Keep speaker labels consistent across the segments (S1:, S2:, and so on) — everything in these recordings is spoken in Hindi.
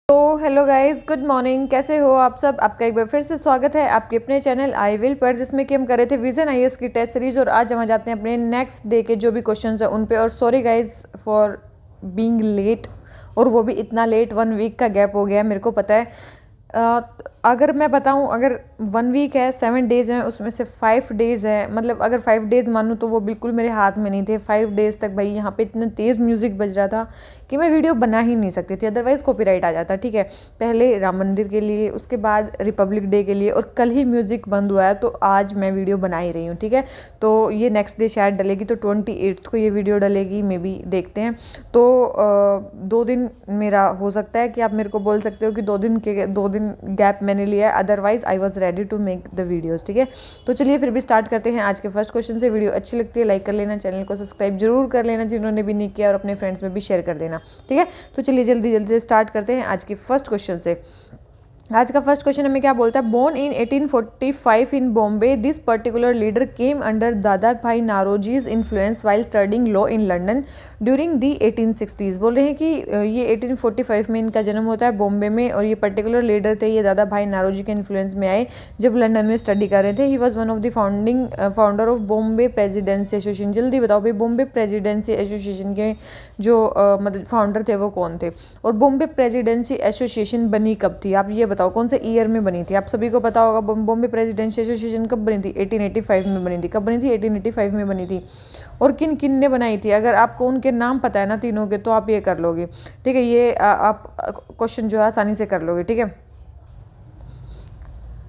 S1: तो हेलो गाइस, गुड मॉर्निंग। कैसे हो आप सब? आपका एक बार फिर से स्वागत है आपके अपने चैनल आई विल पर, जिसमें कि हम कर रहे थे विजन आईएएस की टेस्ट सीरीज। और आज हम आ जाते हैं अपने नेक्स्ट डे के जो भी क्वेश्चंस हैं उन पे। और sorry guys for being late, और वो भी इतना लेट। 1 वीक का गैप हो गया है, मेरे को पता है। अ, अगर मैं बताऊं, अगर 1 वीक है, 7 डेज हैं, उसमें से 5 डेज हैं, मतलब अगर 5 डेज मानूं तो वो बिल्कुल मेरे हाथ में नहीं थे। 5 डेज तक भाई यहाँ पे इतना तेज़ म्यूज़िक बज रहा था कि मैं वीडियो बना ही नहीं सकती थी, अदरवाइज़ कॉपीराइट आ जाता। ठीक है, पहले राम मंदिर के लिए, उसके बाद रिपब्लिक डे के लिए, और कल ही म्यूज़िक बंद हुआ है, तो आज मैं वीडियो बना ही रही हूँ। ठीक है, तो ये नेक्स्ट डे शायद डलेगी, तो 28 को ये वीडियो डलेगी, मे बी, देखते हैं। तो 2 दिन मेरा हो सकता है कि आप मेरे को बोल सकते हो कि 2 दिन गैप मैंने लिया है, otherwise I was ready to make the videos. ठीक है, तो चलिए फिर भी स्टार्ट करते हैं आज के फर्स्ट क्वेश्चन से। वीडियो अच्छी लगती है लाइक कर लेना, चैनल को सब्सक्राइब जरूर कर लेना जिन्होंने भी नहीं किया, और अपने फ्रेंड्स में भी शेयर कर देना। ठीक है, तो चलिए जल्दी जल्दी से स्टार्ट करते हैं आज के फर्स्ट क्वेश्चन से। आज का फर्स्ट क्वेश्चन हमें क्या बोलता है? Born in 1845 in Bombay, this particular leader came under Dadabhai Naoroji's influence while studying law in London during the 1860s। बोल रहे हैं कि ये 1845 में इनका जन्म होता है बॉम्बे में, और ये पर्टिकुलर लीडर थे, ये दादा भाई नारोजी के इन्फ्लुएंस में आए जब लंदन में स्टडी कर रहे थे। He was one of the founder of Bombay presidency association. जल्दी बताओ भाई, बॉम्बे प्रेजिडेंसी एसोसिएशन के जो मतलब फाउंडर थे वो कौन थे? और बॉम्बे प्रेजिडेंसी एसोसिएशन बनी कब थी? आप ये बताओ कौन से ईयर में बनी थी? आप सभी को पता होगा बॉम्बे प्रेसिडेंसी एसोसिएशन कब बनी थी? 1885 में बनी थी। कब बनी थी? 1885 में बनी थी। और किन किन ने बनाई थी? अगर आपको उनके नाम पता है ना तीनों के, तो आप ये कर लोगे। ठीक है, ये आप क्वेश्चन जो है आसानी से कर लोगे। ठीक है,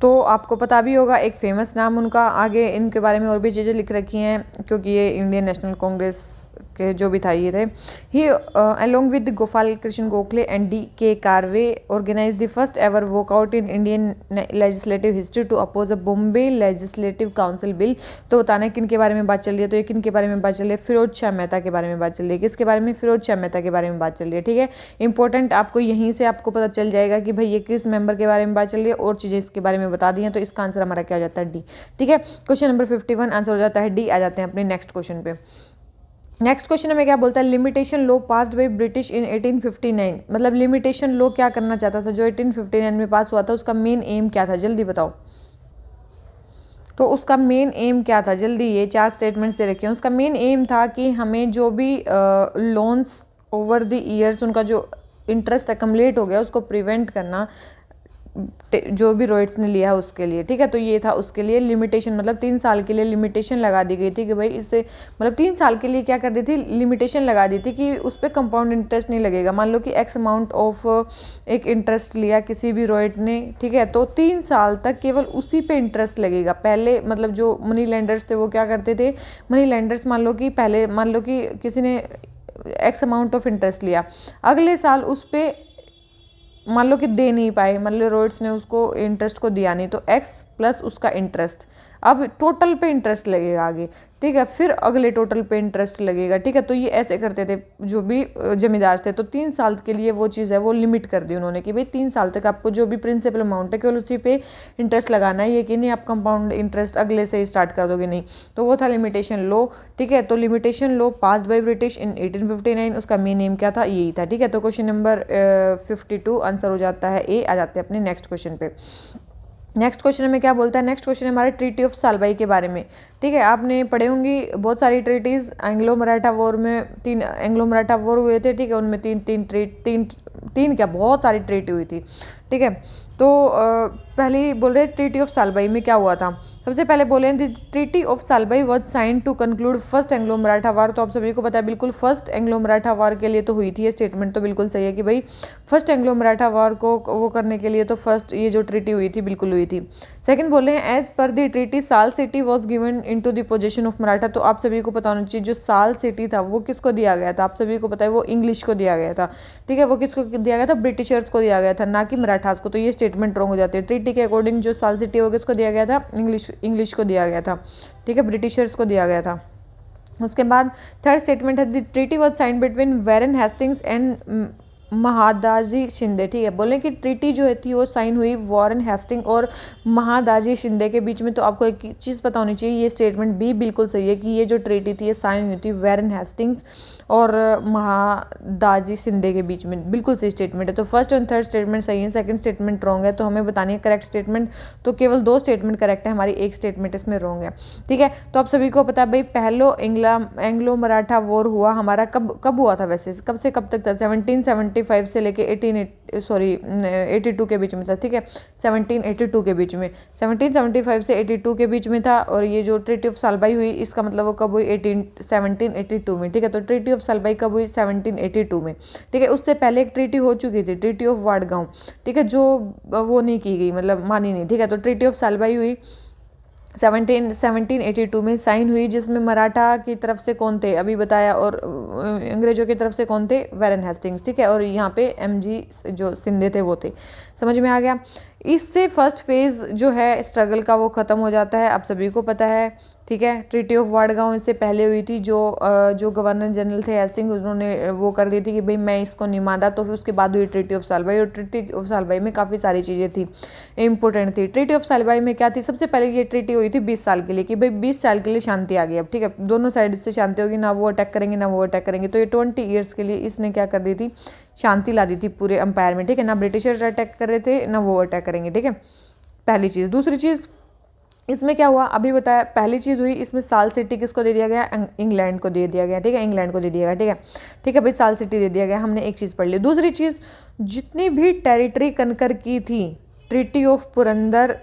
S1: तो आपको पता भी होगा एक फेमस नाम उनका, आगे इनके बारे में और भी चीज़ें लिख रखी हैं, क्योंकि ये इंडियन नेशनल कांग्रेस के जो भी था ये थे। He along with Gopal Krishna Gokhale and D K Karve organise the first ever walkout in Indian legislative history to oppose a Bombay legislative council bill. तो बताना किन के बारे में बात चल रही है? तो ये किन के बारे में बात चल रही है? फिरोज शाह मेहता के बारे में बात चल रही है। किसके बारे में? फिरोज शाह मेहता के बारे में बात चल रही है। ठीक है, इंपॉर्टेंट, आपको यहीं से आपको पता चल जाएगा कि भाई ये किस मेंबर के बारे में बात चल रही है, और चीज़ें इसके बारे में बता दी हैं। तो इसका आंसर हमारा क्या हो जाता है? डी। ठीक है, क्वेश्चन नंबर 51 आंसर हो जाता है डी। आ जाते हैं अपने नेक्स्ट क्वेश्चन पे। नेक्स्ट क्वेश्चन हमें क्या बोलता है? Limitation law passed by British in 1859। मतलब लिमिटेशन लॉ क्या करना चाहता था जो 1859 में पास हुआ था? उसका मेन एम क्या था? जल्दी बताओ। तो उसका मेन एम क्या था? जल्दी, ये 4 स्टेटमेंट्स दे रखे हैं। उसका मेन एम था कि हमें जो भी लोन्स ओवर द ईयर्स, उनका जो इंटरेस्ट अकमलेट हो गया, उसको प्रिवेंट करना, जो भी रॉयट्स ने लिया है उसके लिए। ठीक है, तो ये था उसके लिए लिमिटेशन, मतलब 3 साल के लिए लिमिटेशन लगा दी गई थी कि भाई इससे, मतलब 3 साल के लिए क्या कर दी थी? लिमिटेशन लगा दी थी कि उस पर कंपाउंड इंटरेस्ट नहीं लगेगा। मान लो कि एक्स अमाउंट ऑफ एक इंटरेस्ट लिया किसी भी रॉयट ने, ठीक है, तो 3 साल तक केवल उसी पे इंटरेस्ट लगेगा। पहले मतलब जो मनी लेंडर्स थे वो क्या करते थे? मनी लेंडर्स मान लो कि पहले, मान लो कि किसी ने एक्स अमाउंट ऑफ इंटरेस्ट लिया, अगले साल उस पर मान लो कि दे नहीं पाए, मान लो रॉयट्स ने उसको इंटरेस्ट को दिया नहीं, तो एक्स प्लस उसका इंटरेस्ट, अब टोटल पे इंटरेस्ट लगेगा आगे। ठीक है, फिर अगले टोटल पे इंटरेस्ट लगेगा। ठीक है, तो ये ऐसे करते थे जो भी जमींदार थे। तो 3 साल के लिए वो चीज़ है वो लिमिट कर दी उन्होंने कि भाई 3 साल तक आपको जो भी प्रिंसिपल अमाउंट है केवल उसी पे इंटरेस्ट लगाना है, ये कि नहीं आप कंपाउंड इंटरेस्ट अगले से ही स्टार्ट कर दोगे, नहीं। तो वो था लिमिटेशन लॉ। ठीक है, तो limitation law passed by British in 1859, उसका मेन नेम क्या था? यही था। ठीक है, तो क्वेश्चन नंबर 52 आंसर हो जाता है ए। आ जाते हैं अपने नेक्स्ट क्वेश्चन पे। नेक्स्ट क्वेश्चन में क्या बोलता है? नेक्स्ट क्वेश्चन हमारा ट्रीटी ऑफ सालबाई के बारे में। ठीक है, आपने पढ़े होंगी बहुत सारी ट्रीटीज़। एंग्लो मराठा वॉर में 3 एंग्लो मराठा वॉर हुए थे। ठीक है, उनमें तीन क्या, बहुत सारी ट्रीटी हुई थी। ठीक है, तो पहले बोल रहे ट्रीटी ऑफ सालबाई में क्या हुआ था? सबसे पहले बोले treaty of Salbai was sign to conclude first Anglo Maratha war. तो आप सभी को पता है बिल्कुल, फर्स्ट एंग्लो मराठा वार के लिए तो हुई थी। ये स्टेटमेंट तो बिल्कुल सही है कि भाई फर्स्ट एंग्लो मराठा वार को वो करने के लिए तो फर्स्ट ये जो ट्रीटी हुई थी बिल्कुल हुई थी। सेकंड बोले हैं एज पर द ट्रीटी साल city was given into the position of Maratha. तो आप सभी को पता होना चाहिए जो साल सिटी था वो किसको दिया गया था? आप सभी को पता है वो इंग्लिश को दिया गया था। ठीक है, वो किसको दिया गया था? ब्रिटिशर्स को दिया गया था, ना कि मराठास को। तो ये स्टेटमेंट रॉन्ग हो जाती है। ट्रीटी के अकॉर्डिंग जो साल सिटी होगी किसको दिया गया था? इंग्लिश को दिया गया था। ठीक है, ब्रिटिशर्स को दिया गया था। उसके बाद थर्ड स्टेटमेंट है the treaty was sign between Warren Hastings and Mahadaji Shinde. ठीक है, बोले कि ट्रीटी जो थी वो साइन हुई वॉरेन हेस्टिंग और महादाजी शिंदे के बीच में। तो आपको एक चीज़ पता होनी चाहिए, ये स्टेटमेंट भी बिल्कुल सही है कि ये जो ट्रीटी थी ये साइन हुई थी वॉरेन हेस्टिंग्स और महादाजी शिंदे के बीच में। बिल्कुल सही स्टेटमेंट है। तो फर्स्ट और थर्ड स्टेटमेंट सही है, सेकंड स्टेटमेंट रॉन्ग है। तो हमें बतानी है करेक्ट स्टेटमेंट। तो केवल 2 स्टेटमेंट करेक्ट है, हमारी एक स्टेटमेंट इसमें रॉन्ग है। ठीक है, तो आप सभी को पता है भाई पहलो एंग्लो मराठा वॉर हुआ हमारा कब हुआ था, वैसे कब से कब तक था? 1775 से लेके 82 के बीच में था। ठीक है, 1782 के बीच में, 1775 से 82 के बीच में था। और ये जो ट्रीटी ऑफ सालबाई हुई, इसका मतलब वो कब हुई? 1782 में। ठीक है, तो ट्रीटी ऑफ सालबाई कब हुई? 1782 में। ठीक है, उससे पहले एक ट्रीटी हो चुकी थी, ट्रीटी ऑफ वाडगांव। ठीक है, जो वो नहीं की गई, मतलब मानी नहीं। ठीक है, तो ट्रीटी ऑफ सालबाई हुई 1782 में साइन हुई, जिसमें मराठा की तरफ से कौन थे अभी बताया, और अंग्रेजों की तरफ से कौन थे? Warren Hastings. ठीक है, और यहाँ पे एमजी जो शिंदे थे वो थे। समझ में आ गया? इससे फर्स्ट फेज जो है स्ट्रगल का वो ख़त्म हो जाता है, आप सभी को पता है। ठीक है, ट्रीटी ऑफ वाडगांव इससे पहले हुई थी, जो गवर्नर जनरल थे हेस्टिंग्स, उन्होंने वो कर दी थी कि भाई मैं इसको नहीं मान रहा। तो फिर उसके बाद हुई ट्रीटी ऑफ सालबाई, और ट्रीटी ऑफ सालबाई में काफ़ी सारी चीज़ें थी, इंपॉर्टेंट थी। ट्रीटी ऑफ सालबाई में क्या थी? सबसे पहले ये ट्रीटी हुई थी 20 साल के लिए, कि भाई 20 साल के लिए शांति आ गई अब। ठीक है, दोनों साइड से शांति होगी, ना वो अटैक करेंगे ना वो अटैक करेंगे। तो ये 20 ईयर्स के लिए इसने क्या कर दी थी? शांति ला दी थी पूरे अंपायर में। ठीक है, ना ब्रिटिशर्स अटैक कर रहे थे ना वो अटैक करेंगे। ठीक है, पहली चीज़। दूसरी चीज़ इसमें क्या हुआ अभी बताया, पहली चीज़ हुई इसमें साल सिटी किसको दे दिया गया? इंग्लैंड को दे दिया गया। ठीक है, इंग्लैंड को दे दिया गया। ठीक है, ठीक है भाई, साल सिटी दे दिया गया, हमने एक चीज़ पढ़ ली। दूसरी चीज़, जितनी भी टेरिटरी कनकर की थी ट्रीटी ऑफ पुरंदर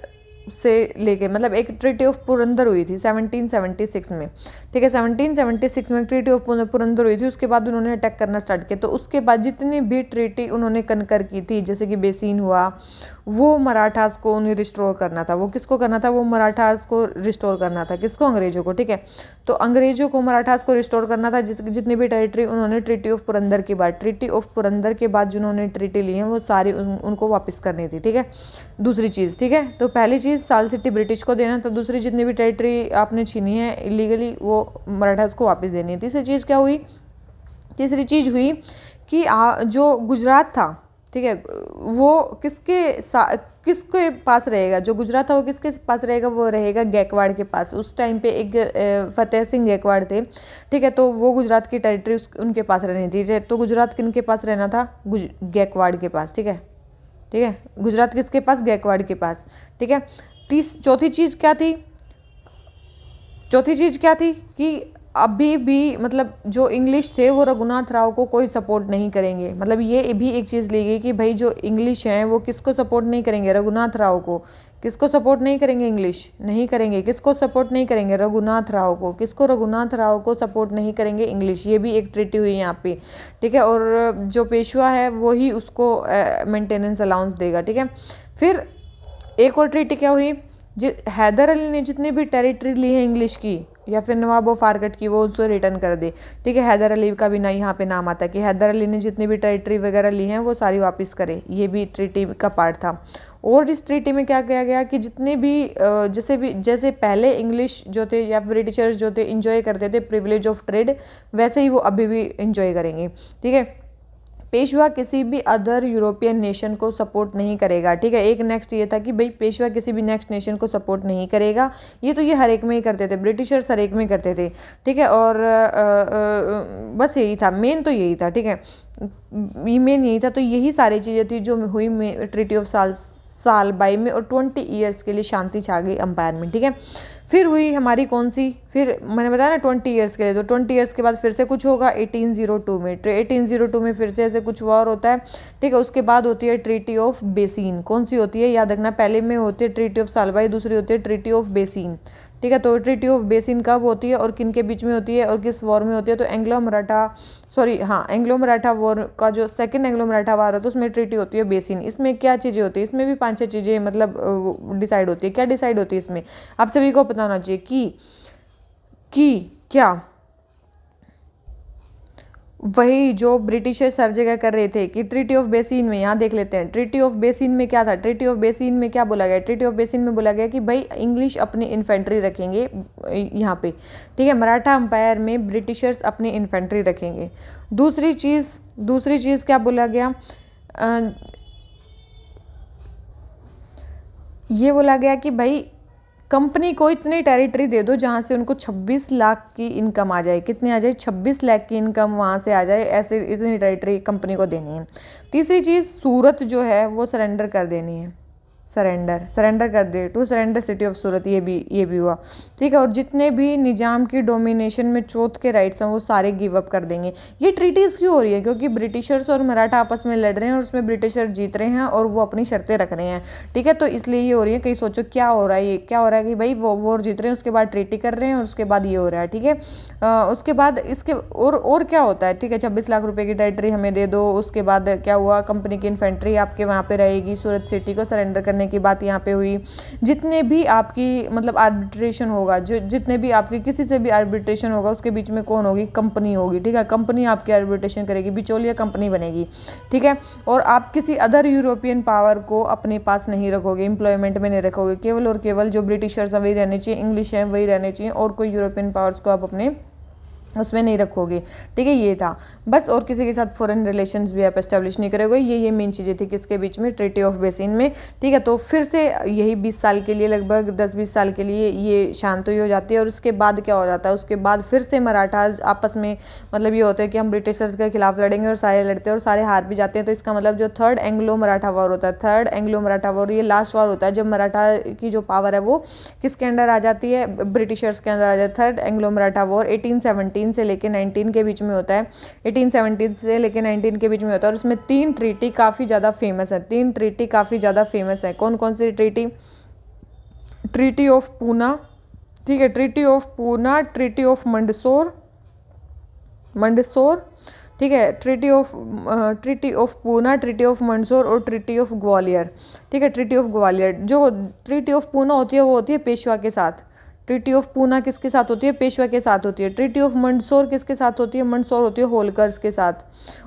S1: से लेके, मतलब एक ट्रीटी ऑफ पुरंदर हुई थी 1776 में। ठीक है, 1776 में ट्रीटी ऑफ पुरंदर हुई थी। उसके बाद उन्होंने अटैक करना स्टार्ट किया। तो उसके बाद जितनी भी ट्रीटी उन्होंने कनकर की थी, जैसे कि बेसिन हुआ, वो मराठास को उन्हें रिस्टोर करना था। वो किसको करना था? वो मराठास को रिस्टोर करना था। किसको? अंग्रेजों को। ठीक है, तो अंग्रेजों को मराठास को रिस्टोर करना था। जितनी भी टेरिटरी उन्होंने ट्रीटी ऑफ पुरंदर के बाद, ट्रीटी ऑफ पुरंदर के बाद जिन्होंने ट्रीटी ली है वो सारी उनको वापस करनी थी। ठीक है, दूसरी चीज़। ठीक है, तो पहली चीज़ साल सिटी ब्रिटिश को देना था। दूसरी, जितनी भी टेरिटरी आपने छीनी है इलीगली वो मराठास को वापस देनी है। तीसरी चीज़ क्या हुई? तीसरी चीज़ हुई कि जो गुजरात था, ठीक है, वो किसके पास रहेगा? जो गुजरात था वो किसके पास रहेगा? वो रहेगा गायकवाड़ के पास। उस टाइम पे एक फतेह सिंह गायकवाड़ थे। ठीक है, तो वो गुजरात की टेरिटरी उनके पास रहनी थी। तो गुजरात किनके पास रहना था? गायकवाड़ के पास। ठीक है, ठीक है, गुजरात किसके पास? गायकवाड़ के पास। ठीक है, चौथी चीज़ क्या थी? चौथी चीज़ क्या थी कि अभी भी मतलब जो इंग्लिश थे वो रघुनाथ राव को कोई सपोर्ट नहीं करेंगे। मतलब ये भी एक चीज़ ली गई कि भाई जो इंग्लिश हैं वो किसको सपोर्ट नहीं करेंगे? रघुनाथ राव को। किसको सपोर्ट नहीं करेंगे? इंग्लिश नहीं करेंगे। किसको सपोर्ट नहीं करेंगे? रघुनाथ राव को। किसको? रघुनाथ राव को सपोर्ट नहीं करेंगे इंग्लिश। ये भी एक ट्रीटी हुई यहाँ पे। ठीक है, और जो पेशवा है वो ही उसको मेंटेनेंस अलाउंस देगा। ठीक है, फिर एक और ट्रीटी क्या हुई? हैदर अली ने जितनी भी टेरिटरी ली है इंग्लिश की या फिर नवाब ऑफ आर्कट की, वो उसको रिटर्न कर दे। ठीक है, हैदर अली का भी ना यहाँ पे नाम आता है कि हैदर अली ने जितनी भी टेरिटरी वगैरह ली हैं वो सारी वापस करे। ये भी ट्रीटी का पार्ट था। और इस ट्रीटी में क्या किया गया कि जितने भी जैसे पहले इंग्लिश जो थे या ब्रिटिशर्स जो थे इंजॉय करते थे प्रिविलेज ऑफ ट्रेड, वैसे ही वो अभी भी इंजॉय करेंगे। ठीक है, पेशवा किसी भी अदर यूरोपियन नेशन को सपोर्ट नहीं करेगा। ठीक है, एक नेक्स्ट ये था कि भाई पेशवा किसी भी नेक्स्ट नेशन को सपोर्ट नहीं करेगा। ये तो ये हर एक में ही करते थे, ब्रिटिशर्स हर एक में करते थे। ठीक है, और बस यही था, मेन तो यही था। ठीक है, मेन यही था। तो यही सारी चीज़ें थी जो हुई ट्रीटी ऑफ सालबाई में, और 20 ईयर्स के लिए शांति छा गई अंपायर में। ठीक है, फिर हुई हमारी कौन सी? फिर मैंने बताया ना 20 ईयर्स के लिए। तो 20 ईयर्स के बाद फिर से कुछ होगा 1802 में। 1802 में फिर से ऐसे कुछ हुआ और होता है। ठीक है, उसके बाद होती है ट्रीटी ऑफ बेसिन। कौन सी होती है? याद रखना, पहले में होती है ट्रीटी ऑफ सालबाई, दूसरी होती है ट्रीटी ऑफ बेसिन। ठीक है, तो ट्रीटी ऑफ बेसिन कब होती है और किन के बीच में होती है और किस वॉर में होती है? तो एंग्लो मराठा वॉर का जो सेकंड एंग्लो मराठा वॉर होता है उसमें ट्रीटी होती है बेसिन। इसमें क्या चीज़ें होती है? इसमें भी 5-6 चीज़ें मतलब डिसाइड होती है। क्या डिसाइड होती है इसमें? आप सभी को पता होना चाहिए कि क्या वही जो ब्रिटिशर्स हर जगह कर रहे थे कि ट्रीटी ऑफ बेसिन में, यहाँ देख लेते हैं ट्रीटी ऑफ बेसिन में क्या था। ट्रीटी ऑफ बेसिन में क्या बोला गया? ट्रीटी ऑफ बेसिन में बोला गया कि भाई इंग्लिश अपनी इन्फेंट्री रखेंगे यहाँ पे। ठीक है, मराठा अंपायर में ब्रिटिशर्स अपनी इन्फेंट्री रखेंगे। दूसरी चीज़ क्या बोला गया? ये बोला गया कि भाई कंपनी को इतनी टेरिटरी दे दो जहाँ से उनको 26 लाख की इनकम आ जाए। कितनी आ जाए? 26 लाख की इनकम वहाँ से आ जाए, ऐसे इतनी टेरिटरी कंपनी को देनी है। तीसरी चीज़, सूरत जो है वो सरेंडर कर देनी है। सरेंडर कर दे, टू सरेंडर सिटी ऑफ सूरत, ये भी हुआ, ठीक है। और जितने भी निजाम की डोमिनेशन में चौथ के राइट्स हैं वो सारे गिव अप कर देंगे। ये ट्रीटीज़ क्यों हो रही है? क्योंकि ब्रिटिशर्स और मराठा आपस में लड़ रहे हैं और उसमें ब्रिटिशर जीत रहे हैं और वो अपनी शर्तें रख रहे हैं, ठीक है। तो इसलिए ये हो रही है। कहीं सोचो क्या हो रहा है, ये क्या हो रहा है कि भाई वो वॉर जीत रहे हैं, उसके बाद ट्रीटी कर रहे हैं और उसके बाद ये हो रहा है, ठीक है। उसके बाद इसके और क्या होता है, ठीक है। 26 लाख रुपए की टेरिटरी हमें दे दो, उसके बाद क्या हुआ, कंपनी की इन्फेंट्री आपके वहाँ पे रहेगी, सूरत सिटी को सरेंडर करने की बात यहाँ पे हुई। जितने भी आपकी मतलब आर्बिट्रेशन होगा, जो जितने भी आपके किसी से भी आर्बिट्रेशन होगा उसके बीच में कौन होगी? कंपनी होगी, ठीक है। कंपनी आपकी आर्बिट्रेशन करेगी, बिचौलिया कंपनी बनेगी, ठीक है। और आप किसी अदर यूरोपियन पावर को अपने पास नहीं रखोगे, एम्प्लॉयमेंट में नहीं रखोगे। केवल और केवल जो ब्रिटिशर्स हैं वही रहने चाहिए, इंग्लिश हैं वही रहने चाहिए, और कोई यूरोपियन पावर्स को आप अपने उसमें नहीं रखोगे, ठीक है। ये था बस। और किसी के साथ फॉरेन रिलेशंस भी आप एस्टेब्लिश नहीं करोगे। ये मेन चीज़ें थी किसके बीच में? ट्रीटी ऑफ बेसिन में, ठीक है। तो फिर से यही 20 साल के लिए, लगभग 10-20 साल के लिए ये शांत हो जाती है। और उसके बाद क्या हो जाता है? उसके बाद फिर से मराठास आपस में मतलब ये होता है कि हम ब्रिटिशर्स के खिलाफ लड़ेंगे, और सारे लड़ते हैं और सारे हार भी जाते हैं। तो इसका मतलब जो थर्ड एंग्लो मराठा वॉर होता है, थर्ड एंग्लो मराठा वॉर, ये लास्ट वॉर होता है जब मराठा की जो पावर है वो किसके अंडर आ जाती है? ब्रिटिशर्स के अंदर आ जाती है। थर्ड एंग्लो मराठा वॉर 1817 से लेकर 19 के बीच में होता है। 1817 से लेकर 19 के बीच में होता है। और उसमें 3 ट्रीटी काफ़ी ज़्यादा फेमस है। 3 ट्रीटी काफ़ी ज़्यादा फेमस है। कौन कौन सी ट्रीटी? ट्रीटी ऑफ पूना, ठीक है। Treaty of Poona, treaty of Mandsaur, ठीक है। Treaty of Poona, treaty of Mandsaur और ट्रीटी ऑफ ग्वालियर, ठीक है। ट्रीटी ऑफ ग्वालियर, जो ट्रीटी ऑफ पूना होती है वो होती है पेशवा के साथ। ट्रीटी ऑफ पूना किसके साथ होती है? पेशवा के साथ होती है। ट्रीटी ऑफ मंडसौर किसके साथ होती है? मंडसौर होती है होलकर्स के साथ।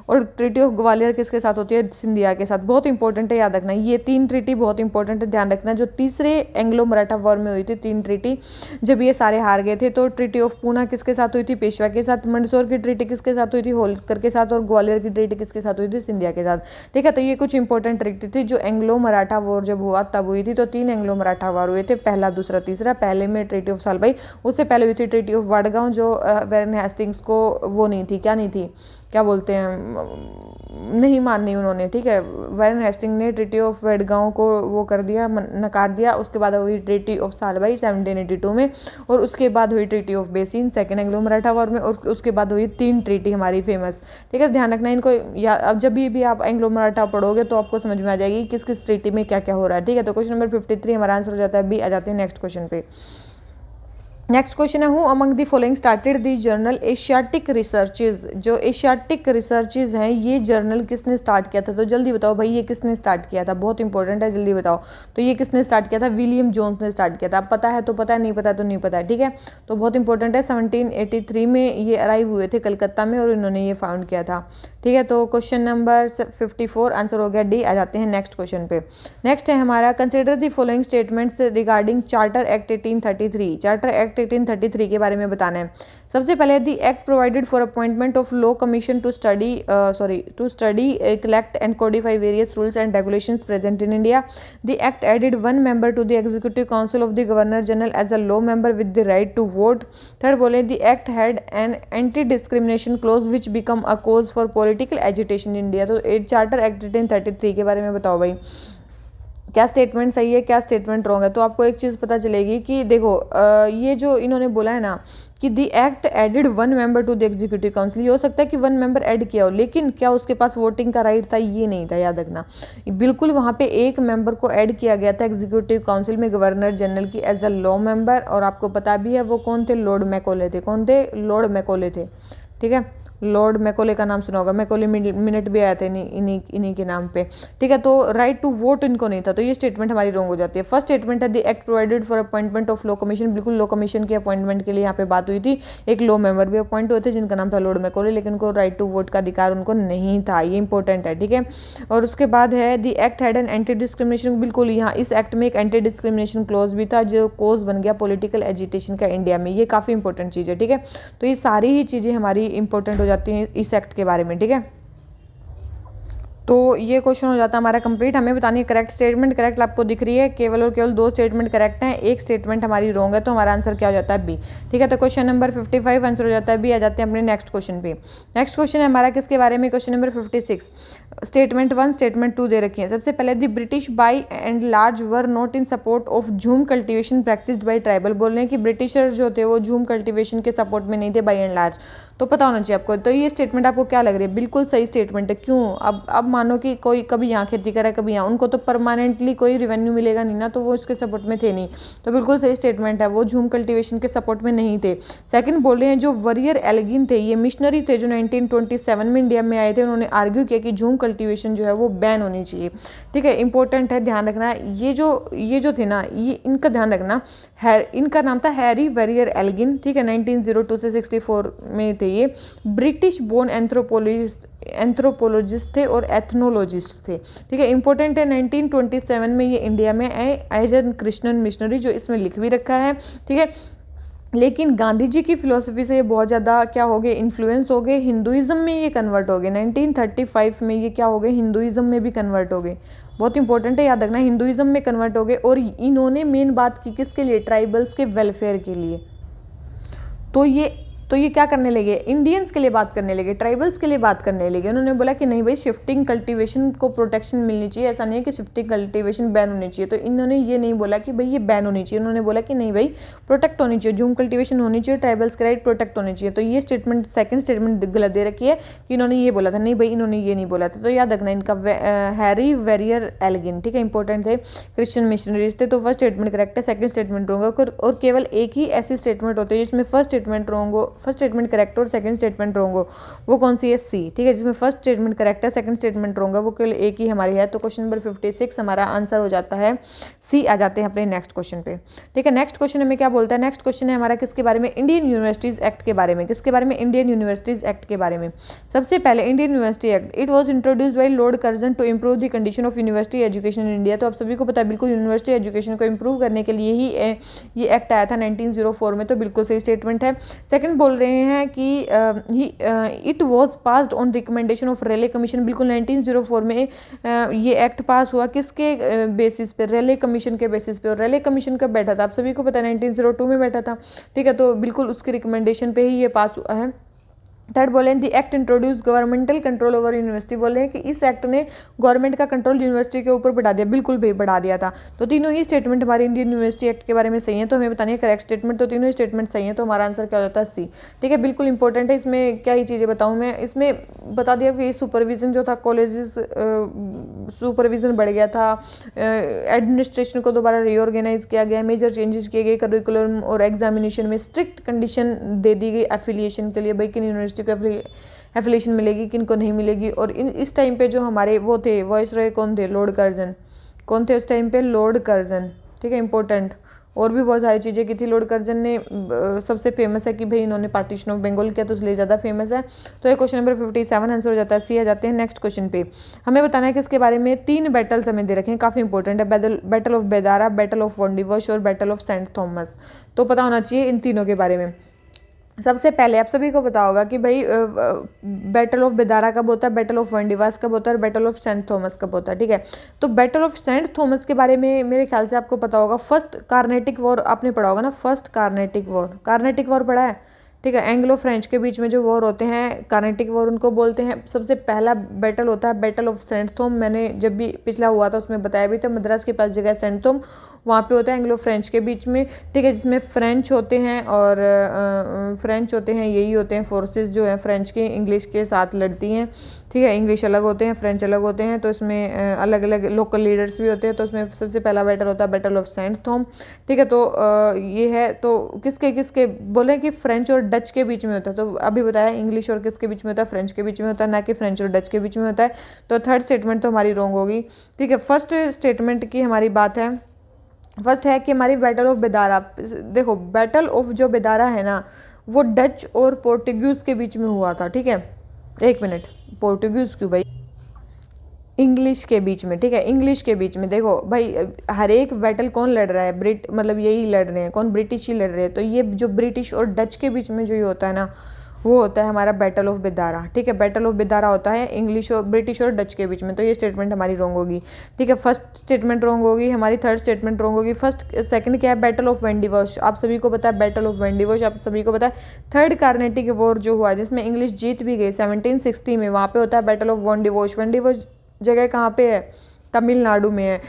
S1: और ट्रीटी ऑफ ग्वालियर किसके साथ होती है? सिंधिया के साथ। बहुत इंपॉर्टेंट है, याद रखना। ये 3 ट्रीटी बहुत इंपॉर्टेंट है, ध्यान रखना। जो तीसरे एंग्लो मराठा वॉर में हुई थी 3 ट्रीटी, जब ये सारे हार गए थे, तो ट्रीटी ऑफ पूना किसके साथ हुई थी? पेशवा के साथ। मंडसौर की ट्रीटी किसके साथ हुई थी? होलकर के साथ। और ग्वालियर की ट्रीटी किसके साथ हुई थी? सिंधिया के साथ, ठीक है। तो ये कुछ इंपॉर्टेंट ट्रीटी थी जो एंग्लो मराठा वॉर जब हुआ तब हुई थी। तो 3 एंग्लो मराठा वॉर हुए थे, पहला, दूसरा, तीसरा। पहले में ट्रीटी ऑफ सालबाई, उससे पहले हुई थी ट्रीटी ऑफ वडगांव, जो वैरन हेस्टिंग्स को वो नहीं थी, क्या नहीं थी, क्या बोलते हैं, नहीं माननी उन्होंने, ठीक है। वैरन हेस्टिंग ने ट्रीटी ऑफ वडगांव को वो कर दिया, नकार दिया। उसके बाद हुई ट्रीटी ऑफ सालबाई 1782 में। और उसके बाद हुई treaty of basin second Anglo Maratha war में। और उसके बाद हुई 3 ट्रीटी हमारी फेमस, ठीक है। ध्यान रखना इनको। या अब जब भी आप एंग्लो मराठा पढ़ोगे तो आपको समझ में आ जाएगी किस किस ट्रीटी में क्या क्या हो रहा है, ठीक है। तो क्वेश्चन नंबर 53 हमारा आंसर हो जाता है बी। आ जाते हैं नेक्स्ट क्वेश्चन पे। नेक्स्ट क्वेश्चन है, who among the following started the journal Asiatic researches. जो एशियाटिक रिसर्चेज हैं ये जर्नल किसने स्टार्ट किया था? तो जल्दी बताओ भाई, ये किसने स्टार्ट किया था? बहुत इंपॉर्टेंट है, जल्दी बताओ। तो ये किसने स्टार्ट किया था? विलियम जोन्स ने स्टार्ट किया था। अब पता है तो पता है, नहीं पता तो नहीं पता है, ठीक है। तो बहुत इंपॉर्टेंट है। 1783 में ये अराइव हुए थे कलकत्ता में और इन्होंने ये फाउंड किया था, ठीक है। तो क्वेश्चन नंबर 54 आंसर हो गया डी। आ जाते हैं नेक्स्ट क्वेश्चन पे। नेक्स्ट है हमारा, consider the following statements regarding charter act 1833। Charter act 1833 के बारे में बताना है। सबसे पहले, the act provided for appointment of law commission to study collect and codify various rules and regulations present in India. The act added 1 member to the executive council of the governor general as a law member with the right to vote. Third बोले, the act had an anti discrimination clause which become a cause for political agitation in India. तो चार्टर एक्ट 1833 के बारे में बताओ भाई, क्या स्टेटमेंट सही है, क्या स्टेटमेंट रॉन्ग है। तो आपको एक चीज़ पता चलेगी कि देखो ये जो इन्होंने बोला है ना कि the act added 1 member to the executive council, ये हो सकता है कि 1 member ऐड किया हो, लेकिन क्या उसके पास वोटिंग का राइट था? ये नहीं था, याद रखना। बिल्कुल वहाँ पे 1 member को ऐड किया गया था एग्जीक्यूटिव काउंसिल में गवर्नर जनरल की एज अ लॉ मेंबर। और आपको पता भी है वो कौन थे? लॉर्ड मैकोले थे। कौन थे? लॉर्ड मैकोले थे, ठीक है। लॉर्ड मैकोले का नाम सुना होगा, मैकोले मिनट भी आया था इन्हीं के नाम पे, ठीक है। तो राइट टू वोट इनको नहीं था, तो ये स्टेटमेंट हमारी रॉन्ग हो जाती है। फर्स्ट स्टेटमेंट है, the act provided for appointment of law commission. बिल्कुल लॉ कमीशन के अपॉइंटमेंट के लिए यहाँ पे बात हुई थी। एक लॉ मेंबर भी अपॉइंट हुए थे जिनका नाम था लॉर्ड मैकोले, लेकिन उनको राइट टू वोट का अधिकार उनको नहीं था। ये इंपॉर्टेंट है, ठीक है। और उसके बाद है, the act had an anti discrimination. बिल्कुल यहाँ इस एक्ट में एक एंटी डिस्क्रिमिनेशन क्लॉज भी था जो कोज बन गया पॉलिटिकल एजिटेशन का इंडिया में। ये काफ़ी इंपॉर्टेंट चीज़ है, ठीक है। तो ये सारी ही चीज़ें हमारी इंपॉर्टेंट हो जाती हैं इस एक्ट के बारे में, ठीक है। तो ये क्वेश्चन हो जाता है हमारा कंप्लीट। हमें बतानी है करेक्ट स्टेटमेंट। करेक्ट आपको दिख रही है, केवल और केवल 2 स्टेटमेंट करेक्ट हैं, एक स्टेटमेंट हमारी रॉन्ग है, तो हमारा आंसर क्या हो जाता है बी। ठीक है, तो क्वेश्चन नंबर 55 आंसर हो जाता है बी। आ जाते हैं अपने नेक्स्ट क्वेश्चन पे। नेक्स्ट क्वेश्चन है हमारा किसके बारे में, क्वेश्चन नंबर 56। स्टेटमेंट 1 स्टेटमेंट 2 दे रखी है। सबसे पहले the British by and large were not in support of झूम कल्टिवेशन प्रैक्टिस्ड बाई ट्राइबल। बोल रहे हैं कि ब्रिटिशर जो थे वो झूम कल्टिवेशन के सपोर्ट में नहीं थे बाई एंड लार्ज। तो पता होना चाहिए आपको। तो ये स्टेटमेंट आपको क्या लग रही है, बिल्कुल सही स्टेटमेंट है। क्यों, अब मानो कि कोई कभी यहाँ खेती करा कभी यहाँ, उनको तो परमानेंटली कोई रिवेन्यू मिलेगा नहीं ना, तो वो इसके सपोर्ट में थे नहीं। तो बिल्कुल सही स्टेटमेंट है, वो झूम कल्टिवेशन के सपोर्ट में नहीं थे। सेकंड बोल रहे हैं जो वरियर एल्गिन थे, ये मिशनरी थे जो 1927 में इंडिया में आए थे। उन्होंने आर्ग्यू किया कि झूम कल्टिवेशन जो है वो बैन होनी चाहिए। ठीक है, इंपॉर्टेंट है, ध्यान रखना। ये जो थे ना, ये इनका ध्यान रखना। इनका नाम था हैरी वरियर एल्गिन। ठीक है, 1902 से 64 में थे। ये ब्रिटिश बोर्न एंथ्रोपोलॉजिस्ट थे और एथनोलॉजिस्ट थे। ठीक है, इंपॉर्टेंट है। 1927 में ये इंडिया में आए एज एन क्रिश्चियन मिशनरी, जो इसमें लिख भी रखा है। ठीक है, लेकिन गांधी जी की फिलोसफी से ये बहुत ज़्यादा क्या हो गए, इन्फ्लुएंस हो गए, हिंदुइज्म में ये कन्वर्ट हो गए। 1935 में ये क्या हो गए, हिंदुइज्म में भी कन्वर्ट हो गए। बहुत इंपॉर्टेंट है, याद रखना, हिंदुइज्म में कन्वर्ट हो गए। और इन्होंने मेन बात की किसके लिए, ट्राइबल्स के वेलफेयर के लिए। तो ये क्या करने लगे, इंडियंस के लिए बात करने लगे, ट्राइबल्स के लिए बात करने लगे। उन्होंने बोला कि नहीं भाई, शिफ्टिंग कल्टीवेशन को प्रोटेक्शन मिलनी चाहिए, ऐसा नहीं है कि शिफ्टिंग कल्टीवेशन बैन होनी चाहिए। तो इन्होंने ये नहीं बोला कि भाई ये बैन होनी चाहिए, उन्होंने बोला कि नहीं भाई प्रोटेक्ट होनी चाहिए, झूम कल्टीवेशन होनी चाहिए, ट्राइबल्स के राइट प्रोटेक्ट होने चाहिए। तो ये स्टेटमेंट, सेकंड स्टेटमेंट गलत दे रखी है कि इन्होंने ये बोला था, नहीं भाई इन्होंने ये नहीं बोला था। तो याद रखना इनका हैरी वेरियर एल्गिन। ठीक है, इंपॉर्टेंट थे, क्रिश्चियन मिशनरीज थे। तो फर्स्ट स्टेटमेंट करेक्ट है, सेकंड स्टेटमेंट रॉन्ग है। और केवल एक ही ऐसी स्टेटमेंट होती है जिसमें फर्स्ट स्टेटमेंट रॉन्ग हो, फर्स्ट स्टेटमेंट करेक्ट और सेकंड स्टेटमेंट रॉन्ग हो। वो कौन सी है, सी। ठीक है, जिसमें फर्स्ट स्टेटमेंट करेक्ट है, सेकंड स्टेटमेंट रॉन्ग है, वो केवल एक ही हमारी है। तो क्वेश्चन नंबर 56 हमारा आंसर हो जाता है सी। आ जाते हैं अपने नेक्स्ट क्वेश्चन पे। ठीक है, नेक्स्ट क्वेश्चन हमें क्या बोलता है, नेक्स्ट क्वेश्चन है हमारा किसके बारे में, इंडियन यूनिवर्सिटीज एक्ट के बारे में। किसके बारे में, इंडियन यूनिवर्सिटीज एक्ट के बारे में। सबसे पहले Indian university act, it was introduced by lord Curzon to improve the condition of university education in India. तो आप सभी को पता है, बिल्कुल यूनिवर्सिटी एजुकेशन को इंप्रूव करने के लिए ही ये एक्ट आया था 1904 में। तो बिल्कुल सही स्टेटमेंट है। सेकंड बोल रहे हैं कि it was passed on recommendation of Rayleigh commission. बिल्कुल 1904 में ये एक्ट पास हुआ किसके बेसिस पे, रेले कमीशन के बेसिस पे। और रेले कमीशन कब बैठा था, आप सभी को पता है 1902 में बैठा था। ठीक है, तो बिल्कुल उसकी रिकमेंडेशन पे ही ये पास हुआ है। थर्ड बोले the act introduce governmental control over university. बोले हैं कि इस एक्ट ने गवर्नमेंट का कंट्रोल यूनिवर्सिटी के ऊपर बढ़ा दिया, बिल्कुल भी बढ़ा दिया था। तो तीनों ही स्टेटमेंट हमारे इंडियन यूनिवर्सिटी एक्ट के बारे में सही है। तो हमें बतानी है करेक्ट स्टेटमेंट। तो तीनों ही स्टेटमेंट सही है, तो हमारा आंसर क्या हो जाता है, सी। ठीक है, बिल्कुल इंपॉर्टेंट है। इसमें क्या ही चीज़ें बताऊँ मैं, इसमें बता दिया कि सुपरविजन जो था, कॉलेजेस सुपरविजन बढ़ गया था, एडमिनिस्ट्रेशन को दोबारा रीऑर्गेनाइज किया गया, मेजर चेंजेस किए गए करिकुलम और एग्जामिनेशन में, स्ट्रिक्ट कंडीशन दे दी गई एफिलिएशन के लिए, भाई किन यूनिवर्सिटी को एफिलिएशन मिलेगी, किन को नहीं मिलेगी। और इस टाइम पे जो हमारे वो थे वॉइस रॉय कौन थे, लॉर्ड कर्जन। कौन थे उस टाइम पे, लॉर्ड कर्जन। ठीक है, इंपॉर्टेंट। और भी बहुत सारी चीज़ें की थी लॉर्ड कर्जन ने। सबसे फेमस है कि भाई इन्होंने पार्टीशन ऑफ बंगाल किया, तो इसलिए ज़्यादा फेमस है। तो ये क्वेश्चन नंबर 57 आंसर हो जाता है सी। आ जाते हैं नेक्स्ट क्वेश्चन पे। हमें बताना है कि इसके बारे में 3 बैटल्स हमें दे रखे हैं, काफ़ी इंपॉर्टेंट है। बैटल ऑफ बेदारा, बैटल ऑफ वोंडिवश और बैटल ऑफ सेंट थॉमस। तो पता होना चाहिए इन तीनों के बारे में। सबसे पहले आप सभी को पता होगा कि भाई बैटल ऑफ बेदारा कब होता है, बैटल ऑफ वंडिवास कब होता है और बैटल ऑफ सेंट थॉमस कब होता है। ठीक है, तो बैटल ऑफ सेंट थॉमस के बारे में मेरे ख्याल से आपको पता होगा। फर्स्ट कार्नेटिक वॉर आपने पढ़ा होगा ना, first Carnatic war. Carnatic war पढ़ा है। ठीक है, एंग्लो फ्रेंच के बीच में जो वॉर होते हैं, कार्नेटिक वॉर उनको बोलते हैं। सबसे पहला बैटल होता है बैटल ऑफ सेंट थॉम। मैंने जब भी पिछला हुआ था उसमें बताया भी था, मद्रास के पास जगह है सेंट थॉम, वहाँ पे होता है एंग्लो फ्रेंच के बीच में। ठीक है, जिसमें फ्रेंच होते हैं और फ्रेंच होते हैं, यही होते हैं फोर्सेस जो है फ्रेंच की इंग्लिश के साथ लड़ती हैं। ठीक है, इंग्लिश अलग होते हैं, फ्रेंच अलग होते हैं, तो इसमें अलग अलग लोकल लीडर्स भी होते हैं। तो उसमें सबसे पहला बैटल होता है बैटल ऑफ सेंट थॉम। ठीक है, तो ये है। तो किसके किसके बोले कि फ्रेंच और डच के बीच में होता है। तो अभी बताया इंग्लिश और किसके बीच में होता है, फ्रेंच के बीच में होता है, ना कि फ्रेंच और डच के बीच में होता है। तो थर्ड स्टेटमेंट तो हमारी रॉन्ग होगी। ठीक है, फर्स्ट स्टेटमेंट की हमारी बात है, फर्स्ट है कि हमारी बैटल ऑफ बेदारा। देखो, बैटल ऑफ जो बेदारा है ना, वो डच और पोर्टुगीज के बीच में हुआ था। ठीक है, एक मिनट, पोर्टुगीज क्यों भाई, इंग्लिश के बीच में। ठीक है, इंग्लिश के बीच में। देखो भाई, हर एक बैटल कौन लड़ रहा है, मतलब यही लड़ रहे हैं, कौन, ब्रिटिश ही लड़ रहे हैं। तो ये जो ब्रिटिश और डच के बीच में जो ये होता है ना, वो होता है हमारा बैटल ऑफ बिदारा। ठीक है, बैटल ऑफ बिदारा होता है इंग्लिश और ब्रिटिश और डच के बीच में। तो ये स्टेटमेंट हमारी रॉन्ग होगी। ठीक है, फर्स्ट स्टेटमेंट रॉन्ग होगी हमारी, थर्ड स्टेटमेंट रॉन्ग होगी। फर्स्ट सेकंड क्या है, बैटल ऑफ वेंडिवश, आप सभी को पता है बैटल ऑफ वेंडिवश, आप सभी को पता है। थर्ड कार्नेटिक वॉर जो हुआ जिसमें इंग्लिश जीत भी गई 1760 में, वहाँ पे होता है बैटल ऑफ वेंडिवश। वेंडिवश जगह कहाँ पे है, तमिलनाडु में है।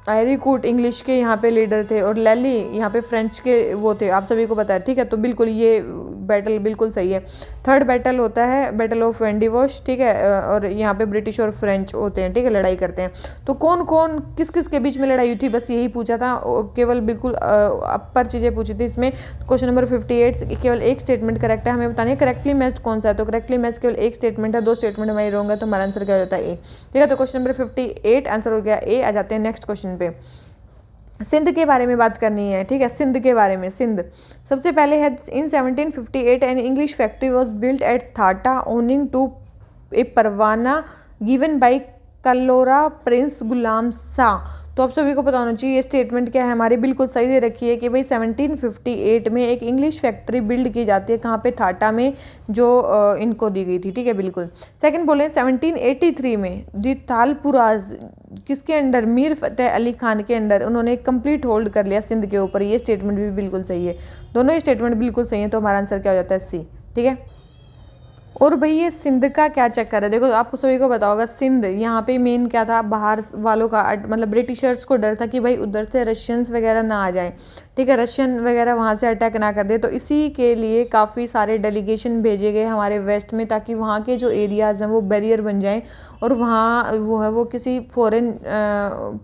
S1: आयरी कूट इंग्लिश के यहाँ पे लीडर थे और लैली यहाँ पे फ्रेंच के वो थे, आप सभी को पता है। ठीक है, तो बिल्कुल ये बैटल बिल्कुल सही है। थर्ड बैटल होता है बैटल ऑफ वेंडिवॉश। ठीक है, और यहाँ पे ब्रिटिश और फ्रेंच होते हैं, ठीक है, लड़ाई करते हैं। तो कौन कौन किस किस के बीच में लड़ाई हुई थी, बस यही पूछा था, केवल बिल्कुल अपर चीज़ें पूछी थी इसमें। क्वेश्चन नंबर 58 केवल एक स्टेटमेंट करेक्ट है, हमें बताना है करेक्टली मैच्ड कौन सा है। तो करेक्टली मैच केवल एक स्टेटमेंट है, दो स्टेटमेंट हमारी रॉन्ग है, तो हमारा आंसर क्या हो जाता है ए। ठीक है, तो क्वेश्चन नंबर 58 आंसर हो गया ए। आ जाते हैं नेक्स्ट क्वेश्चन पे। सिंध के बारे में बात करनी है। ठीक है, सिंध के बारे में। सिंध सबसे पहले है in 1758 an English factory was built at Thatta owing to a parwana given by Kalhora prince Ghulam Shah. तो आप सभी को पता होना चाहिए ये स्टेटमेंट क्या है हमारी, बिल्कुल सही दे रखी है कि भाई 1758 में एक इंग्लिश फैक्ट्री बिल्ड की जाती है, कहाँ पे, थाटा में, जो इनको दी गई थी। ठीक है, बिल्कुल। सेकंड बोले 1783 में दी तालपुराज किसके अंडर, मीर फतेह अली खान के अंडर उन्होंने कंप्लीट होल्ड कर लिया सिंध के ऊपर। ये स्टेटमेंट भी बिल्कुल सही है, दोनों ही स्टेटमेंट बिल्कुल सही है, तो हमारा आंसर क्या हो जाता है सी। ठीक है, और भाई ये सिंध का क्या चक्कर है, देखो आपको सभी को पता होगा सिंध यहाँ पे मेन क्या था, बाहर वालों का मतलब ब्रिटिशर्स को डर था कि भाई उधर से रशियंस वगैरह ना आ जाए। ठीक है, रशियन वगैरह वहाँ से अटैक ना कर दे, तो इसी के लिए काफ़ी सारे डेलीगेशन भेजे गए हमारे वेस्ट में, ताकि वहाँ के जो एरियाज़ हैं वो बैरियर बन जाएं और वहाँ वो किसी फॉरेन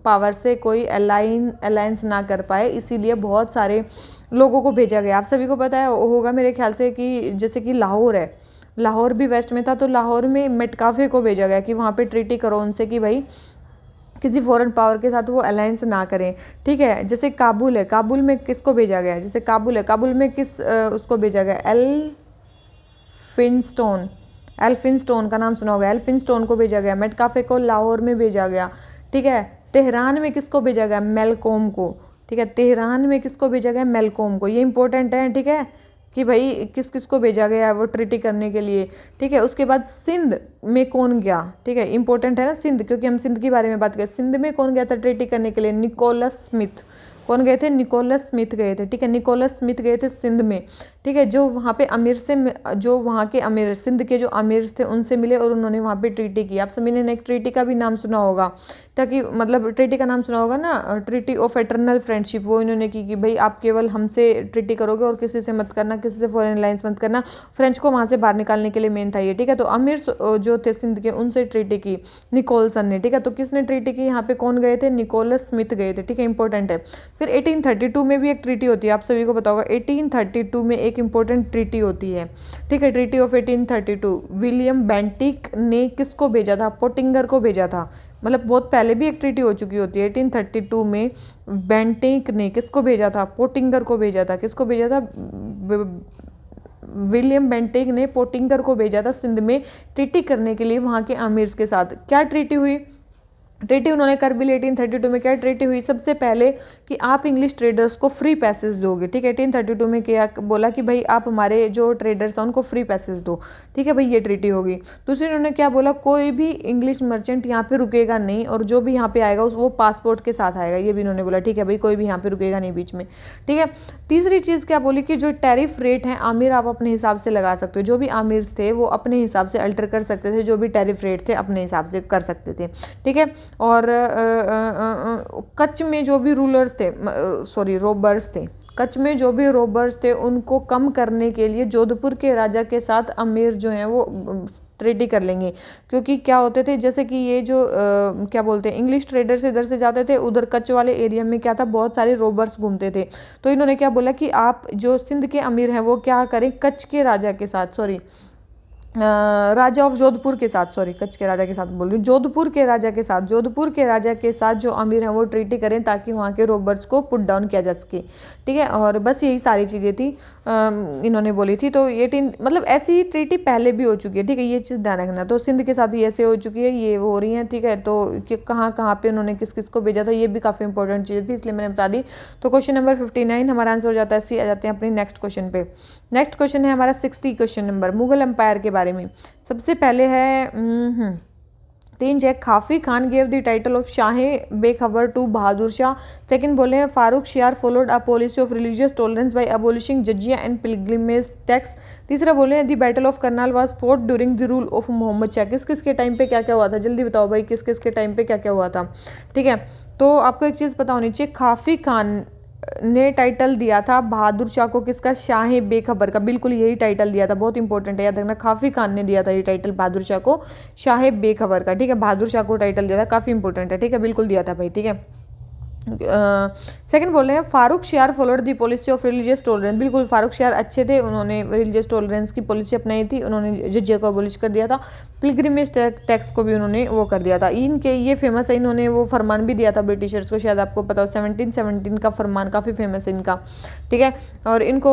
S1: पावर से कोई अलायंस ना कर पाए। इसीलिए बहुत सारे लोगों को भेजा गया। आप सभी को पता है होगा मेरे ख्याल से कि जैसे कि लाहौर है, लाहौर भी वेस्ट में था, तो लाहौर में मेटकाफे को भेजा गया कि वहाँ पे ट्रीटी करो उनसे कि भाई किसी फॉरेन पावर के साथ वो अलायंस ना करें। ठीक है, जैसे काबुल है, काबुल में किसको भेजा गया, जैसे काबुल है, काबुल में किस उसको भेजा गया, एल्फिनस्टोन का नाम सुना होगा, एल्फिनस्टोन को भेजा गया। मेटकाफे को लाहौर में भेजा गया। ठीक है, तेहरान में किसको भेजा गया, मेलकोम को। ठीक है, तेहरान में किसको भेजा गया, मेलकोम को। ये इंपॉर्टेंट है। ठीक है, कि भाई किस किस को भेजा गया है वो ट्रीटी करने के लिए। ठीक है, उसके बाद सिंध में कौन गया, ठीक है, इंपॉर्टेंट है ना सिंध, क्योंकि हम सिंध के बारे में बात करें। सिंध में कौन गया था ट्रीटी करने के लिए, निकोलस स्मिथ। कौन गए थे, निकोलस स्मिथ गए थे। ठीक है, निकोलस स्मिथ गए थे सिंध में। ठीक है, जो वहाँ पे अमीर से, जो वहाँ के अमीर, सिंध के जो अमीर थे उनसे मिले और उन्होंने वहाँ पे ट्रीटी की। आप सभी ने एक ट्रीटी का भी नाम सुना होगा, ताकि मतलब ट्रीटी का नाम सुना होगा ना, ट्रीटी ऑफ एटर्नल फ्रेंडशिप, वो इन्होंने की कि भाई आप केवल हमसे ट्रीटी करोगे और किसी से मत करना, किसी से फॉरेन अलायंस मत करना। फ्रेंच को वहाँ से बाहर निकालने के लिए मेन था ये। ठीक है, तो अमीर जो थे सिंध के उनसे ट्रीटी की निकोलसन ने। ठीक है, तो किसने ट्रीटी की, यहाँ पे कौन गए थे, निकोलस स्मिथ गए थे। ठीक है, इंपॉर्टेंट है। फिर 1832 में भी एक ट्रीटी होती है, आप सभी को पता होगा 1832 में एक इंपॉर्टेंट ट्रीटी होती है। ठीक है, ट्रीटी ऑफ 1832 विलियम बेंटिक ने किसको भेजा था, पोटिंगर को भेजा था। मतलब बहुत पहले भी एक ट्रीटी हो चुकी होती है। 1832 में बेंटिक ने किसको भेजा था, पोटिंगर को भेजा था। किसको भेजा था, विलियम बेंटिक ने पोटिंगर को भेजा था सिंध में ट्रीटी करने के लिए वहाँ के अमीर्स के साथ। क्या ट्रीटी हुई, ट्रीटी उन्होंने कर भी ली 1832 में। क्या ट्रीटी हुई, सबसे पहले कि आप इंग्लिश ट्रेडर्स को फ्री पैसेज दोगे। ठीक है, 1832 में क्या बोला कि भाई आप हमारे जो ट्रेडर्स हैं उनको फ्री पैसेज दो। ठीक है भाई, ये ट्रीटी होगी। दूसरी उन्होंने क्या बोला, कोई भी इंग्लिश मर्चेंट यहाँ पे रुकेगा नहीं और जो भी यहाँ पे आएगा वो पासपोर्ट के साथ आएगा, ये भी इन्होंने बोला। ठीक है भाई, कोई भी यहाँ पे रुकेगा नहीं बीच में। ठीक है, तीसरी चीज़ क्या बोली कि जो टैरिफ रेट है आमिर आप अपने हिसाब से लगा सकते हो। जो भी आमिर थे वो अपने हिसाब से अल्टर कर सकते थे, जो भी टैरिफ रेट थे अपने हिसाब से कर सकते थे। ठीक है, और कच्छ में जो भी रूलर्स थे, रोबर्स थे, कच्छ में जो भी रोबर्स थे उनको कम करने के लिए जोधपुर के राजा के साथ अमीर जो हैं वो ट्रेडी कर लेंगे। क्योंकि क्या होते थे, जैसे कि ये जो क्या बोलते हैं, इंग्लिश ट्रेडर्स इधर से जाते थे, उधर कच्छ वाले एरिया में क्या था, बहुत सारे रोबर्स घूमते थे। तो इन्होंने क्या बोला कि आप जो सिंध के अमीर हैं वो क्या करें, कच्छ के राजा के साथ, राजा ऑफ जोधपुर के साथ, सॉरी कच्छ के राजा के साथ बोल रही हूँ, जोधपुर के राजा के साथ, जोधपुर के राजा के साथ जो अमीर हैं वो ट्रीटी करें ताकि वहाँ के रोबर्ट्स को पुट डाउन किया जा सके। ठीक है, और बस यही सारी चीज़ें थी इन्होंने बोली थी। तो 18 मतलब ऐसी ट्रीटी पहले भी हो चुकी है। ठीक है, ये चीज़ ध्यान रखना। तो सिंध के साथ ये ऐसे हो चुकी है, ये हो रही है। ठीक है, तो कहाँ कहाँ पे उन्होंने किस किस को भेजा था, ये भी काफ़ी इंपॉर्टेंट चीज़ थी, इसलिए मैंने बता दी। तो क्वेश्चन नंबर 59 हमारा आंसर हो जाता है सी। आ जाते हैं अपनी नेक्स्ट क्वेश्चन पे। नेक्स्ट क्वेश्चन है हमारा 60 क्वेश्चन नंबर, मुगल एम्पायर के बारे में। सबसे पहले है तीन check, Khafi Khan gave the title of Shah Bekhabar to Bahadur Shah. Second बोले हैं Farrukhsiyar followed a policy of religious tolerance by abolishing jizya and pilgrimage tax. तीसरा बोले हैं the battle of Karnal was fought during the rule of Mohammad Shah. किस किस के टाइम पे क्या क्या हुआ था, जल्दी बताओ भाई, किस किस के टाइम पे क्या क्या हुआ था। ठीक है, तो आपको एक चीज़ पता होनी चाहिए, खाफी खान ने टाइटल दिया था बहादुर शाह को, किसका, शाह बेखबर का। बिल्कुल यही टाइटल दिया था, बहुत इंपॉर्टेंट है, याद रखना। खाफी खान ने दिया था ये टाइटल बहादुर शाह को, शाह बेखबर का। ठीक है, बहादुर शाह को टाइटल दिया था, काफ़ी इंपॉर्टेंट है। ठीक है, बिल्कुल दिया था भाई। ठीक है, सेकंड बोल रहे हैं Farrukhsiyar followed the policy of religious tolerance. बिल्कुल फारूक शियार अच्छे थे, उन्होंने रिलीजियस टॉलरेंस की पॉलिसी अपनाई थी, उन्होंने जजिया को अबोलिश कर दिया था, पिलग्रिमेज टैक्स को भी उन्होंने वो कर दिया था। इनके ये फेमस है, इन्होंने वो फरमान भी दिया था ब्रिटिशर्स को, शायद आपको पता हो, 1717 का फरमान काफ़ी फेमस है इनका। ठीक है, और इनको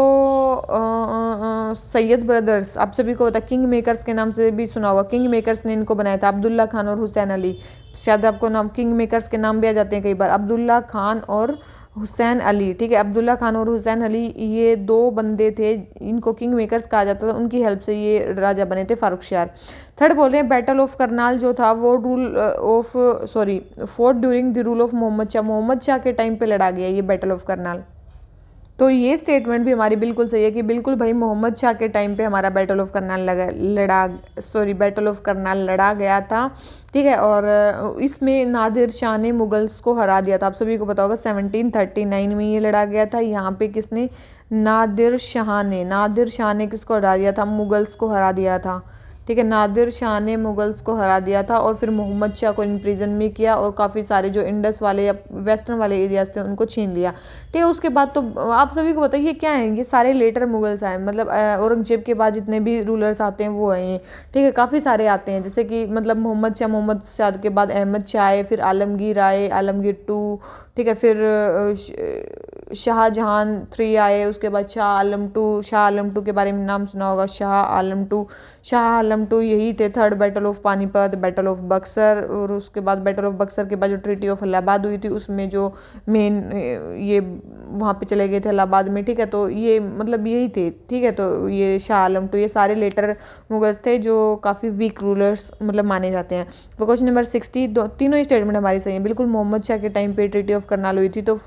S1: सैयद ब्रदर्स, आप सभी को पता, किंग मेकर्स के नाम से भी सुना होगा, किंग मेकर्स ने इनको बनाया था, अब्दुल्ला खान और हुसैन अली। शायद आपको नाम किंग मेकर्स के नाम भी आ जाते हैं कई बार, अब्दुल्ला खान और हुसैन अली। ठीक है, अब्दुल्ला खान और हुसैन अली ये दो बंदे थे, इनको किंग मेकर्स कहा जाता था, उनकी हेल्प से ये राजा बने थे फारूक शियार। थर्ड बोल रहे हैं बैटल ऑफ करनाल जो था वो fort during the rule of Mohammad Shah. Mohammad Shah के टाइम पे लड़ा गया ये बैटल ऑफ करनाल। तो ये स्टेटमेंट भी हमारी बिल्कुल सही है कि बिल्कुल भाई मोहम्मद शाह के टाइम पे हमारा battle of Karnal battle of Karnal लड़ा गया था। ठीक है, और इसमें नादिर शाह ने मुगल्स को हरा दिया था, आप सभी को पता होगा 1739 में ये लड़ा गया था। यहाँ पे किसने, नादिर शाह ने किसको हरा दिया था, मुगल्स को हरा दिया था। ठीक है, नादिर शाह ने मुगल्स को हरा दिया था और फिर मोहम्मद शाह को इम्प्रिजन भी किया और काफ़ी सारे जो इंडस वाले या वेस्टर्न वाले एरियाज थे उनको छीन लिया। ठीक है, उसके बाद तो आप सभी को बताइए क्या है, ये सारे लेटर मुगल्स आए, मतलब औरंगजेब के बाद जितने भी रूलर्स आते हैं वो आए हैं। ठीक है, काफ़ी सारे आते हैं, जैसे कि मतलब मोहम्मद शाह के बाद अहमद शाह आए, फिर आलमगीर आए, आलमगीर 2। ठीक है, फिर शाहजहां 3 आए, उसके बाद शाह आलम 2 के बारे में नाम सुना होगा, शाह आलम 2 यही थे। Third battle of Panipat, battle of Buxar, और उसके बाद बैटल ऑफ बक्सर के बाद जो ट्रीटी ऑफ इलाहाबाद हुई थी उसमें जो मेन ये वहाँ पे चले गए थे इलाहाबाद में। ठीक है, तो ये मतलब यही थे। ठीक है, तो ये शाह आलम 2 ये सारे लेटर मुगल्स थे जो काफ़ी वीक रूलर्स मतलब माने जाते हैं। तो क्वेश्चन नंबर 60, तीनों ही स्टेटमेंट हमारी सही है। बिल्कुल मोहम्मद शाह के टाइम पे ट्रीटी ऑफ करनाल हुई थी, तो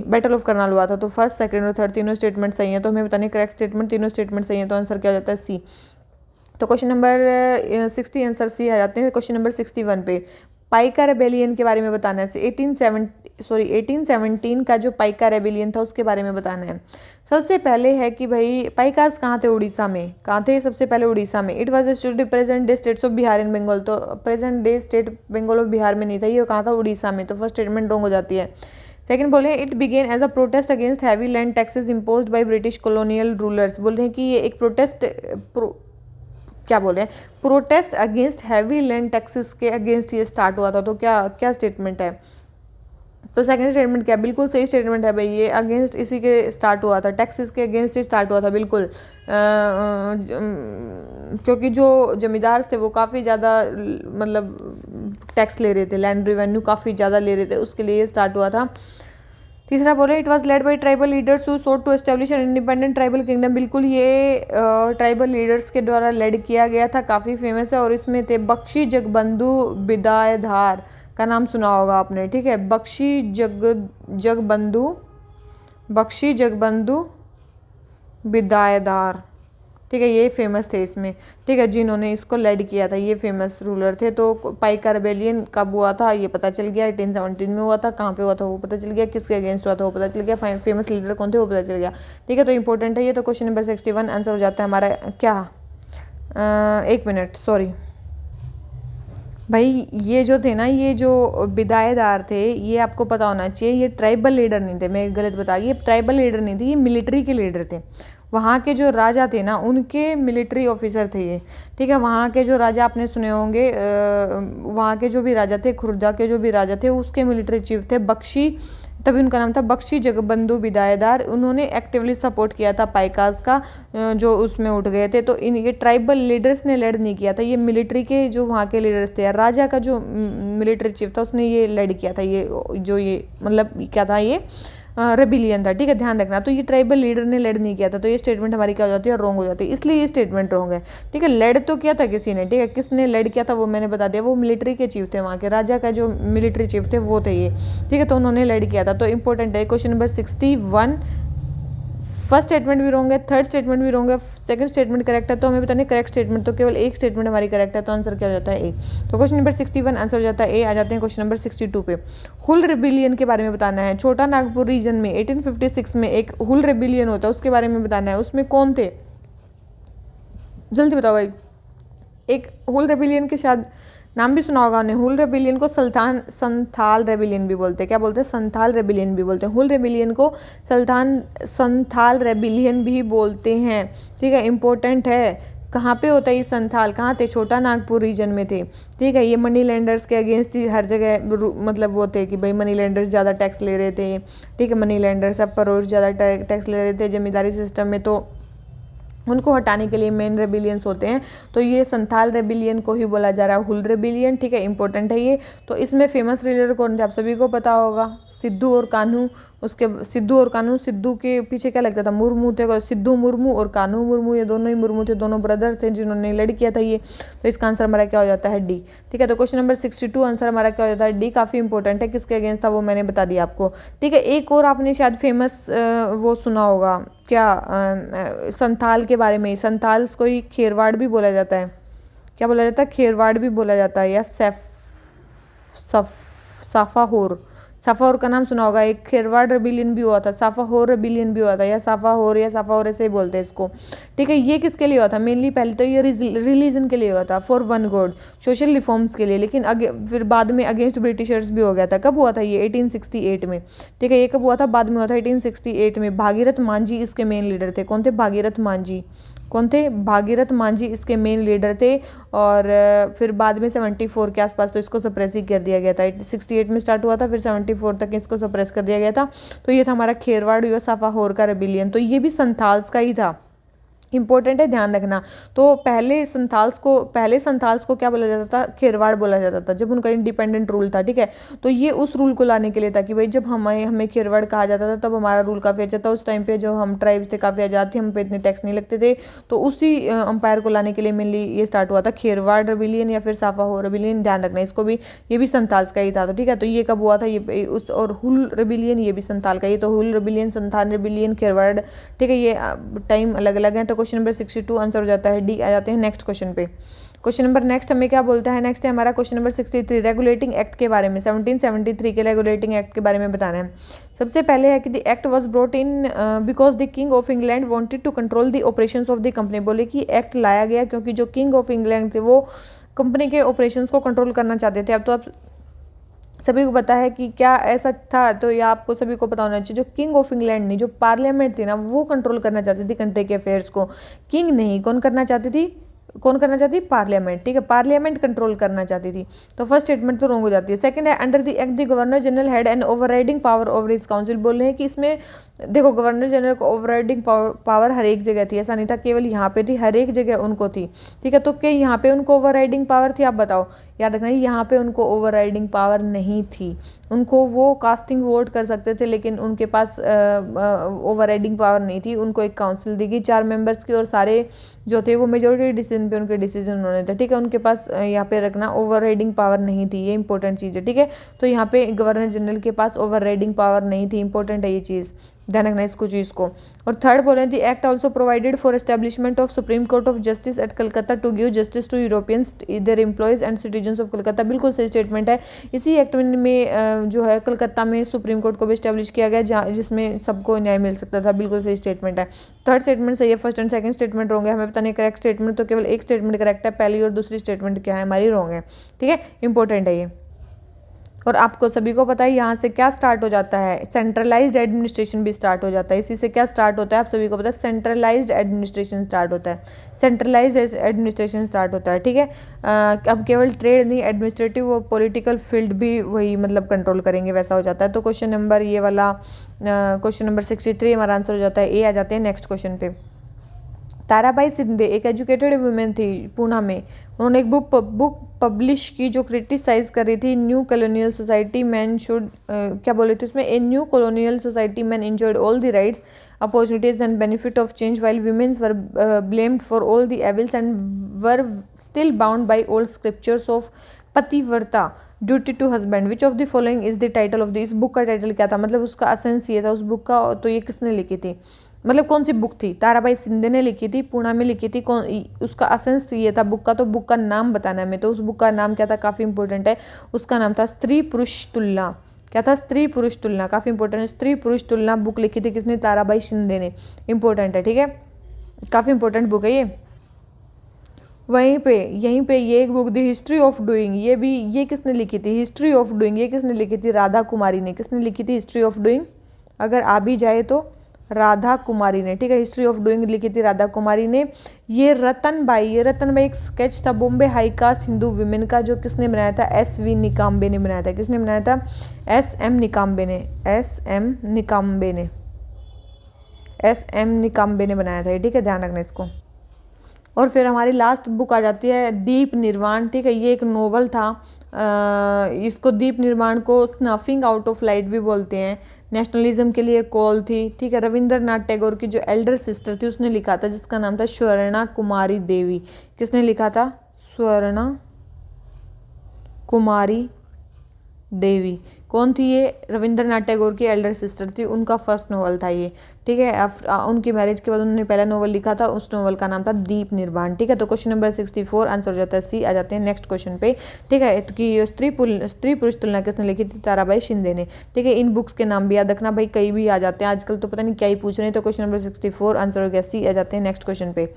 S1: बैटल ऑफ करनाल हुआ था, तो फर्स्ट, सेकंड और थर्ड तीनों स्टेटमेंट सही है। तो हमें बताने करेक्ट स्टेटमेंट, तीनों स्टेटमेंट सही है, तो आंसर क्या हो जाता है सी। तो क्वेश्चन नंबर 60 आंसर सी आ जाते हैं। क्वेश्चन नंबर 61 पे पाइका रेबेलियन के बारे में बताना है। 1817 का जो पाइका रेबेलियन था उसके बारे में बताना है। सबसे पहले है कि भाई पाइकास कहाँ थे, उड़ीसा में। कहाँ थे सबसे पहले, उड़ीसा में। It was study present day states of Bihar and Bengal, तो present day state Bengal of Bihar में नहीं था, ये कहाँ था, उड़ीसा में। तो फर्स्ट स्टेटमेंट रॉन्ग हो जाती है। सेकंड बोले हैं it began as a protest against heavy land taxes imposed by British colonial rulers. बोल रहे हैं कि ये एक protest against heavy land taxes के अगेंस्ट ये स्टार्ट हुआ था। तो क्या स्टेटमेंट है, तो सेकंड स्टेटमेंट क्या, बिल्कुल सही स्टेटमेंट है भाई, ये अगेंस्ट इसी के स्टार्ट हुआ था, टैक्सेस के अगेंस्ट ही स्टार्ट हुआ था बिल्कुल। क्योंकि जो जमींदार थे वो काफ़ी ज़्यादा मतलब टैक्स ले रहे थे, लैंड रेवेन्यू काफ़ी ज़्यादा ले रहे थे, उसके लिए स्टार्ट हुआ था। तीसरा बोले it was led by tribal leaders who sought to establish an independent tribal kingdom. बिल्कुल ये ट्राइबल लीडर्स के द्वारा लेड किया गया था, काफ़ी फेमस है। और इसमें थे बख्शी जगबंधु बिदायधार का नाम सुना होगा आपने। ठीक है, बख्शी जगबंधु बिदायधार। ठीक है, ये फेमस थे इसमें। ठीक है, जिन्होंने इसको लेड किया था ये फेमस रूलर थे। तो पाइका रेबेलियन कब हुआ था ये पता चल गया, 1817 में हुआ था। कहाँ पे हुआ था वो पता चल गया, किसके अगेंस्ट हुआ था वो पता चल गया, फेमस लीडर कौन थे वो पता चल गया। ठीक है, तो इंपॉर्टेंट है ये। तो क्वेश्चन नंबर 61 आंसर हो जाता है हमारा क्या, 1 मिनट सॉरी भाई, ये जो थे ना, ये जो बिदायेदार थे, ये आपको पता होना चाहिए ये ट्राइबल लीडर नहीं थे, मैं गलत बता गई, ये ट्राइबल लीडर नहीं थे, ये मिलिट्री के लीडर थे। वहाँ के जो राजा थे ना उनके मिलिट्री ऑफिसर थे ये, ठीक है। वहाँ के जो राजा आपने सुने होंगे, वहाँ के जो भी राजा थे, खुर्दा के जो भी राजा थे उसके मिलिट्री चीफ थे बख्शी, तभी उनका नाम था बख्शी जगबंधु बिदायदार। उन्होंने एक्टिवली सपोर्ट किया था पाइकास का, जो उसमें उठ गए थे। तो इन ये ट्राइबल लीडर्स ने लीड नहीं किया था, ये मिलिट्री के जो वहाँ के लीडर्स थे, राजा का जो मिलिट्री चीफ था उसने ये लीड किया था। ये जो ये मतलब क्या था, ये रेबिलियन था, ठीक है, ध्यान रखना। तो ये ट्राइबल लीडर ने लेड नहीं किया था, तो ये स्टेटमेंट हमारी क्या हो जाती है, रॉन्ग हो जाती है, इसलिए ये स्टेटमेंट रॉन्ग है, ठीक है। लेड तो किया था किसी ने, ठीक है, किसने लेड किया था वो मैंने बता दिया, वो मिलिट्री के चीफ थे, वहाँ के राजा का जो मिलिट्री चीफ थे वो थे ये, ठीक है। तो उन्होंने लेड किया था। तो इंपॉर्टेंट है क्वेश्चन नंबर 61, फर्स्ट स्टेटमेंट भी रॉन्ग है, थर्ड स्टेटमेंट भी रॉन्ग है, सेकंड स्टेटमेंट करेक्ट है। तो हमें बताने करेक्ट स्टेटमेंट, तो केवल एक स्टेटमेंट हमारी करेक्ट है, तो आंसर क्या हो जाता है ए। तो क्वेश्चन नंबर 61 आंसर हो जाता है ए। आ जाते हैं क्वेश्चन नंबर 62 पे। हुल रेबिलियन के बारे में बताना है। छोटा नागपुर रीजन में 1856 में एक हुल रेबिलियन होता है, उसके बारे में बताना है। उसमें कौन थे, जल्दी बताओ भाई। एक हुल रेबिलियन के शायद नाम भी सुना होगा उन्हें। हुल रेबिलियन को संथाल रेबिलियन भी बोलते हैं। क्या बोलते हैं, संथाल रेबिलियन भी बोलते हैं। हुल रेबिलियन को संथाल रेबिलियन भी बोलते हैं, ठीक है, इंपॉर्टेंट है। कहाँ पे होता है ये संथाल, कहाँ थे, छोटा नागपुर रीजन में थे, ठीक है। ये मनी लैंडर्स के अगेंस्ट ही हर जगह मतलब वो थे कि भाई मनी लैंडर्स ज़्यादा टैक्स ले रहे थे, ठीक है। मनी लैंडर्स अब परोज ज़्यादा टैक्स ले रहे थे जमींदारी सिस्टम में, तो उनको हटाने के लिए मेन रेबिलियंस होते हैं। तो ये संथाल रेबिलियन को ही बोला जा रहा है हुल रेबिलियन, ठीक है, इंपॉर्टेंट है ये। तो इसमें फेमस लीडर कौन थे आप सभी को पता होगा, सिद्धू और कान्हू। उसके सिद्धू और कान्हू, सिद्धू के पीछे क्या लगता था, मुर्मू थे। सिद्धू मुर्मू और कान्हू मुर्मू, ये दोनों ही मुर्मू थे, दोनों ब्रदर थे जिन्होंने लड़ किया था ये। तो इसका आंसर हमारा क्या हो जाता है, डी, ठीक है। तो क्वेश्चन नंबर 62 आंसर हमारा क्या हो जाता है, डी। काफ़ी इंपॉर्टेंट है, किसके अगेंस्ट था वो मैंने बता दिया आपको, ठीक है। एक और आपने शायद फेमस वो सुना होगा क्या, संथाल के बारे में। संथाल्स को ही खेरवाड़ भी बोला जाता है। क्या बोला जाता है, खेरवाड़ भी बोला जाता है, या साफाहोर। साफाहोर का नाम सुना होगा। एक खेरवाड़ रेबिलियन भी हुआ था, साफाहोर रेबिलियन भी हुआ था, या साफाहोर ऐसे ही बोलते हैं इसको, ठीक है। ये किसके लिए हुआ था, मेनली पहले तो ये रिलीजन के लिए हुआ था, for one God, social reforms के लिए। लेकिन फिर बाद में अगेंस्ट ब्रिटिशर्स भी हो गया था। कब हुआ था ये, 1868 में, ठीक है। ये कब हुआ था, बाद में हुआ था 1868 में। भागीरथ मांझी इसके मेन लीडर थे। कौन थे, भागीरथ मांझी। कौन थे, भागीरथ मांझी इसके मेन लीडर थे। और फिर बाद में 74 के आसपास तो इसको सप्रेस ही कर दिया गया था। 68 में स्टार्ट हुआ था, फिर 74 तक इसको सप्रेस कर दिया गया था। तो ये था हमारा खेरवाड़ या साफाहोर का रेबिलियन। तो ये भी संथाल्स का ही था, इंपॉर्टेंट है, ध्यान रखना। तो पहले संथाल्स को क्या बोला जाता था, खेरवाड़ बोला जाता था, जब उनका इंडिपेंडेंट रूल था, ठीक है। तो ये उस रूल को लाने के लिए था कि भाई जब हमें खेरवाड़ कहा जाता था तब हमारा रूल काफ़ी अच्छा था। उस टाइम पे जो हम ट्राइब्स थे काफ़ी आज़ाद थे, हम पे इतने टैक्स नहीं लगते थे। तो उसी अंपायर को लाने के लिए मेनली ये स्टार्ट हुआ था, खेरवाड़ रेबिलियन या फिर साफाहोर रेबिलियन, ध्यान रखना इसको भी। ये भी संथाल्स का ही था, तो ठीक है। तो ये कब हुआ था, ये उस, और हुल रेबिलियन ये भी संथाल का ही। तो हुल रेबिलियन, संथाल रेबिलियन, खेरवाड़, ठीक है, ये टाइम अलग अलग है। तो क्वेश्चन नंबर 62 आंसर हो जाता है डी। आ जाते हैं नेक्स्ट क्वेश्चन पे। क्वेश्चन नंबर नेक्स्ट हमें क्या बोलता है, नेक्स्ट है हमारा क्वेश्चन नंबर 63, रेगुलेटिंग एक्ट के बारे में। 1773 के रेगुलेटिंग एक्ट के बारे में बताना है। सबसे पहले है कि the act was brought in because the king of England wanted to control the operations of the company. बोले कि एक्ट लाया गया क्योंकि जो किंग ऑफ इंग्लैंड थे वो कंपनी के ऑपरेशंस को कंट्रोल करना चाहते थे। अब तो आप सभी को पता है कि क्या ऐसा था, तो ये आपको सभी को पता होना चाहिए। जो किंग ऑफ इंग्लैंड नहीं, जो पार्लियामेंट थी ना, वो कंट्रोल करना चाहती थी कंट्री के अफेयर्स को। किंग नहीं, कौन करना चाहती थी, पार्लियामेंट, ठीक है, पार्लियामेंट कंट्रोल करना चाहती थी। तो फर्स्ट स्टेटमेंट तो रॉन्ग हो जाती है। सेकंड है, under the act the governor general had an overriding power over his council. बोल रहे हैं कि इसमें देखो गवर्नर जनरल को ओवरराइडिंग पावर हर एक जगह थी, ऐसा नहीं था केवल यहाँ पे थी, हर एक जगह उनको थी, ठीक है। तो क्या यहाँ पे उनको ओवरराइडिंग पावर थी, आप बताओ। याद रखना यहाँ पे उनको ओवरराइडिंग पावर नहीं थी। उनको वो कास्टिंग वोट कर सकते थे, लेकिन उनके पास ओवरराइडिंग पावर नहीं थी। उनको एक काउंसिल दी गई 4 मेंबर्स की, और सारे जो थे वो मेजोरिटी डिसीजन पे उनके डिसीजन उन्होंने थे, ठीक है। उनके पास यहाँ पे रखना ओवरराइडिंग पावर नहीं थी, ये इंपॉर्टेंट चीज़ है, ठीक है। तो यहाँ पे गवर्नर जनरल के पास ओवरराइडिंग पावर नहीं थी, इंपॉर्टेंट है ये चीज़, ध्यान रखना इसको चीज़ को। और थर्ड बोले the act also provided for establishment of supreme court of justice at Calcutta to give justice to Europeans their employees and citizens of Calcutta. बिल्कुल सही स्टेटमेंट है। इसी एक्ट में जो है कलकत्ता में सुप्रीम कोर्ट को भी एस्टेब्लिश किया गया, जहाँ जिसमें सबको न्याय मिल सकता था। बिल्कुल सही स्टेटमेंट है। थर्ड स्टेटमेंट सही है, first and second statement wrong है। हमें पता नहीं करेक्ट स्टेटमेंट, तो केवल एक स्टेटमेंट करेक्ट है, पहली और दूसरी स्टेटमेंट क्या है हमारी रॉन्ग है, ठीक है, इंपॉर्टेंट है ये। और आपको सभी को पता है यहाँ से क्या स्टार्ट हो जाता है, सेंट्रलाइज्ड एडमिनिस्ट्रेशन भी स्टार्ट हो जाता है। इसी से क्या स्टार्ट होता है आप सभी को पता है, सेंट्रलाइज्ड एडमिनिस्ट्रेशन स्टार्ट होता है, सेंट्रलाइज्ड एडमिनिस्ट्रेशन स्टार्ट होता है, ठीक है। अब केवल ट्रेड नहीं, एडमिनिस्ट्रेटिव और पॉलिटिकल फील्ड भी वही मतलब कंट्रोल करेंगे, वैसा हो जाता है। तो क्वेश्चन नंबर ये वाला क्वेश्चन नंबर 63 हमारा आंसर हो जाता है ए। आ जाते हैं नेक्स्ट क्वेश्चन पे। ताराबाई शिंदे एक एजुकेटेड वुमेन थी पूना में। उन्होंने एक बुक पब्लिश की जो क्रिटिसाइज कर रही थी new colonial society man should क्या बोल रही थी उसमें, a new colonial society man enjoyed all the rights opportunities and benefit of change while womens were blamed for all the evils and were still bound by old scriptures of pativrata duty to husband. Which of the following is the title of the, इस बुक का टाइटल क्या था, मतलब उसका असेंस ये था उस बुक का। तो ये किसने लिखी थी, मतलब कौन सी बुक थी, ताराबाई शिंदे ने लिखी थी, पुणे में लिखी थी। कौन, उसका असेंस ये था बुक का। तो बुक का नाम बताना है हमें, तो उस बुक का नाम क्या था, काफ़ी इंपॉर्टेंट है। उसका नाम था स्त्री पुरुष तुलना। क्या था, स्त्री पुरुष तुलना, काफ़ी इंपॉर्टेंट है। स्त्री पुरुष तुलना बुक लिखी थी किसने, ताराबाई शिंदे ने। इंपॉर्टेंट है, ठीक है, काफ़ी इंपॉर्टेंट बुक है ये। यहीं पे ये एक book the history of doing, ये किसने लिखी थी, हिस्ट्री ऑफ डूइंग, ये किसने लिखी थी, राधा कुमारी ने। किसने लिखी थी हिस्ट्री ऑफ डूइंग, अगर आ भी जाए तो राधा कुमारी ने, ठीक है। हिस्ट्री ऑफ डूइंग लिखी थी राधा कुमारी ने। ये रतन बाई एक स्केच था Bombay high cast Hindu women का, जो किसने बनाया था, SV निकाम्बे ने बनाया था। किसने बनाया था, SM निकाम्बे ने बनाया था, ठीक है, ध्यान रखना इसको। और फिर हमारी लास्ट बुक आ जाती है दीप निर्वाण, ठीक है। ये एक नोवेल था, इसको दीप निर्वाण को स्नफिंग आउट ऑफ लाइट भी बोलते हैं। नेशनलिज्म के लिए कॉल थी, ठीक है। रविंद्रनाथ टैगोर की जो एल्डर सिस्टर थी उसने लिखा था, जिसका नाम था स्वर्णा कुमारी देवी। किसने लिखा था, स्वर्णा कुमारी देवी। कौन थी ये, रविंद्रनाथ टैगोर की एल्डर सिस्टर थी, उनका फर्स्ट नोवेल था ये, ठीक है। उनकी मैरिज के बाद उन्होंने पहला नोवेल लिखा था, उस नोवेल का नाम था दीप निर्वाण, ठीक है। तो क्वेश्चन नंबर 64 आंसर हो जाता है C। आ जाते हैं नेक्स्ट क्वेश्चन पे, ठीक है। तो कि स्त्री पुरुष तुलना किसने लिखी थी, ताराबाई शिंदे ने, ठीक है। इन बुक्स के नाम भी याद रखना भाई, कई भी आ जाते हैं आजकल, तो पता नहीं क्या ही पूछ रहे हैं। तो क्वेश्चन नंबर 64 आंसर हो गया C। आ जाते हैं नेक्स्ट क्वेश्चन पे।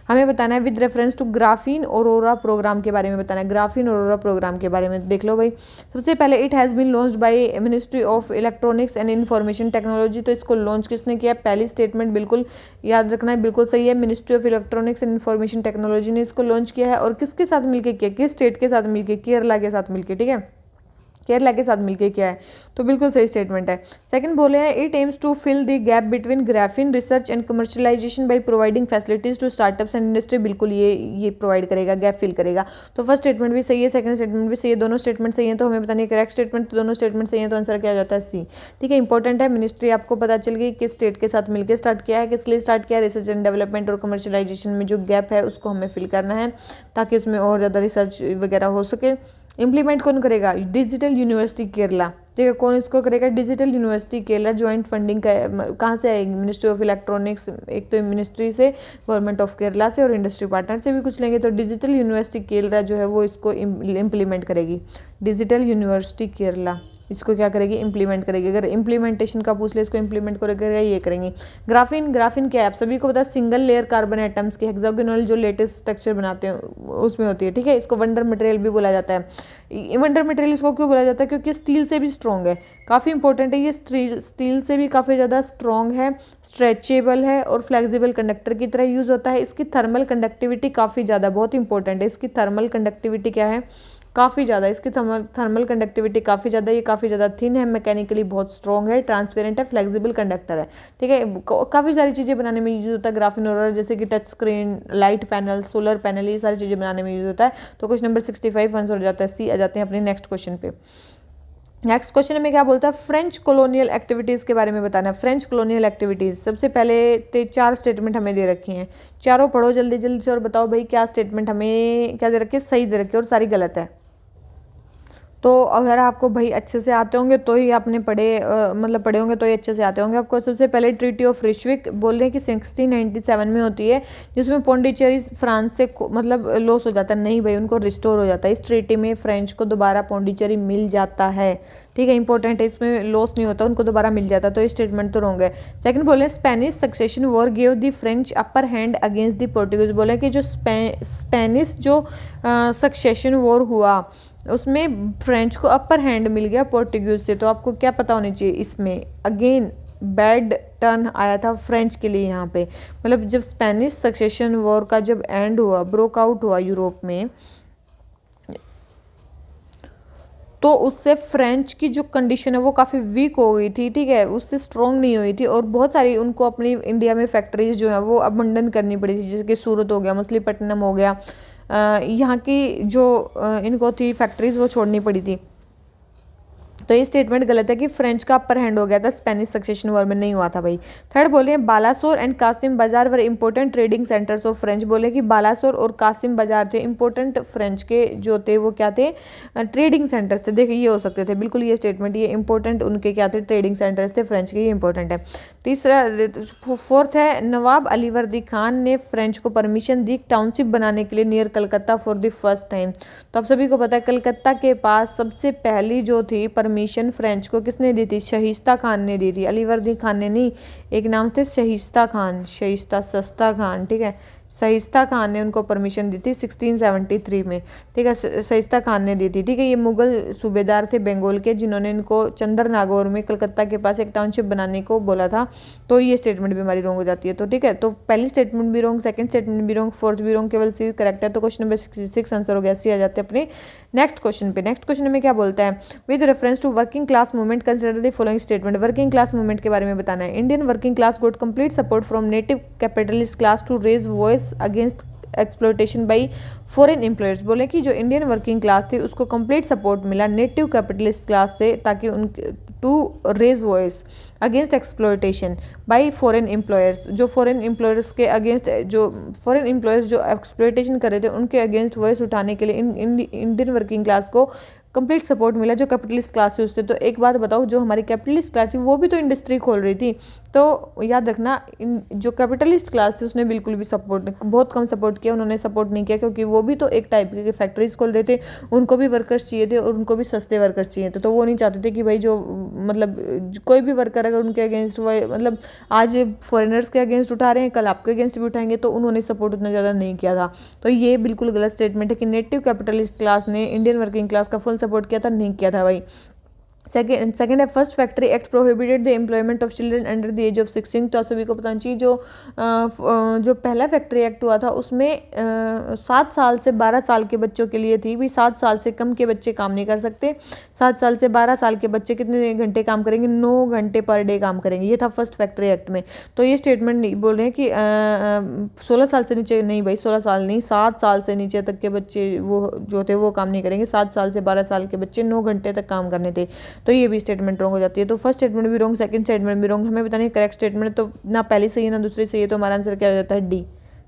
S1: हमें बताना है with reference to graphene aurora program के बारे में बताना है। ग्राफीन औरोरा प्रोग्राम के बारे में देख लो भाई। सबसे पहले it has been launched by ministry of electronics and information technology. तो इसको लॉन्च किसने किया, पहली स्टेटमेंट बिल्कुल याद रखना है, बिल्कुल सही है। Ministry of electronics and information technology ने इसको लॉन्च किया है। और किसके साथ मिलकर किया, किस स्टेट के साथ मिलकर, केरला के साथ मिलकर, ठीक है, केरला के साथ मिलकर किया है। तो बिल्कुल सही स्टेटमेंट है। सेकंड बोले हैं it aims to fill the gap between graphene research and commercialization by providing facilities to startups and industry. बिल्कुल ये प्रोवाइड करेगा, गैप फिल करेगा। तो फर्स्ट स्टेटमेंट भी सही है, सेकंड स्टेटमेंट भी सही है, दोनों स्टेटमेंट सही है। तो हमें बतानी है करेक्ट स्टेटमेंट, तो दोनों स्टेटमेंट सही है, तो आंसर क्या हो जाता है C, ठीक है। इंपॉर्टेंट है, मिनिस्ट्री आपको पता चल गई किस स्टेट के साथ मिलकर स्टार्ट किया है, किस लिए स्टार्ट किया है। रिसर्च एंड डेवलपमेंट और कमर्शियलाइजेशन में जो गैप है उसको हमें फिल करना है, ताकि उसमें और ज़्यादा रिसर्च वगैरह हो सके। इम्प्लीमेंट कौन करेगा, डिजिटल यूनिवर्सिटी केरला, ठीक है। कौन इसको करेगा, digital university Kerala. Joint funding कहाँ से आएगी, मिनिस्ट्री ऑफ इलेक्ट्रॉनिक्स, एक तो मिनिस्ट्री से, गवर्नमेंट ऑफ केरला से, और इंडस्ट्री पार्टनर से भी कुछ लेंगे। तो डिजिटल यूनिवर्सिटी केरला जो है वो इसको इम्प्लीमेंट करेगी। डिजिटल यूनिवर्सिटी केरला इसको क्या करेगी, इंप्लीमेंट करेगी। अगर इंप्लीमेंटेशन का पूछ ले, इसको इंप्लीमेंट करेगा, ये करेंगे। ग्राफीन क्या है, आप सभी को पता है, सिंगल लेयर कार्बन एटम्स की हेक्सागोनल जो लेटेस्ट स्ट्रक्चर बनाते हैं उसमें होती है, ठीक है। इसको वंडर मटेरियल भी बोला जाता है। वंडर मटेरियल इसको क्यों बोला जाता है, क्योंकि स्टील से भी स्ट्रॉन्ग है, काफ़ी इंपॉर्टेंट है ये। स्टील से भी काफ़ी ज़्यादा स्ट्रॉन्ग है, स्ट्रेचेबल है और फ्लेक्सिबल कंडक्टर की तरह यूज़ होता है। इसकी थर्मल कंडक्टिविटी काफ़ी ज़्यादा, बहुत इंपॉर्टेंट है। इसकी थर्मल कंडक्टिविटी क्या है, काफ़ी ज़्यादा, इसकी थर्मल कंडक्टिविटी काफ़ी ज़्यादा, ये काफ़ी ज़्यादा थिन है, मैकेनिकली बहुत स्ट्रॉन्ग है, ट्रांसपेरेंट है, फ्लेक्सिबल कंडक्टर है, ठीक है। काफ़ी सारी चीज़ें बनाने में यूज होता है ग्राफीन औरोरा, जैसे कि touch screen, light panel, solar panel, ये सारी चीज़ें बनाने में यूज होता है। तो क्वेश्चन नंबर 65 आंसर हो जाता है C। आ जाते हैं अपने नेक्स्ट क्वेश्चन पे। नेक्स्ट क्वेश्चन में क्या बोलता है, फ्रेंच कॉलोनियल एक्टिविटीज़ के बारे में बताना है। फ्रेंच कॉलोनियल एक्टिविटीज़, सबसे पहले 4 स्टेटमेंट हमें दे रखी हैं, चारों पढ़ो जल्दी जल्दी से और बताओ भाई क्या स्टेटमेंट हमें क्या दे रखी है, सही दे रखी है और सारी गलत है। तो अगर आपको भाई अच्छे से आते होंगे तो ही आपने मतलब पढ़े होंगे तो ही अच्छे से आते होंगे आपको। सबसे पहले ट्रीटी ऑफ रिश्विक बोल रहे हैं कि 1697 में होती है, जिसमें पौंडीचेरी फ्रांस से मतलब लॉस हो जाता है। नहीं भाई, उनको रिस्टोर हो जाता है। इस ट्रीटी में फ्रेंच को दोबारा पौंडीचेरी मिल जाता है, ठीक है। इंपॉर्टेंट है, इसमें लॉस नहीं होता, उनको दोबारा मिल जाता। तो ये स्टेटमेंट तो रॉन्ग है। सेकंड बोले Spanish succession war give the French upper hand against the Portuguese. बोले कि जो स्पेनिश जो सक्सेशन वॉर हुआ, उसमें फ्रेंच को अपर हैंड मिल गया पोर्टुगीज से। तो आपको क्या पता होनी चाहिए, इसमें अगेन बैड टर्न आया था फ्रेंच के लिए यहाँ पे। मतलब जब स्पेनिश सक्सेशन वॉर का जब एंड हुआ, ब्रोक आउट हुआ यूरोप में, तो उससे फ्रेंच की जो कंडीशन है वो काफ़ी वीक हो गई थी, ठीक है, उससे स्ट्रॉन्ग नहीं हुई थी, और बहुत सारी उनको अपनी इंडिया में फैक्ट्रीज जो है वो अबंडन करनी पड़ी थी, जैसे कि सूरत हो गया, मछलीपट्टनम हो गया, यहाँ की जो इनको थी फैक्ट्रीज वो छोड़नी पड़ी थी। तो ये स्टेटमेंट गलत है कि फ्रेंच का अपर हैंड हो गया था, स्पेनिश सक्सेशन वॉर में नहीं हुआ था भाई। थर्ड बोले हैं Balasore and Kasimbazar were important trading centres of French. बोले कि बालासोर और कासिम बाजार थे इंपॉर्टेंट फ्रेंच के जो थे वो क्या थे, ट्रेडिंग सेंटर्स थे। देखिए ये हो सकते थे बिल्कुल, ये स्टेटमेंट ये इंपॉर्टेंट उनके क्या थे, ट्रेडिंग सेंटर्स थे फ्रेंच के, ये इंपॉर्टेंट है। तीसरा फोर्थ है नवाब अली वर्दी खान ने फ्रेंच को परमिशन दी टाउनशिप बनाने के लिए near Calcutta for the first time. तो आप सभी को पता है कलकत्ता के पास सबसे पहली जो थी परमिशन फ्रेंच को किसने दी थी, शाहिस्ता खान ने दी थी, अली वर्दी खान ने नहीं, एक नाम थे शाहिस्ता खान, शाहिस्ता सस्ता खान, ठीक है, शाहिस्ता खान ने उनको परमिशन दी थी 1673 में, ठीक है, शाहिस्ता खान ने दी थी, ठीक है। ये मुगल सूबेदार थे बंगाल के, जिन्होंने इनको चंदर नागौर में कलकत्ता के पास एक टाउनशिप बनाने को बोला था। तो ये स्टेटमेंट भी हमारी रॉन्ग हो जाती है। तो ठीक है, तो पहली स्टेटमेंट भी रॉन्ग, सेकंड स्टेटमेंट भी रॉन्ग, फोर्थ भी रॉन्ग, केवल सी करेक्ट है। तो क्वेश्चन नंबर 66 आंसर हो गया, सी आ जाते हैं अपने नेक्स्ट क्वेश्चन पे। नेक्स्ट क्वेश्चन में क्या बोलता है, with reference to working class movement consider the following statement. Working class movement के बारे में बताना है। Indian working class got complete support from native capitalist class to raise voice against exploitation by foreign employers. बोले कि जो इंडियन वर्किंग क्लास थी उसको कंप्लीट सपोर्ट मिला नेटिव कैपिटलिस्ट क्लास से, ताकि उनके to raise voice against exploitation by foreign employers, जो फॉरेन एम्प्लॉयर्स के अगेंस्ट, जो फॉरेन एम्प्लॉयर्स जो एक्सप्लोइटेशन कर रहे थे उनके अगेंस्ट वॉइस उठाने के लिए इंडियन वर्किंग क्लास को कंप्लीट सपोर्ट मिला, जो कैपिटलिस्ट क्लास थी उससे। तो एक बात बताओ, जो हमारी कैपिटलिस्ट क्लास थी वो भी तो इंडस्ट्री खोल रही थी, तो याद रखना जो कैपिटलिस्ट क्लास थी उसने बिल्कुल भी सपोर्ट, बहुत कम सपोर्ट किया, उन्होंने सपोर्ट नहीं किया, क्योंकि वो भी तो एक टाइप की फैक्ट्रीज खोल रहे थे, उनको भी वर्कर्स चाहिए थे और उनको भी सस्ते वर्कर्स चाहिए थे। तो वो नहीं चाहते थे कि भाई जो मतलब कोई भी वर्कर अगर उनके अगेंस्ट, मतलब आज फॉरेनर्स के अगेंस्ट उठा रहे हैं, कल आपके अगेंस्ट भी उठाएंगे, तो उन्होंने सपोर्ट उतना ज़्यादा नहीं किया था। तो ये बिल्कुल गलत स्टेटमेंट है कि नेटिव कैपिटलिस्ट क्लास ने इंडियन वर्किंग क्लास का फुल सपोर्ट किया था, नहीं किया था भाई। सेकेंड है first factory act prohibited the employment of children under the age of 16। तो आप सभी को पता चाहिए जो पहला फैक्ट्री एक्ट हुआ था उसमें 7 साल से 12 साल के बच्चों के लिए थी, भी 7 साल से कम के बच्चे काम नहीं कर सकते। 7 साल से 12 साल के बच्चे कितने घंटे काम करेंगे, 9 घंटे पर डे काम करेंगे, ये था फर्स्ट फैक्ट्री एक्ट में। तो ये स्टेटमेंट नहीं बोल रहे हैं कि 16 साल से नीचे नहीं भाई, 16 साल नहीं, 7 साल से नीचे तक के बच्चे वो जो थे वो काम नहीं करेंगे, 7 साल से 12 साल के बच्चे 9 घंटे तक काम करने थे। तो ये भी स्टेटमेंट रॉन्ग हो जाती है। तो फर्स्ट स्टेटमेंट भी रॉन्ग, सेकंड स्टेटमेंट भी रॉन्ग, हमें बतानी है करेक्ट स्टेटमेंट। तो ना पहली सही है ना दूसरी सही है, तो हमारा आंसर क्या हो जाता है, डी।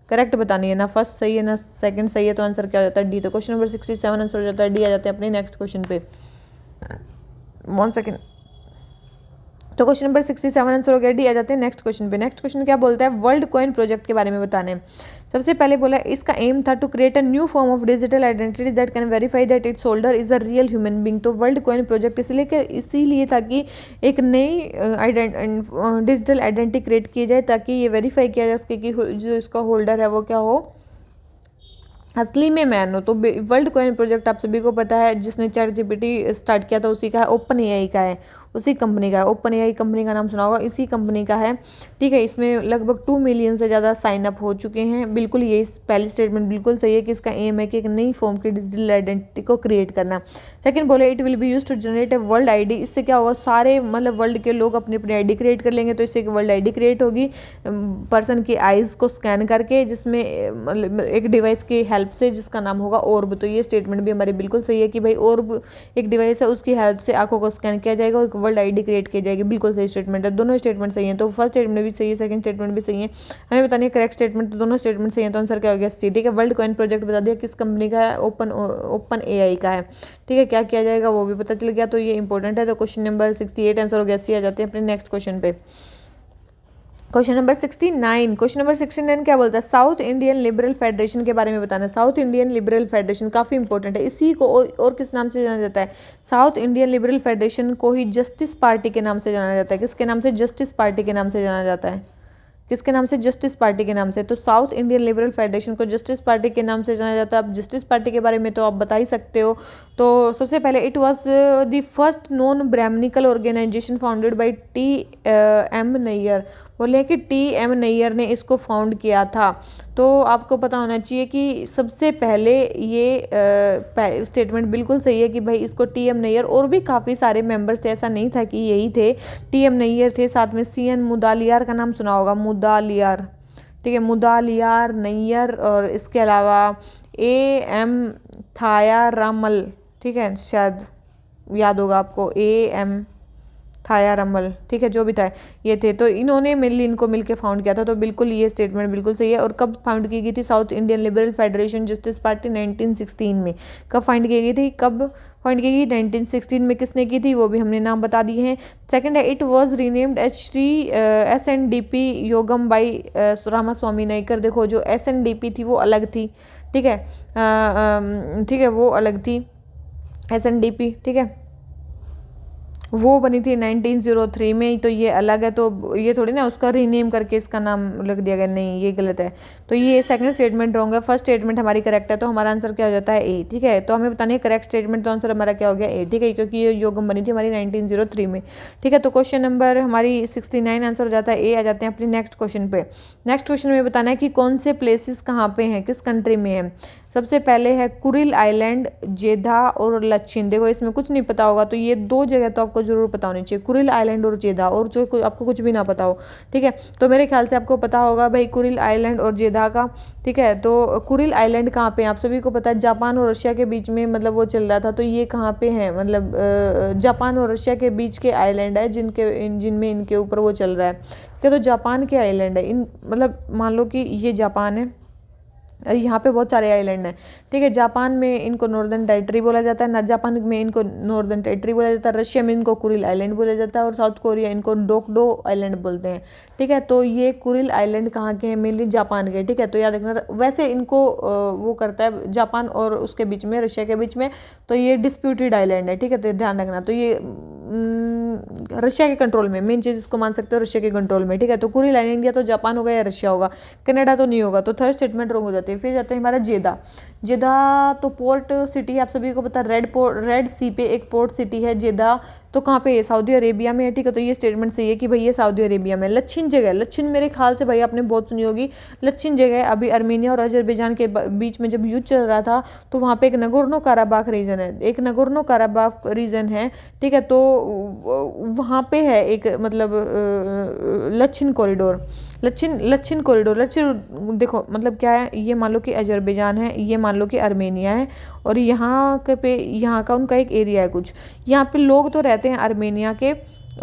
S1: करेक्ट बतानी है, ना फर्स्ट सही है ना सेकंड सही है, तो आंसर क्या हो जाता है, डी। तो क्वेश्चन नंबर 67 आंसर हो जाता है डी। आ जाते हैं अपने नेक्स्ट क्वेश्चन पे, 1 सेकेंड। तो क्वेश्चन नंबर 67 आंसर हो गया डी। आ जाते हैं नेक्स्ट क्वेश्चन पे। नेक्स्ट क्वेश्चन क्या बोलता है, वर्ल्ड कॉइन प्रोजेक्ट के बारे में बताने हैं। सबसे पहले बोला इसका एम था to create a new form of digital identity that can verify that its holder is a real human being. तो वर्ल्ड कॉइन प्रोजेक्ट इसीलिए था कि एक नई डिजिटल आइडेंटिटी क्रिएट की जाए, ताकि ये वेरीफाई किया जा सके कि जो इसका होल्डर है वो क्या हो, असली में मैन हो। तो वर्ल्ड कॉइन प्रोजेक्ट आप सभी को पता है, जिसने ChatGPT स्टार्ट किया था उसी का है, ओपन एआई का है, उसी कंपनी का है। ओपन एआई कंपनी का नाम सुना होगा, इसी कंपनी का है, ठीक है। इसमें लगभग 2 मिलियन से ज़्यादा साइन अप हो चुके हैं। बिल्कुल ये पहली स्टेटमेंट बिल्कुल सही है कि इसका एम है कि एक नई फॉर्म की डिजिटल आइडेंटिटी को क्रिएट करना। सेकंड बोले it will be use to generate a world ID. इससे क्या होगा, सारे मतलब वर्ल्ड के लोग अपनी अपनी आईडी क्रिएट कर लेंगे, तो इससे एक वर्ल्ड आईडी क्रिएट होगी पर्सन की आईज को स्कैन करके, जिसमें मतलब एक डिवाइस की हेल्प से, जिसका नाम होगा ऑर्ब। तो ये स्टेटमेंट भी हमारी बिल्कुल सही है कि भाई ऑर्ब एक डिवाइस है, उसकी हेल्प से आंखों को स्कैन किया जाएगा और वर्ल्ड आईडी क्रिएट की जाएगी। बिल्कुल सही स्टेटमेंट है, दोनों स्टेटमेंट सही है। तो फर्स्ट स्टेटमेंट भी सही है, सेकंड स्टेटमेंट भी सही है। हमें बतानी है करेक्ट स्टेटमेंट, तो दोनों स्टेटमेंट सही है, तो आंसर क्या हो गया, सी। ठीक है, वर्ल्ड कॉइन प्रोजेक्ट बता दिया किस कंपनी का है, ओपन एआई का है, ठीक है। क्या किया जाएगा वो भी पता चल गया, तो ये इंपॉर्टेंट है। तो क्वेश्चन नंबर 68 आंसर हो गया, सी। आ जाते हैं अपने नेक्स्ट क्वेश्चन पे, क्वेश्चन नंबर 69। क्वेश्चन नंबर 69 क्या बोलता है, साउथ इंडियन लिबरल फेडरेशन के बारे में बताना है। साउथ इंडियन लिबरल फेडरेशन काफ़ी इंपॉर्टेंट है, इसी को और किस नाम से जाना जाता है, साउथ इंडियन लिबरल फेडरेशन को ही जस्टिस पार्टी के नाम से जाना जाता है। किसके नाम से, जस्टिस पार्टी के नाम से जाना जाता है, किसके नाम से? जस्टिस पार्टी के नाम से। तो साउथ इंडियन लिबरल फेडरेशन को जस्टिस पार्टी के नाम से जाना जाता है। अब जस्टिस पार्टी के बारे में तो आप बता ही सकते हो। तो सबसे पहले it was the first non Brahmanical organization founded by T.M. Nair. बोले कि T.M. नैयर ने इसको फाउंड किया था। तो आपको पता होना चाहिए कि सबसे पहले ये स्टेटमेंट बिल्कुल सही है कि भाई इसको T.M. नैयर, और भी काफ़ी सारे मेंबर्स थे, ऐसा नहीं था कि यही थे। T.M. नैयर थे, साथ में C.N. मुदालियार का नाम सुना होगा, मुदालियार, ठीक है, मुदालियार, नैयर, और इसके अलावा A.M. थायारामल, ठीक है, शायद याद होगा आपको, A.M. थायारामल, ठीक है, जो भी था ये थे। तो इन्होंने मिल इनको मिल के फाउंड किया था। तो बिल्कुल ये स्टेटमेंट बिल्कुल सही है। और कब फाउंड की गई थी south Indian liberal federation justice party? 1916 में। कब फाउंड की गई थी? कब फाउंड की गई? 1916 में। किसने की थी वो भी हमने नाम बता दिए हैं। सेकंड है, it was renamed as Shri SNDP Yogam by Ramaswamy Naicker. देखो जो SNDP थी वो अलग थी, ठीक है, ठीक है, वो अलग थी SNDP, ठीक है, वो बनी थी 1903 में। तो ये अलग है, तो ये थोड़ी ना उसका रीनेम करके इसका नाम लग दिया गया, नहीं ये गलत है। तो ये सेकंड स्टेटमेंट रॉन्ग है, फर्स्ट स्टेटमेंट हमारी करेक्ट है। तो हमारा आंसर क्या हो जाता है? ए, ठीक है। तो हमें बताना है करेक्ट स्टेटमेंट, तो आंसर हमारा क्या हो गया? ए, ठीक है, क्योंकि ये योगम बनी थी हमारी 1903 में, ठीक है। तो क्वेश्चन नंबर हमारी 69 आंसर हो जाता है ए। आ जाते हैं अपने नेक्स्ट क्वेश्चन पे। नेक्स्ट क्वेश्चन में बताना है कि कौन से प्लेसेस कहाँ पे हैं, किस कंट्री में है। सबसे पहले है कुरिल आइलैंड, जेदा और लच्छिन। देखो इसमें कुछ नहीं पता होगा तो ये दो जगह तो आपको जरूर पता होनी चाहिए, कुरिल आइलैंड और जेदा, और जो आपको कुछ भी ना पता हो, ठीक है। तो मेरे ख्याल से आपको पता होगा भाई कुरिल आइलैंड और जेदा का, ठीक है। तो कुरिल आइलैंड कहाँ पे है? आप सभी को पता है जापान और रशिया के बीच में मतलब वो चल रहा था। तो ये कहाँ पे है? मतलब जापान और रशिया के बीच के आइलैंड है जिनमें इनके ऊपर वो चल रहा है, ठीक है। तो जापान के आइलैंड है इन, मतलब मान लो कि ये जापान है और यहाँ पे बहुत सारे आइलैंड हैं, ठीक है। जापान में इनको नॉर्दर्न टेरिटरी बोला जाता है ना, जापान में इनको नॉर्दर्न टेरिटरी बोला जाता है, रशिया में इनको कुरिल आइलैंड बोला जाता है, और साउथ कोरिया इनको डोकडो आइलैंड बोलते हैं, ठीक है। तो ये कुरिल आइलैंड कहाँ के हैं? मेनली जापान के, ठीक है। तो याद रखना, वैसे इनको वो करता है जापान और उसके बीच में, रशिया के बीच में, तो ये डिस्प्यूटेड आइलैंड है, ठीक है। तो ध्यान रखना, तो ये रशिया के कंट्रोल में, मेन चीज़ इसको मान सकते हो रशिया के कंट्रोल में, ठीक है। तो कुरिल आइलैंड या तो जापान होगा या रशिया होगा, कनाडा तो नहीं होगा। तो थर्ड स्टेटमेंट रॉन्ग हो जाती है। फिर जाते हैं हमारा जेदा। जेदा तो पोर्ट सिटी, आप सभी को पता है, रेड सी पे एक पोर्ट सिटी है जेदा। तो कहाँ पे है? सऊदी अरेबिया में है, ठीक है। तो ये स्टेटमेंट सही है कि भाई ये सऊदी अरेबिया में। लच्छिन जगह, लच्छिन मेरे ख्याल से भाई आपने बहुत सुनी होगी, लच्छिन जगह अभी आर्मेनिया और अजरबैजान के बीच में जब युद्ध चल रहा था तो वहाँ पे एक नगोर्नो काराबाख रीजन है, एक नगोर्नो काराबाख रीजन है, ठीक है। तो वहाँ पे है एक मतलब लच्छिन कॉरिडोर, लच्छिन कॉरिडोर। लच्छिन देखो मतलब क्या है, ये मान लो कि अजरबैजान है, ये मान लो कि आर्मेनिया है, और यहाँ पे यहाँ का उनका एक एरिया है कुछ, यहाँ पे लोग तो रहते हैं आर्मेनिया के,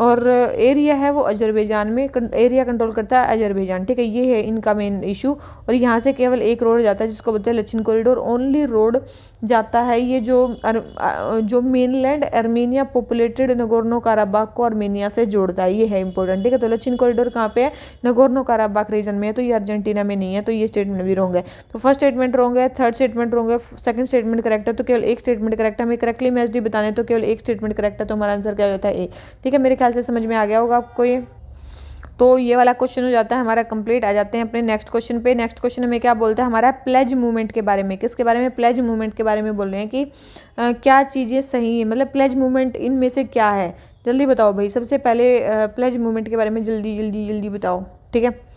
S1: और एरिया है वो अजरबैजान में, एरिया कंट्रोल करता है अजरबैजान, ठीक है। ये है इनका मेन इशू। और यहाँ से केवल एक रोड जाता है जिसको बोलते हैं लच्छिन कॉरिडोर, ओनली रोड जाता है ये जो mainland Armenia populated Nagorno Karabakh को आर्मेनिया से जोड़ता है, ये है इंपॉर्टेंट, ठीक है। तो लच्छिन कॉरिडोर कहाँ पे है? नगोर्नो काराबाख रीजन में है, तो ये अर्जेंटीना में नहीं है। तो ये स्टेटमेंट भी रॉन्ग है। तो फर्स्ट स्टेटमेंट रॉन्ग है, थर्ड स्टेटमेंट रॉन्ग है, सेकंड स्टेटमेंट करेक्ट है, तो केवल एक स्टेटमेंट करेक्ट है। हमें करेक्टली मैच डी बताने तो केवल एक स्टेटमेंट करेक्ट है, तो हमारा आंसर क्या होता है? ए, ठीक है। मेरे ख्याल से समझ में आ गया होगा आपको ये। तो ये वाला क्वेश्चन हो जाता है हमारा कंप्लीट। आ जाते हैं अपने नेक्स्ट क्वेश्चन पे। नेक्स्ट क्वेश्चन हमें क्या बोलता है? हमारा प्लेज मूवमेंट के बारे में। किसके बारे में? प्लेज मूवमेंट के बारे में बोल रहे हैं कि क्या चीज़ें सही है, मतलब प्लेज मूवमेंट इनमें से क्या है, जल्दी बताओ भाई। सबसे पहले प्लेज मूवमेंट के बारे में जल्दी जल्दी जल्दी बताओ, ठीक है।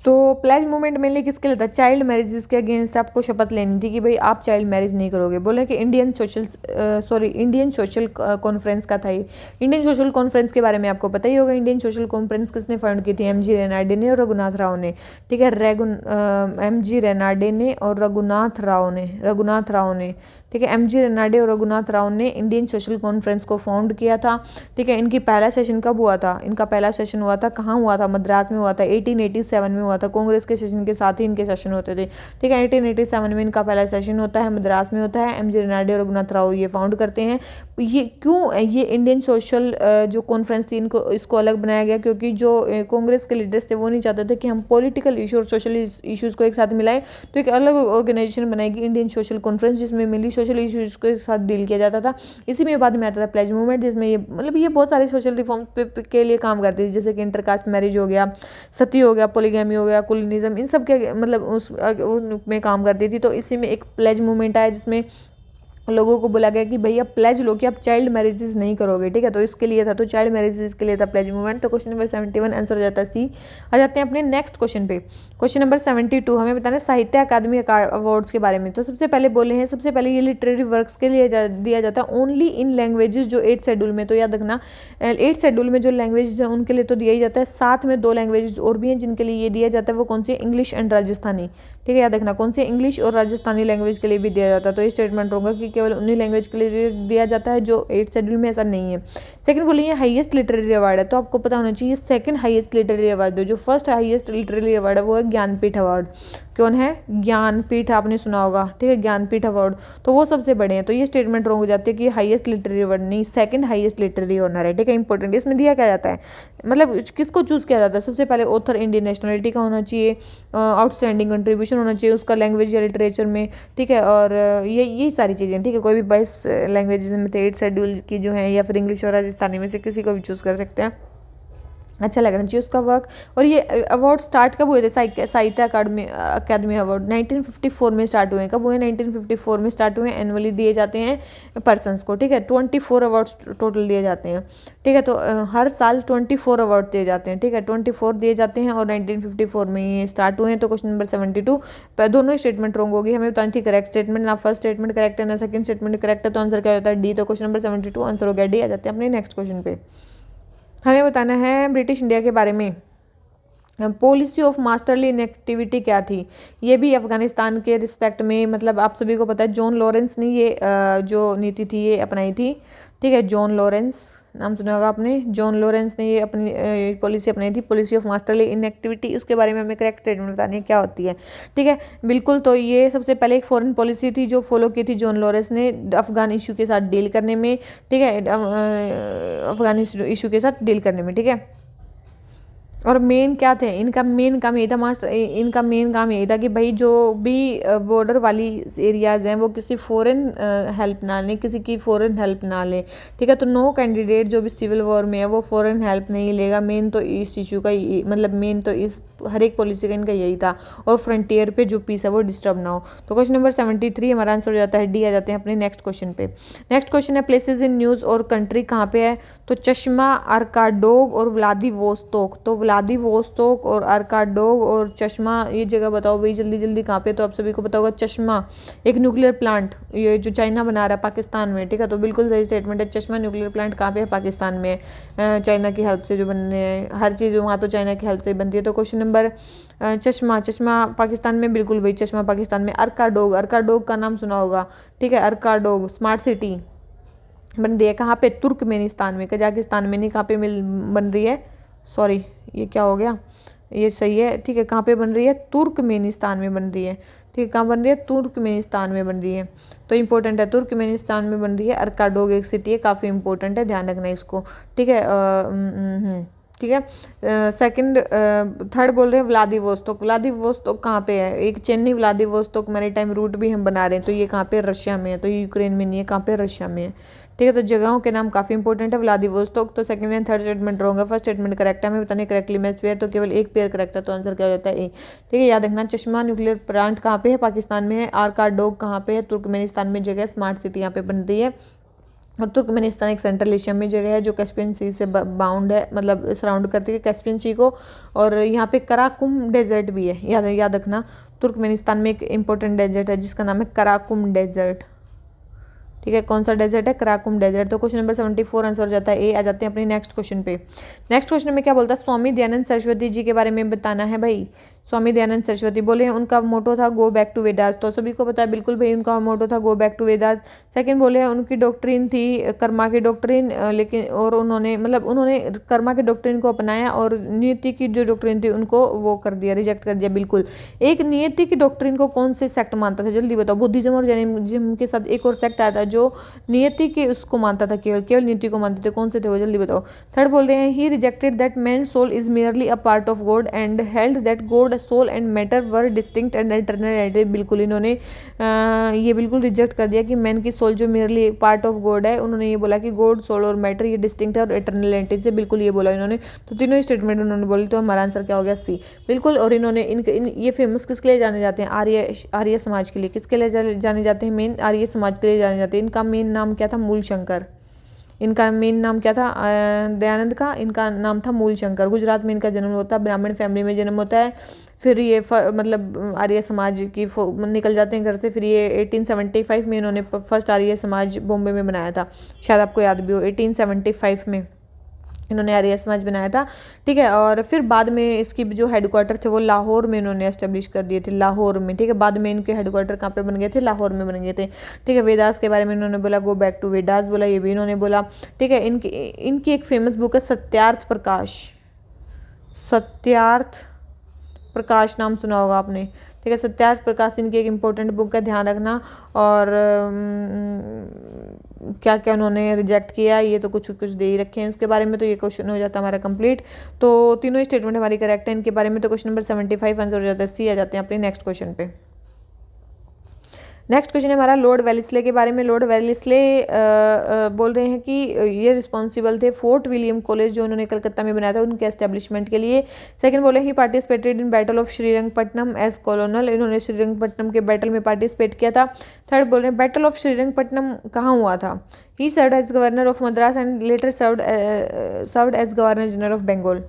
S1: तो प्लेज मूवमेंट मेनली किसके लिए था? चाइल्ड मैरिजेस के अगेंस्ट आपको शपथ लेनी थी कि भाई आप चाइल्ड मैरिज नहीं करोगे। बोले कि इंडियन सोशल कॉन्फ्रेंस का था ये। इंडियन सोशल कॉन्फ्रेंस के बारे में आपको पता ही होगा। इंडियन सोशल कॉन्फ्रेंस किसने फाउंड की थी? MG रेनाडे ने और रघुनाथ राव ने, ठीक है। MG रेनाडे ने और रघुनाथ राव ने, ठीक है। MG रेनाडे और रघुनाथ राव ने इंडियन सोशल कॉन्फ्रेंस को फाउंड किया था, ठीक है। इनकी पहला सेशन कब हुआ था? इनका पहला सेशन हुआ था, कहाँ हुआ था? मद्रास में हुआ था, 1887 में हुआ था। कांग्रेस के सेशन के साथ ही इनके सेशन होते थे, ठीक है। 1887 में इनका पहला सेशन होता है, मद्रास में होता है। MG रेनाडे और रघुनाथ राव ये फाउंड करते हैं। ये क्यों ये इंडियन सोशल जो कॉन्फ्रेंस थी इसको अलग बनाया गया? क्योंकि जो कांग्रेस के लीडर्स थे वो नहीं चाहते थे कि हम पॉलिटिकल इशू और सोशल इशूज़ को एक साथ मिलाएं, तो एक अलग ऑर्गेनाइजेशन बनाएगी इंडियन सोशल कॉन्फ्रेंस, जिसमें मिली सोशल इश्यूज के साथ डील किया जाता था। इसी में बाद में आता था प्लेज मूवमेंट, जिसमें ये मतलब ये बहुत सारे सोशल रिफॉर्म के लिए काम करती थी, जैसे कि इंटरकास्ट मैरिज हो गया, सती हो गया, पोलीगैमी हो गया, कुलिनिज्म, इन सब के मतलब में काम करती थी। तो इसी में एक प्लेज मूवमेंट आया जिसमें लोगों को बोला गया कि भैया प्लेज लो कि आप चाइल्ड मैरिजेस नहीं करोगे, ठीक है। तो इसके लिए था, तो चाइल्ड मैरिजेस के लिए था प्लेज मूवमेंट। तो क्वेश्चन नंबर 71 आंसर हो जाता है सी। आ जाते हैं अपने नेक्स्ट क्वेश्चन पे। क्वेश्चन नंबर 72 हमें बताना है साहित्य अकादमी अवार्ड्स के बारे में। तो सबसे पहले बोले हैं, सबसे पहले ये लिटरेरी वर्क्स के लिए दिया जाता है ओनली इन लैंग्वेजेस जो 8th शेड्यूल में, तो याद रखना 8th शेड्यूल में जो लैंग्वेज है उनके लिए तो दिया ही जाता है, साथ में 2 लैंग्वेजेस और भी हैं जिनके लिए ये दिया जाता है। वो कौन सी? इंग्लिश एंड राजस्थानी, ठीक है। याद रखना कौन सी? इंग्लिश और राजस्थानी लैंग्वेज के लिए भी दिया जाता है। तो ये स्टेटमेंट होगा कि केवल उन्हीं लैंग्वेज के लिए दिया जाता है जो 8th शेड्यूल में, ऐसा नहीं है। सेकंड बोलिए हाईएस्ट लिटरेरी अवार्ड है, तो आपको पता होना चाहिए सेकंड हाईएस्ट लिटरेरी अवार्ड है, जो फर्स्ट हाईएस्ट लिटरेरी अवार्ड है वो है ज्ञानपीठ अवार्ड। कौन है? ज्ञानपीठ, आपने सुना होगा, ठीक है, ज्ञानपीठ अवार्ड। तो वो सबसे बड़े हैं। तो ये स्टेटमेंट रॉन्ग हो जाती है कि हाईएस्ट लिटरेरी अवार्ड नहीं, सेकंड हाईएस्ट लिटरेरी ऑनर है, ठीक है। इंपॉर्टेंट, इसमें दिया क्या जाता है, मतलब किसको चूज किया जाता है? सबसे पहले ऑथर इंडियन नेशनलिटी का होना चाहिए, आउटस्टैंडिंग कंट्रीब्यूशन होना चाहिए उसका लैंग्वेज या लिटरेचर में, ठीक है। और यही सारी चीज़ें, ठीक है। कोई भी 22 लैंग्वेजेस में थे 8th शेड्यूल की जो है, या फिर इंग्लिश और राजस्थानी में से किसी को भी चूज़ कर सकते हैं, अच्छा लगना चाहिए उसका वर्क। और ये अवार्ड स्टार्ट कब हुए थे? साहित्य अकादमी अवार्ड 1954 में स्टार्ट हुए। कब हुए? 1954 में स्टार्ट हुए। एनुअली दिए जाते हैं पर्सन्स को, ठीक है। 24 अवार्ड्स टोटल दिए जाते हैं, ठीक है। तो हर साल 24 अवार्ड दिए जाते हैं, ठीक है, 24 दिए जाते हैं और 1954 में ये स्टार्ट हुए हैं। तो क्वेश्चन नंबर 72 दोनों स्टेटमेंट रॉन्ग होगी, हमें बतानी थी करेक्ट स्टेटमेंट, ना फर्स्ट स्टेटमेंट करेक्ट है ना सेकंड स्टेटमेंट करेक्ट है। तो आंसर क्या होता है? डी। तो क्वेश्चन नंबर 72 आंसर हो गया डी। आ जाते हैं अपने नेक्स्ट क्वेश्चन पे। हमें बताना है ब्रिटिश इंडिया के बारे में। पॉलिसी ऑफ मास्टरली इनएक्टिविटी क्या थी? ये भी अफगानिस्तान के रिस्पेक्ट में, मतलब आप सभी को पता है जॉन लॉरेंस ने ये जो नीति थी ये अपनाई थी, ठीक है। जॉन लॉरेंस नाम सुना होगा आपने, जॉन लॉरेंस ने ये अपनी पॉलिसी अपनाई थी, पॉलिसी ऑफ मास्टरली इनएक्टिविटी। उसके बारे में हमें करेक्ट स्टेटमेंट बतानी है क्या होती है, ठीक है। बिल्कुल, तो ये सबसे पहले एक फॉरेन पॉलिसी थी जो फॉलो की थी जॉन लॉरेंस ने अफगान इशू के साथ डील करने में, ठीक है, अफगान इशू के साथ डील करने में, ठीक है। और मेन क्या थे इनका? मेन काम यही था इनका मेन काम यही था कि भाई जो भी बॉर्डर वाली एरियाज़ हैं वो किसी फॉरेन हेल्प ना लें, किसी की फॉरेन हेल्प ना लें, ठीक है। तो नो कैंडिडेट जो भी सिविल वॉर में है वो फॉरेन हेल्प नहीं लेगा। मेन तो इस इशू का मतलब मेन तो इस हर एक पॉलिसी का इनका यही था। और फ्रंटियर पे जो पीस है वो डिस्टर्ब ना हो। तो क्वेश्चन नंबर 73 हमारा आंसर हो जाता है डी। आ जाते हैं अपने नेक्स्ट क्वेश्चन पे। नेक्स्ट क्वेश्चन है प्लेसेस इन न्यूज़ और कंट्री कहाँ पे है? तो चश्मा, अर्काडोग और व्लादिवोस्तोक। तो व्लादिवोस्तोक और अर्काडोग और चश्मा, ये जगह बताओ भाई जल्दी जल्दी कहाँ पे? तो आप सभी को पता होगा चश्मा एक न्यूक्लियर प्लांट, ये जो चाइना बना रहा है पाकिस्तान में, ठीक है। तो बिल्कुल सही स्टेटमेंट है, चश्मा न्यूक्लियर प्लांट कहाँ पे है? पाकिस्तान में। चाइना की हेल्प से जो बनने हैं हर चीज़ वहाँ तो चाइना की हेल्प से बनती है। तो क्वेश्चन नंबर चश्मा पाकिस्तान में, बिल्कुल भाई चश्मा पाकिस्तान में। अर्काडोग का नाम सुना होगा, ठीक है। अर्काडोग स्मार्ट सिटी बन रही है कहाँ पे? तुर्कमेनिस्तान में, कजाकिस्तान में नहीं, कहाँ पे बन रही है? सॉरी, ये क्या हो गया? ये सही है, ठीक है। कहाँ पे बन रही है? तुर्कमेनिस्तान में बन रही है, ठीक है। कहाँ बन रही है? तुर्कमेनिस्तान में बन रही है। तो इंपॉर्टेंट है, तुर्कमेनिस्तान में बन रही है। अर्काडोग एक सिटी है, काफ़ी इंपॉर्टेंट है, ध्यान रखना इसको, ठीक है। ठीक है। सेकंड थर्ड बोल रहे हैं व्लादिवोस्तोक। व्लादिवोस्तोक कहाँ पे है? एक चेन्नई व्लादिवोस्तोक मैरीटाइम रूट भी हम बना रहे हैं, तो ये कहाँ पे? रशिया में है। तो ये यूक्रेन में नहीं है, कहाँ पे? रशिया में है, ठीक है। तो जगहों के नाम काफ़ी इंपॉर्टेंट है। व्लादिवोस्तोक। तो second and third statement wrong है, फर्स्ट स्टेटमेंट करेक्ट है। हमें बताने करेक्टली मैच पेयर, तो केवल एक पेयर करेक्ट है, तो आंसर क्या हो जाता है? ए, ठीक है। याद रखना चश्मा न्यूक्लियर प्लांट कहाँ पे है? पाकिस्तान में है। अर्काडोग कहाँ पे है? तुर्कमेनिस्तान में जगह, स्मार्ट सिटी यहाँ पे बन रही है। और तुर्कमेनिस्तान एक सेंट्रल एशिया में जगह है जो कैस्पियन सी से बाउंड है, मतलब सराउंड करती है कैस्पियन सी को। और यहाँ पे कराकुम डेजर्ट भी है, याद रखना। तुर्कमेनिस्तान में एक इंपॉर्टेंट डेजर्ट है जिसका नाम है कराकुम डेजर्ट, ठीक है। कौन सा डेजर्ट है? Karakum desert. तो क्वेश्चन नंबर 74 आंसर हो जाता है ए। आ जाते हैं अपने नेक्स्ट क्वेश्चन पे। नेक्स्ट क्वेश्चन में क्या बोलता है? स्वामी दयानंद सरस्वती जी के बारे में बताना है भाई। स्वामी दयानंद सरस्वती बोले हैं उनका मोटो था गो बैक टू वेदास। तो सभी को पता है बिल्कुल भाई उनका मोटो था go back to Vedas. Second बोले हैं उनकी डॉक्ट्रिन थी कर्मा की डॉक्ट्रिन, लेकिन और उन्होंने कर्मा की डॉक्ट्रिन को अपनाया और नियति की जो डॉक्ट्रिन थी उनको वो कर दिया, रिजेक्ट कर दिया बिल्कुल। एक नियति की डॉक्ट्रिन को कौन से सेक्ट मानता था? जल्दी बताओ। बुद्धिज्म और जैनिज्म के साथ एक और सेक्ट आया था जो नियति के उसको मानता था, केवल नियति को मानते थे। कौन से थे वो? जल्दी बताओ। थर्ड बोल रहे हैं he rejected that man soul is merely a part of God and held that God God soul and matter were distinct and eternal entity. बिल्कुल इन्होंने ये बिल्कुल रिजेक्ट कर दिया कि मैन की सोल जो मेरे पार्ट ऑफ गॉड है, उन्होंने ये बोला कि गॉड, सोल और मैटर ये डिस्टिंक्ट है और एटर्नल एंटिटी से, बिल्कुल ये बोला इन्होंने। तो तीनों स्टेटमेंट उन्होंने बोली, तो हमारा आंसर क्या हो गया? सी। बिल्कुल। और इन्होंने ये फेमस किसके लिए जाने जाते हैं? आर्य समाज के लिए। किसके लिए जाने जाते हैं? मेन आर्य समाज के लिए जाने जाते हैं। इनका मेन नाम क्या था? मूलशंकर। इनका मेन नाम क्या था? दयानंद का इनका नाम था मूलशंकर। गुजरात में इनका जन्म होता है, ब्राह्मण फैमिली में जन्म होता है। फिर ये मतलब आर्य समाज की निकल जाते हैं घर से। फिर ये 1875 में इन्होंने फर्स्ट आर्य समाज बॉम्बे में बनाया था, शायद आपको याद भी हो। 1875 में इन्होंने आर्य समाज बनाया था, ठीक है। और फिर बाद में इसकी जो हेडक्वार्टर थे वो लाहौर में इन्होंने एस्टेब्लिश कर दिए थे, लाहौर में, ठीक है। बाद में इनके हेडक्वार्टर कहाँ पे बन गए थे? लाहौर में बन गए थे, ठीक है। वेदास के बारे में इन्होंने बोला, गो बैक टू वेदास बोला, ये भी इन्होंने बोला, ठीक है। इनकी एक फेमस बुक है सत्यार्थ प्रकाश। सत्यार्थ प्रकाश नाम सुना होगा आपने, ठीक है। सत्यार्थ प्रकाश इनकी एक इम्पोर्टेंट बुक है, ध्यान रखना। और क्या क्या उन्होंने रिजेक्ट किया ये तो कुछ कुछ दे ही रखे हैं उसके बारे में, तो ये क्वेश्चन हो जाता है हमारा कंप्लीट। तो तीनों स्टेटमेंट हमारी करेक्ट है इनके बारे में। तो क्वेश्चन नंबर 75 आंसर हो जाता है सी। आ जाते हैं अपने नेक्स्ट क्वेश्चन पे। नेक्स्ट क्वेश्चन है हमारा लॉर्ड वेलेस्ले के बारे में। लॉर्ड वेलेस्ले बोल रहे हैं कि ये रिस्पॉन्सिबल थे फोर्ट विलियम कॉलेज जो उन्होंने कलकत्ता में बनाया था उनके एस्टेब्लिशमेंट के लिए। सेकंड बोले he participated in battle of Srirangapatnam as colonel, इन्होंने श्रीरंगपट्टनम के बैटल में पार्टिसिपेट किया था। थर्ड बोल रहे हैं बैटल ऑफ श्रीरंगपट्टनम कहाँ हुआ था? He served as governor of Madras and later served as governor general of Bengal.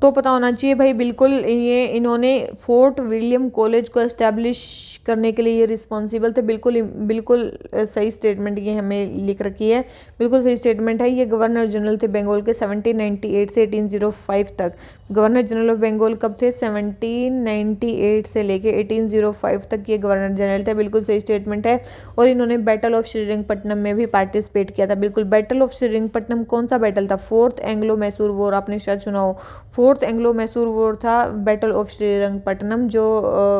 S1: तो पता होना चाहिए भाई, बिल्कुल ये इन्होंने फोर्ट विलियम कॉलेज को एस्टैब्लिश करने के लिए ये रिस्पॉन्सिबल थे। बिल्कुल बिल्कुल सही स्टेटमेंट ये हमें लिख रखी है, बिल्कुल सही स्टेटमेंट है। ये गवर्नर जनरल थे बंगाल के 1798 से 1805 तक। गवर्नर जनरल ऑफ बंगाल कब थे? 1798 से लेके 1805 तक ये गवर्नर जनरल थे, बिल्कुल सही स्टेटमेंट है। और इन्होंने बैटल ऑफ श्रीरंगपट्टनम में भी पार्टिसिपेट किया था। बिल्कुल, बैटल ऑफ श्रीरंगपट्टनम कौन सा बैटल था? फोर्थ एंग्लो मैसूर वॉर, आपने शायद सुना हो। फोर्थ एंग्लो मैसूर वॉर था बैटल ऑफ श्रीरंगपट्टनम, जो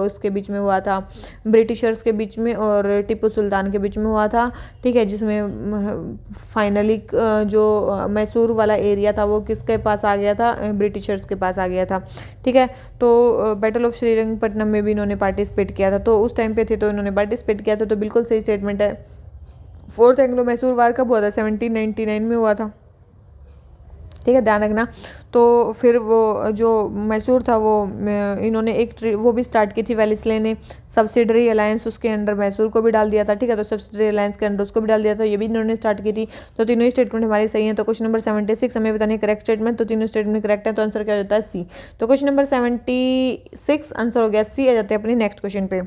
S1: उसके बीच में हुआ था, ब्रिटिशर्स के बीच में और टीपू सुल्तान के बीच में हुआ था, ठीक है। जिसमें फाइनली जो मैसूर वाला एरिया था वो किसके पास आ गया था? ब्रिटिशर्स के पास आ गया था, ठीक है। तो बैटल ऑफ श्रीरंगपट्टनम में भी इन्होंने पार्टिसिपेट किया था, तो उस टाइम पे थे तो इन्होंने पार्टिसिपेट किया था, तो बिल्कुल सही स्टेटमेंट है। फोर्थ एंग्लो मैसूर वार कब हुआ था? 1799 में हुआ था, ठीक है, ध्यान रखना। तो फिर वो जो मैसूर था वो इन्होंने एक वो भी स्टार्ट की थी वेलेस्ले ने, सब्सिडरी अलायंस, उसके अंडर मैसूर को भी डाल दिया था, ठीक है। तो सब्सिडरी अलायंस के अंडर उसको भी डाल दिया था, ये भी इन्होंने स्टार्ट की थी। तो तीनों स्टेटमेंट हमारी सही है। तो क्वेश्चन नंबर 76 हमें बताने करेक्ट स्टेटमेंट, तो तीनों स्टेटमेंट करेक्ट है, तो आंसर क्या हो जाता है? सी। तो क्वेश्चन नंबर 76 आंसर हो गया सी। आ जाते हैं अपने नेक्स्ट क्वेश्चन पे।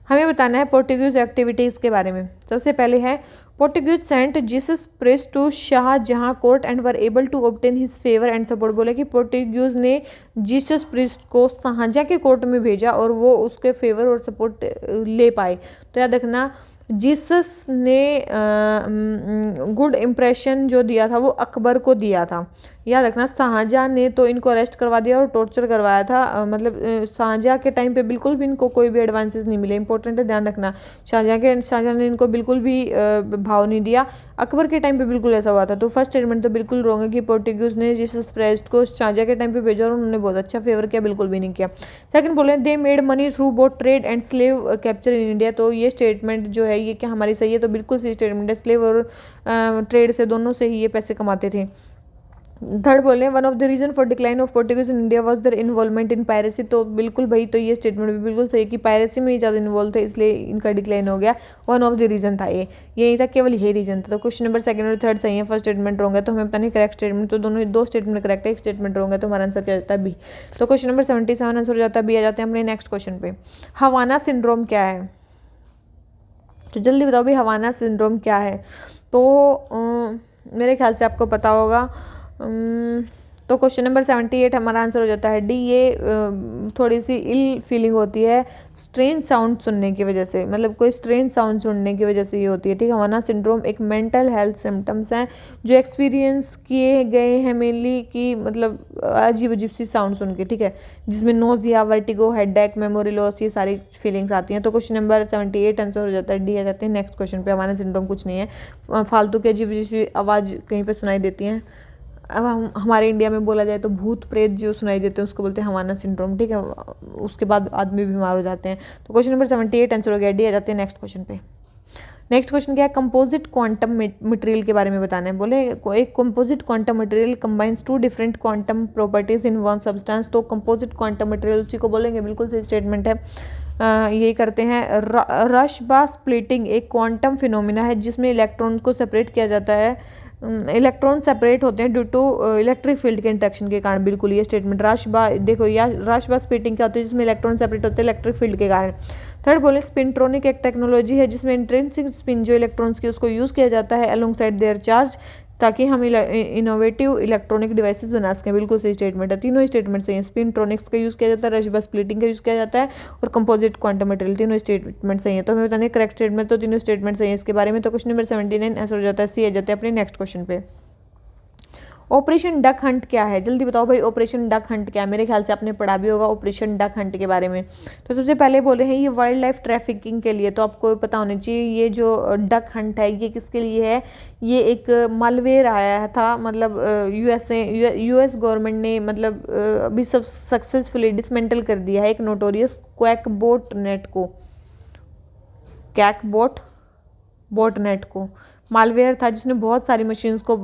S1: हमें बताना है पोर्टुगीज एक्टिविटीज़ के बारे में। सबसे पहले है Portuguese sent Jesus press to Shahjahan court and were able to obtain his favour and support. बोले कि पोर्टुगीज ने जीसस प्रिस्ट को शाहजहां के कोर्ट में भेजा और वो उसके फेवर और सपोर्ट ले पाए। तो याद रखना, जीसस ने गुड इम्प्रेशन जो दिया था वो अकबर को दिया था। याद रखना, शाहजहां ने तो इनको अरेस्ट करवा दिया और टॉर्चर करवाया था। मतलब शाहजहां के टाइम पे बिल्कुल भी इनको कोई भी एडवांसेस नहीं मिले। इंपॉर्टेंट है, ध्यान रखना। शाहजहां ने इनको बिल्कुल भी भाव नहीं दिया। अकबर के टाइम पे बिल्कुल ऐसा हुआ था। तो फर्स्ट स्टेटमेंट तो बिल्कुल रॉन्ग है कि पोर्टुगीज ने जीसस प्रेस्ट को शाहजहां के टाइम पे भेजा और उन्होंने बहुत अच्छा फेवर किया, बिल्कुल भी नहीं किया। सेकंड बोले they made money through boat trade and slave capture in India. तो ये स्टेटमेंट जो है ये क्या हमारी सही है? तो बिल्कुल सही स्टेटमेंट है। स्लेव और ट्रेड से दोनों से ही ये पैसे कमाते थे। थर्ड बोले one of the reason for decline of Portuguese in India was their involvement in piracy. तो बिल्कुल भाई, तो ये स्टेटमेंट भी बिल्कुल सही है कि पायरेसी में ही ज़्यादा इन्वॉल्व थे, इसलिए इनका डिक्लाइन हो गया। वन ऑफ द रीजन था ये नहीं था, केवल यही रीजन था। तो क्वेश्चन नंबर सेकंड और थर्ड सही है, फर्स्ट स्टेटमेंट रॉन्ग है, तो हमें पता नहीं करेक्ट स्टेटमेंट। तो दोनों दो स्टेटमेंट करेक्ट है, एक स्टेटमेंट रॉन्ग है, तो हमारा आंसर क्या जाता है? बी। तो क्वेश्चन नंबर 77 आंसर हो जाता है बी। आ जाते हैं अपने नेक्स्ट क्वेश्चन पे। हवाना सिंड्रोम क्या है? तो जल्दी बताओ भी हवाना सिंड्रोम क्या है? तो मेरे ख्याल से आपको पता होगा। तो क्वेश्चन नंबर 78 हमारा आंसर हो जाता है डी। ये थोड़ी सी इल फीलिंग होती है स्ट्रेंज साउंड सुनने की वजह से, मतलब कोई स्ट्रेंज साउंड सुनने की वजह से ये होती है, ठीक है। हवाना सिंड्रोम एक मेंटल हेल्थ सिम्टम्स हैं जो एक्सपीरियंस किए गए हैं मेनली कि मतलब अजीब अजीब सी साउंड सुन के, ठीक है, जिसमें nausea, vertigo, headache, memory loss, ये सारी फीलिंग्स आती हैं। तो क्वेश्चन नंबर 78 आंसर हो जाता है डी। आ जाते हैं नेक्स्ट क्वेश्चन पे। हवाना सिंड्रोम कुछ नहीं है, फालतू की अजीब अजीब आवाज़ कहीं पर सुनाई देती हैं, अब हमारे इंडिया में बोला जाए तो भूत प्रेत जो सुनाई देते हैं उसको बोलते हैं हवाना सिंड्रोम, ठीक है। उसके बाद आदमी बीमार हो जाते हैं। तो क्वेश्चन नंबर 78 आंसर हो गया डी। आ जाते हैं नेक्स्ट क्वेश्चन पे। नेक्स्ट क्वेश्चन क्या है, कंपोजिट क्वांटम मटेरियल के बारे में बताना है। बोले एक composite quantum material combines two different quantum properties in one substance. तो कंपोजिट क्वांटम मटेरियल उसी को बोलेंगे, बिल्कुल सही स्टेटमेंट है। यही करते हैं। रशबा स्प्लिटिंग एक क्वांटम फिनोमिना है जिसमें इलेक्ट्रॉन को सेपरेट किया जाता है। इलेक्ट्रॉन सेपरेट होते हैं ड्यू टू इलेक्ट्रिक फील्ड के इंटरेक्शन के कारण, बिल्कुल ये स्टेटमेंट। रशबा देखो, या रशबा स्प्लिटिंग क्या होती है, जिसमें इलेक्ट्रॉन सेपरेट होते हैं इलेक्ट्रिक फील्ड के कारण। थर्ड बोले स्पिनट्रोनिक एक टेक्नोलॉजी है जिसमें इंट्रिंसिक स्पिन जो इलेक्ट्रॉन्स की उसको यूज़ किया जाता है अलोंग साइड देयर चार्ज, ताकि हम इनोवेटिव इलेक्ट्रॉनिक डिवाइसेस बना सकें, बिल्कुल सही स्टेटमेंट है। तीनों स्टेटमेंट सही हैं। स्पिनट्रोनिक्स का यूज़ किया जाता है, रशबा स्प्लिटिंग का यूज़ किया जाता है और कंपोजिट क्वांटम मटेरियल, तीनों स्टेटमेंट सही है। तो हमें बताने करेक्ट स्टेटमेंट, तो तीनों स्टेटमेंट सही है इसके बारे में। तो क्वेश्चन नंबर 79 आंसर हो जाता है सी। आ जाते हैं अपने नेक्स्ट क्वेश्चन पे। ऑपरेशन डक हंट क्या है, जल्दी बताओ भाई। ऑपरेशन डक हंट क्या है, मेरे ख्याल से आपने पढ़ा भी होगा ऑपरेशन डक हंट के बारे में। तो सबसे पहले बोले हैं ये वाइल्ड लाइफ ट्रैफिकिंग के लिए, तो आपको पता होना चाहिए ये जो डक हंट है ये किसके लिए है। ये एक मालवेयर आया था, मतलब यूएस गवर्नमेंट ने मतलब अभी सब सक्सेसफुली डिसमेंटल कर दिया है एक नोटोरियस क्वैकबोट नेट को। बोट नेट को मालवेयर था जिसने बहुत सारी मशीन्स को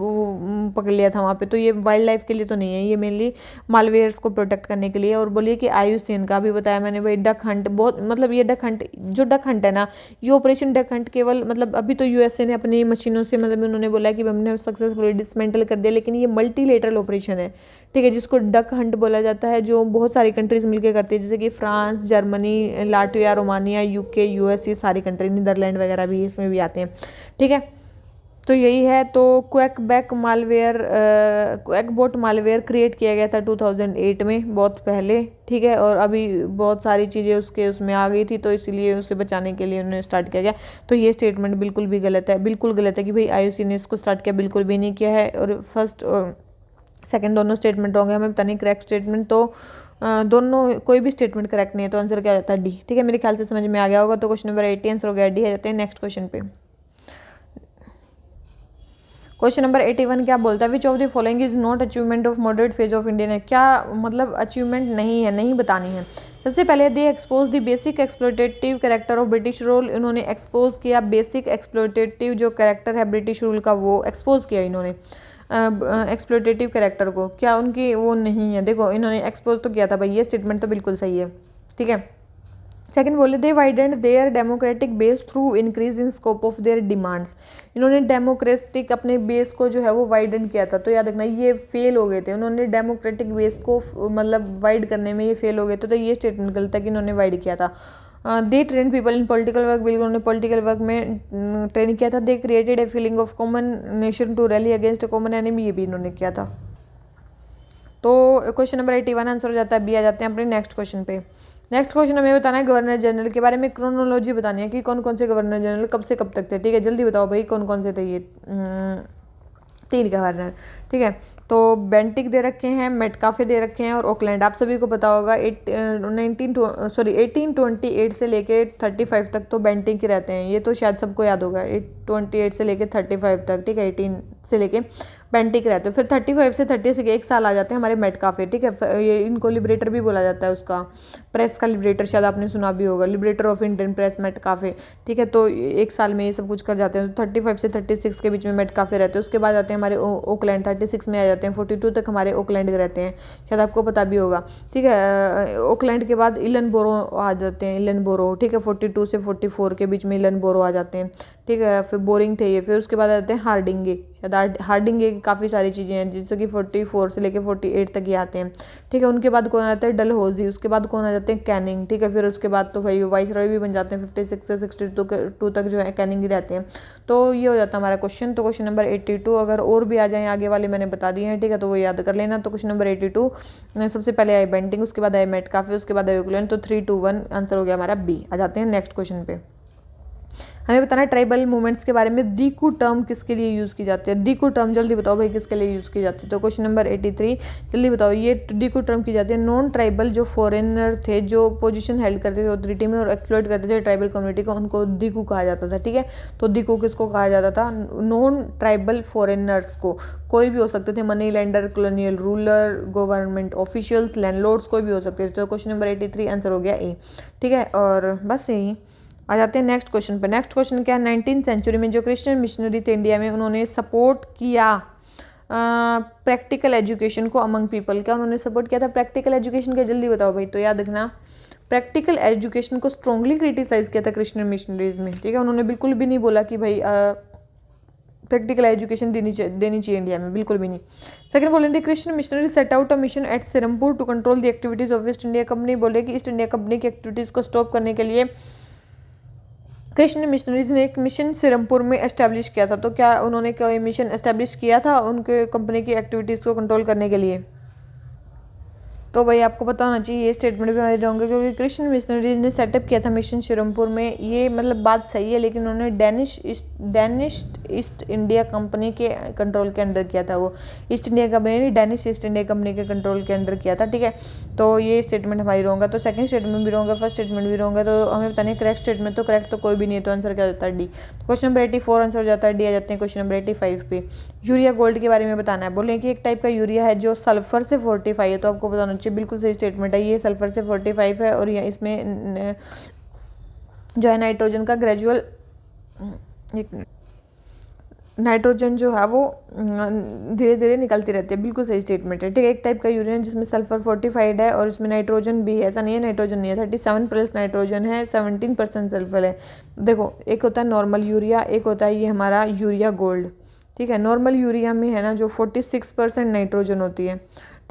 S1: पकड़ लिया था वहाँ पे। तो ये वाइल्ड लाइफ के लिए तो नहीं है, ये मेनली मालवेयर्स को प्रोटेक्ट करने के लिए। और बोलिए कि IUCN का भी बताया मैंने भाई डक हंट बहुत, मतलब ये डक हंट जो डक हंट है ना, ये ऑपरेशन डक हंट केवल मतलब अभी तो USA ने अपनी मशीनों से मतलब उन्होंने बोला कि हमने सक्सेसफुली डिसमेंटल कर दिया, लेकिन ये मल्टीलेटरल ऑपरेशन है, ठीक है, जिसको डक हंट बोला जाता है, जो बहुत सारी कंट्रीज मिलकर करती है, जैसे कि France, Germany, Latvia, Romania, UK, US, ये सारी कंट्री, नीदरलैंड वगैरह भी इसमें भी आते हैं, ठीक है। तो यही है। तो क्वैकबोट मालवेयर क्रिएट किया गया था 2008 में, बहुत पहले, ठीक है। और अभी बहुत सारी चीज़ें उसमें आ गई थी, तो इसीलिए उसे बचाने के लिए उन्होंने स्टार्ट किया गया। तो ये स्टेटमेंट बिल्कुल भी गलत है, बिल्कुल गलत है कि भाई IUC ने इसको स्टार्ट किया, बिल्कुल भी नहीं किया है। और फर्स्ट और सेकंड दोनों स्टेटमेंट रॉन्ग है, हमें पता नहीं करेक्ट स्टेटमेंट। तो दोनों कोई भी स्टेटमेंट करेक्ट नहीं है, तो आंसर क्या होता है डी, ठीक है। मेरे ख्याल से समझ में आ गया होगा। तो क्वेश्चन नंबर 80 आंसर हो गया डी। है जाते हैं नेक्स्ट क्वेश्चन पे। क्वेश्चन नंबर 81 क्या बोलता है, विच of the following is not achievement of moderate phase of Indian है। क्या मतलब अचीवमेंट नहीं है, नहीं बतानी है। सबसे पहले they expose the basic exploitative character of British rule. इन्होंने एक्सपोज किया बेसिक एक्सप्लोटेटिव जो कैरेक्टर है ब्रिटिश रूल का, वो एक्सपोज किया इन्होंने एक्सप्लोटेटिव कैरेक्टर को। क्या उनकी वो नहीं है, देखो इन्होंने एक्सपोज तो किया था भाई, ये स्टेटमेंट तो बिल्कुल सही है, ठीक है। सेकंड बोले they widened their democratic base through increase in scope of their demands. इन्होंने डेमोक्रेटिक अपने बेस को जो है वो वाइडेंड किया था, तो याद रखना ये फेल हो गए थे। उन्होंने डेमोक्रेटिक बेस को मतलब वाइड करने में ये फेल हो गए थे, तो ये स्टेटमेंट गलत है कि इन्होंने वाइड किया था। They train people in political work, बिल्कुल उन्होंने पॉलिटिकल वर्क में ट्रेन किया था। They created a feeling of common nation to rally against a common enemy, ये भी इन्होंने किया था। तो क्वेश्चन नंबर 81 आंसर हो जाता है बी। आ जाते हैं अपने नेक्स्ट क्वेश्चन पे। नेक्स्ट क्वेश्चन हमें बताना है गवर्नर जनरल के बारे में, क्रोनोलॉजी बतानी है कि कौन कौन से गवर्नर जनरल कब से कब तक थे, ठीक है। जल्दी बताओ भाई कौन कौन से थे ये 3 गवर्नर, ठीक है। तो बेंटिक दे रखे हैं, मेटकाफे दे रखे हैं और ऑकलैंड। आप सभी को पता होगा 1828 से लेके 35 तक तो बेंटिक ही रहते हैं, ये तो शायद सबको याद होगा। 28 से लेके 35 तक, ठीक है, 18 से लेके बेंटिक रहते हैं। फिर 35 से 36 एक साल आ जाते हैं हमारे मेटकाफे, ठीक है। ये इनको लिबरेटर भी बोला जाता है, उसका प्रेस का लिबरेटर, शायद आपने सुना भी होगा, लिबरेटर ऑफ इंडियन प्रेस मेटकाफे, ठीक है। तो एक साल में ये सब कुछ कर जाते हैं। तो 35 से 36 के बीच में मेटकाफे रहते हैं। उसके बाद आते हैं हमारे ओकलैंड, 36 में आ जाते हैं। 42 तक हमारे ओकलैंड रहते हैं, शायद आपको पता भी होगा, ठीक है। ओकलैंड के बाद इलनबोरो आ जाते हैं, इलनबोरो, ठीक है। 42 से 44 के बीच में इलनबोरो आ जाते हैं, ठीक है। फिर बोरिंग थे ये। फिर उसके बाद आते हैं हार्डिंगे, शायद हार्डिंगे की काफ़ी सारी चीज़ें हैं, जैसे कि 44 से लेके 48 तक ये आते हैं, ठीक है। उनके बाद कौन आता है, डलहौजी। उसके बाद कौन आ जाते हैं, कैनिंग, ठीक है। फिर उसके बाद तो भाई वाइस रॉय भी बन जाते हैं। 56 से 62 तक जो है कैनिंग ही रहते हैं। तो ये हो जाता है हमारा क्वेश्चन। तो क्वेश्चन नंबर 82 अगर और भी आ जाए आगे वाले मैंने बता दिए हैं, ठीक है, तो वो याद कर लेना। तो क्वेश्चन नंबर 82 सबसे पहले आए बेंटिंग, उसके बाद आए मेटकाफे, उसके बाद आए ओकलैंड। तो 3, 2, 1 आंसर हो गया हमारा बी। आ जाते हैं नेक्स्ट क्वेश्चन पे। हमें बताना है ट्राइबल मूवमेंट्स के बारे में। दीकू टर्म किसके लिए यूज़ की जाती है? दीकू टर्म जल्दी बताओ भाई किसके लिए यूज़ की जाती है? तो क्वेश्चन नंबर 83 जल्दी बताओ। ये दीकू टर्म की जाती है नॉन ट्राइबल जो फॉरेनर थे, जो पोजीशन हेल्ड करते थे अथॉरिटी में और एक्सप्लॉइट करते थे ट्राइबल कम्युनिटी को, उनको दीकू कहा जाता था। ठीक है, तो दीकू किसको कहा जाता था? नॉन ट्राइबल फॉरेनर्स को। कोई भी हो सकते थे, money lender, colonial ruler, government officials, landlords, कोई भी हो सकते थे। तो क्वेश्चन नंबर 83 आंसर हो गया ए। ठीक है, और बस यही आ जाते हैं नेक्स्ट क्वेश्चन पर। नेक्स्ट क्वेश्चन क्या है? 19th सेंचुरी में जो क्रिश्चियन मिशनरी थे इंडिया में, उन्होंने सपोर्ट किया प्रैक्टिकल एजुकेशन को अमंग पीपल। क्या उन्होंने सपोर्ट किया था प्रैक्टिकल एजुकेशन का? जल्दी बताओ भाई। तो याद रखना, प्रैक्टिकल एजुकेशन को स्ट्रांगली क्रिटिसाइज किया था क्रिश्चियन मिशनरीज में। ठीक है, उन्होंने बिल्कुल भी नहीं बोला कि भाई प्रैक्टिकल एजुकेशन देनी चाहिए इंडिया में, बिल्कुल भी नहीं। सेकंड बोलेंगे Christian missionary set out a mission at Serampore to control the activities of East India Company. बोले कि ईस्ट इंडिया कंपनी की एक्टिविटीज को स्टॉप करने के लिए क्रिश्चियन मिशनरीज ने एक मिशन सिरमपुर में एस्टैब्लिश किया था। तो क्या उन्होंने कोई मिशन एस्टैब्लिश किया था उनके कंपनी की एक्टिविटीज़ को कंट्रोल करने के लिए? तो भाई आपको पता होना चाहिए, ये स्टेटमेंट भी हमारे रहूँगा, क्योंकि क्रिश्चियन मिशनरीज ने सेटअप किया था मिशन सिरमपुर में। ये मतलब बात सही है, लेकिन उन्होंने डेनिश ईस्ट इंडिया कंपनी के कंट्रोल के अंडर किया था। वो ईस्ट इंडिया कंपनी नहीं, डेनिश ईस्ट इंडिया कंपनी के कंट्रोल के अंडर किया था। ठीक है, तो ये स्टेटमेंट हमारी रहूँगा। तो सेकंड स्टेटमेंट भी रहूँगा, फर्स्ट स्टेटमेंट भी रहूँगा। तो हमें बताने करेक्ट स्टेटमेंट, तो करेक्ट तो कोई भी नहीं है, तो आंसर क्या होता है? डी। तो क्वेश्चन नंबर 84 आंसर हो जाता है डी। आ जाते हैं क्वेश्चन नंबर 85 पे। यूरिया गोल्ड के बारे में बताना है। बोले कि एक टाइप का यूरिया है जो सल्फर से फोर्टिफाई है। तो आपको बताना चाहिए, बिल्कुल सही स्टेटमेंट है, ये सल्फर से 45 है। और ये इसमें जो है नाइट्रोजन का ग्रेजुअल, नाइट्रोजन जो है वो धीरे धीरे निकलती रहती है। बिल्कुल सही स्टेटमेंट है। ठीक है, एक टाइप का यूरिया जिसमें सल्फर फोर्टिफाइड है और इसमें नाइट्रोजन भी है। ऐसा नहीं है नाइट्रोजन नहीं है, 37+ नाइट्रोजन है, 17% सल्फर है। देखो, एक होता है नॉर्मल यूरिया, एक होता है ये हमारा यूरिया गोल्ड। ठीक है, नॉर्मल यूरिया में है ना जो 46% नाइट्रोजन होती है।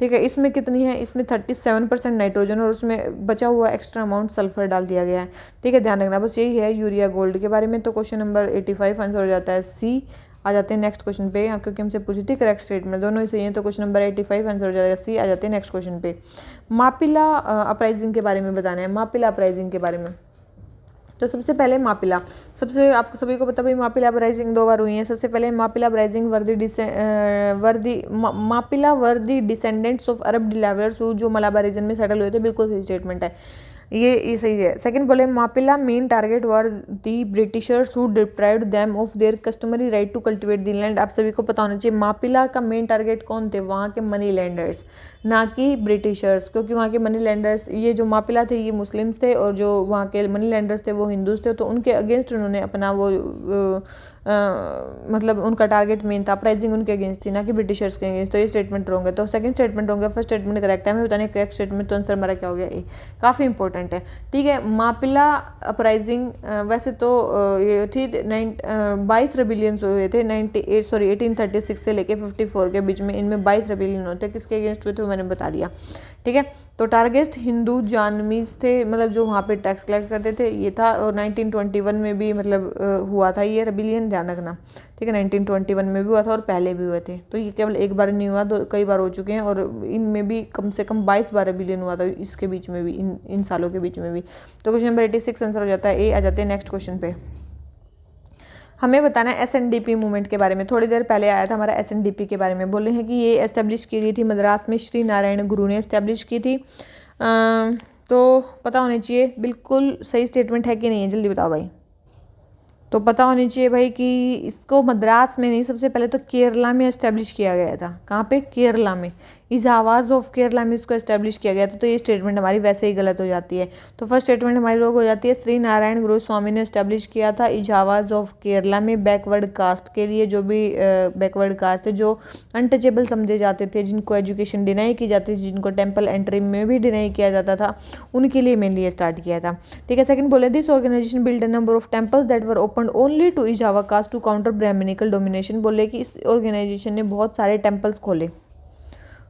S1: ठीक है, इसमें कितनी है? इसमें 37% नाइट्रोजन और उसमें बचा हुआ एक्स्ट्रा अमाउंट सल्फर डाल दिया गया है। ठीक है, ध्यान रखना, बस यही है यूरिया गोल्ड के बारे में। तो क्वेश्चन नंबर 85 आंसर हो जाता है सी। आ जाते हैं नेक्स्ट क्वेश्चन पे, क्योंकि हमसे पूछी थी करेक्ट स्टेटमेंट, दोनों ही सही हैं। तो क्वेश्चन नंबर 85 आंसर हो जाएगा सी। आ जाते हैं नेक्स्ट क्वेश्चन पे। मापिला अपराइजिंग के बारे में बताना है। मापिला अपराइजिंग के बारे में, तो सबसे पहले मापिला, सबसे आपको सभी को पता भाई मापिला अपराइजिंग 2 बार हुई है। सबसे पहले Mappila uprising Mappila were the descendants of Arab deliverers जो मलाबार रीजन में सेटल हुए थे। बिल्कुल सही स्टेटमेंट है, ये सही है। सेकंड बोले Mappila main target were the Britishers who deprived them of their customary right to cultivate the land. आप सभी को पता होना चाहिए मापिला का मेन टारगेट कौन थे? वहाँ के मनी लैंडर्स, ना कि ब्रिटिशर्स, क्योंकि वहाँ के मनी लैंडर्स, ये जो मापिला थे ये मुस्लिम्स थे और जो वहाँ के मनी लैंडर्स थे वो हिंदूज थे। तो उनके अगेंस्ट उन्होंने अपना वो मतलब उनका टारगेट मेन था, अपराइजिंग उनके अगेंस्ट थी, ना कि ब्रिटिशर्स के अगेंस्ट। तो ये स्टेटमेंट होंगे। तो सेकंड स्टेटमेंट होंगे, फर्स्ट स्टेटमेंट करेक्ट है। हमें बताने करेक्ट स्टेटमेंट, तो आंसर हमारा क्या हो गया? ए। काफ़ी इंपॉर्टेंट है। ठीक है, मापिला अपराइजिंग वैसे तो ये थी 22 रेबिलियंस हुए थे 1836 से लेके 54 के बीच में। इनमें 22 रेबिलियन होते हैं। किसके अगेंस्ट हुए थे मैंने बता दिया। ठीक है, तो टारगेट हिंदू जानमीज थे, मतलब जो वहाँ पे टैक्स कलेक्ट करते थे, ये था। और 1921 में भी मतलब हुआ था ये रेबिलियन, ध्यान रखना। ठीक है, 1921 में भी हुआ था और पहले भी हुए थे। तो ये केवल एक बार नहीं हुआ, कई बार हो चुके हैं। और इनमें भी कम से कम 22 बार रेबिलियन हुआ था इसके बीच में भी, इन सालों के बीच में भी। तो क्वेश्चन नंबर 86 आंसर हो जाता है ए। आ जाते हैं नेक्स्ट क्वेश्चन पे। हमें बताना है SNDP मूवमेंट के बारे में। थोड़ी देर पहले आया था हमारा SNDP के बारे में। बोले हैं कि ये एस्टेब्लिश की गई थी मद्रास में, श्री नारायण गुरु ने एस्टेब्लिश की थी। तो पता होनी चाहिए, बिल्कुल सही स्टेटमेंट है कि नहीं है, जल्दी बताओ भाई। तो पता होनी चाहिए भाई कि इसको मद्रास में नहीं, सबसे पहले तो केरला में एस्टेब्लिश किया गया था। कहाँ पे? केरला में। इस आवाज़ ऑफ केरला में इसको एस्टेब्लिश किया गया था। तो ये स्टेटमेंट हमारी वैसे ही गलत हो जाती है। तो फर्स्ट स्टेटमेंट हमारी लोग हो जाती है श्री नारायण गुरु स्वामी ने एस्टेब्लिश किया था इजावाज ऑफ केरला में बैकवर्ड कास्ट के लिए, जो भी बैकवर्ड कास्ट थे, जो अनटचेबल समझे जाते थे, जिनको एजुकेशन डिनाई की जाती थी, जिनको टेम्पल एंट्री में भी डिनाई किया जाता था, उनके लिए मेनली ये स्टार्ट किया था। ठीक है, सेकंड बोले this organisation build a number of temples that were open only to Ezhava caste to counter Brahmanical domination. बोले कि इस ऑर्गेनाइजेशन ने बहुत सारे टेम्पल्स खोले।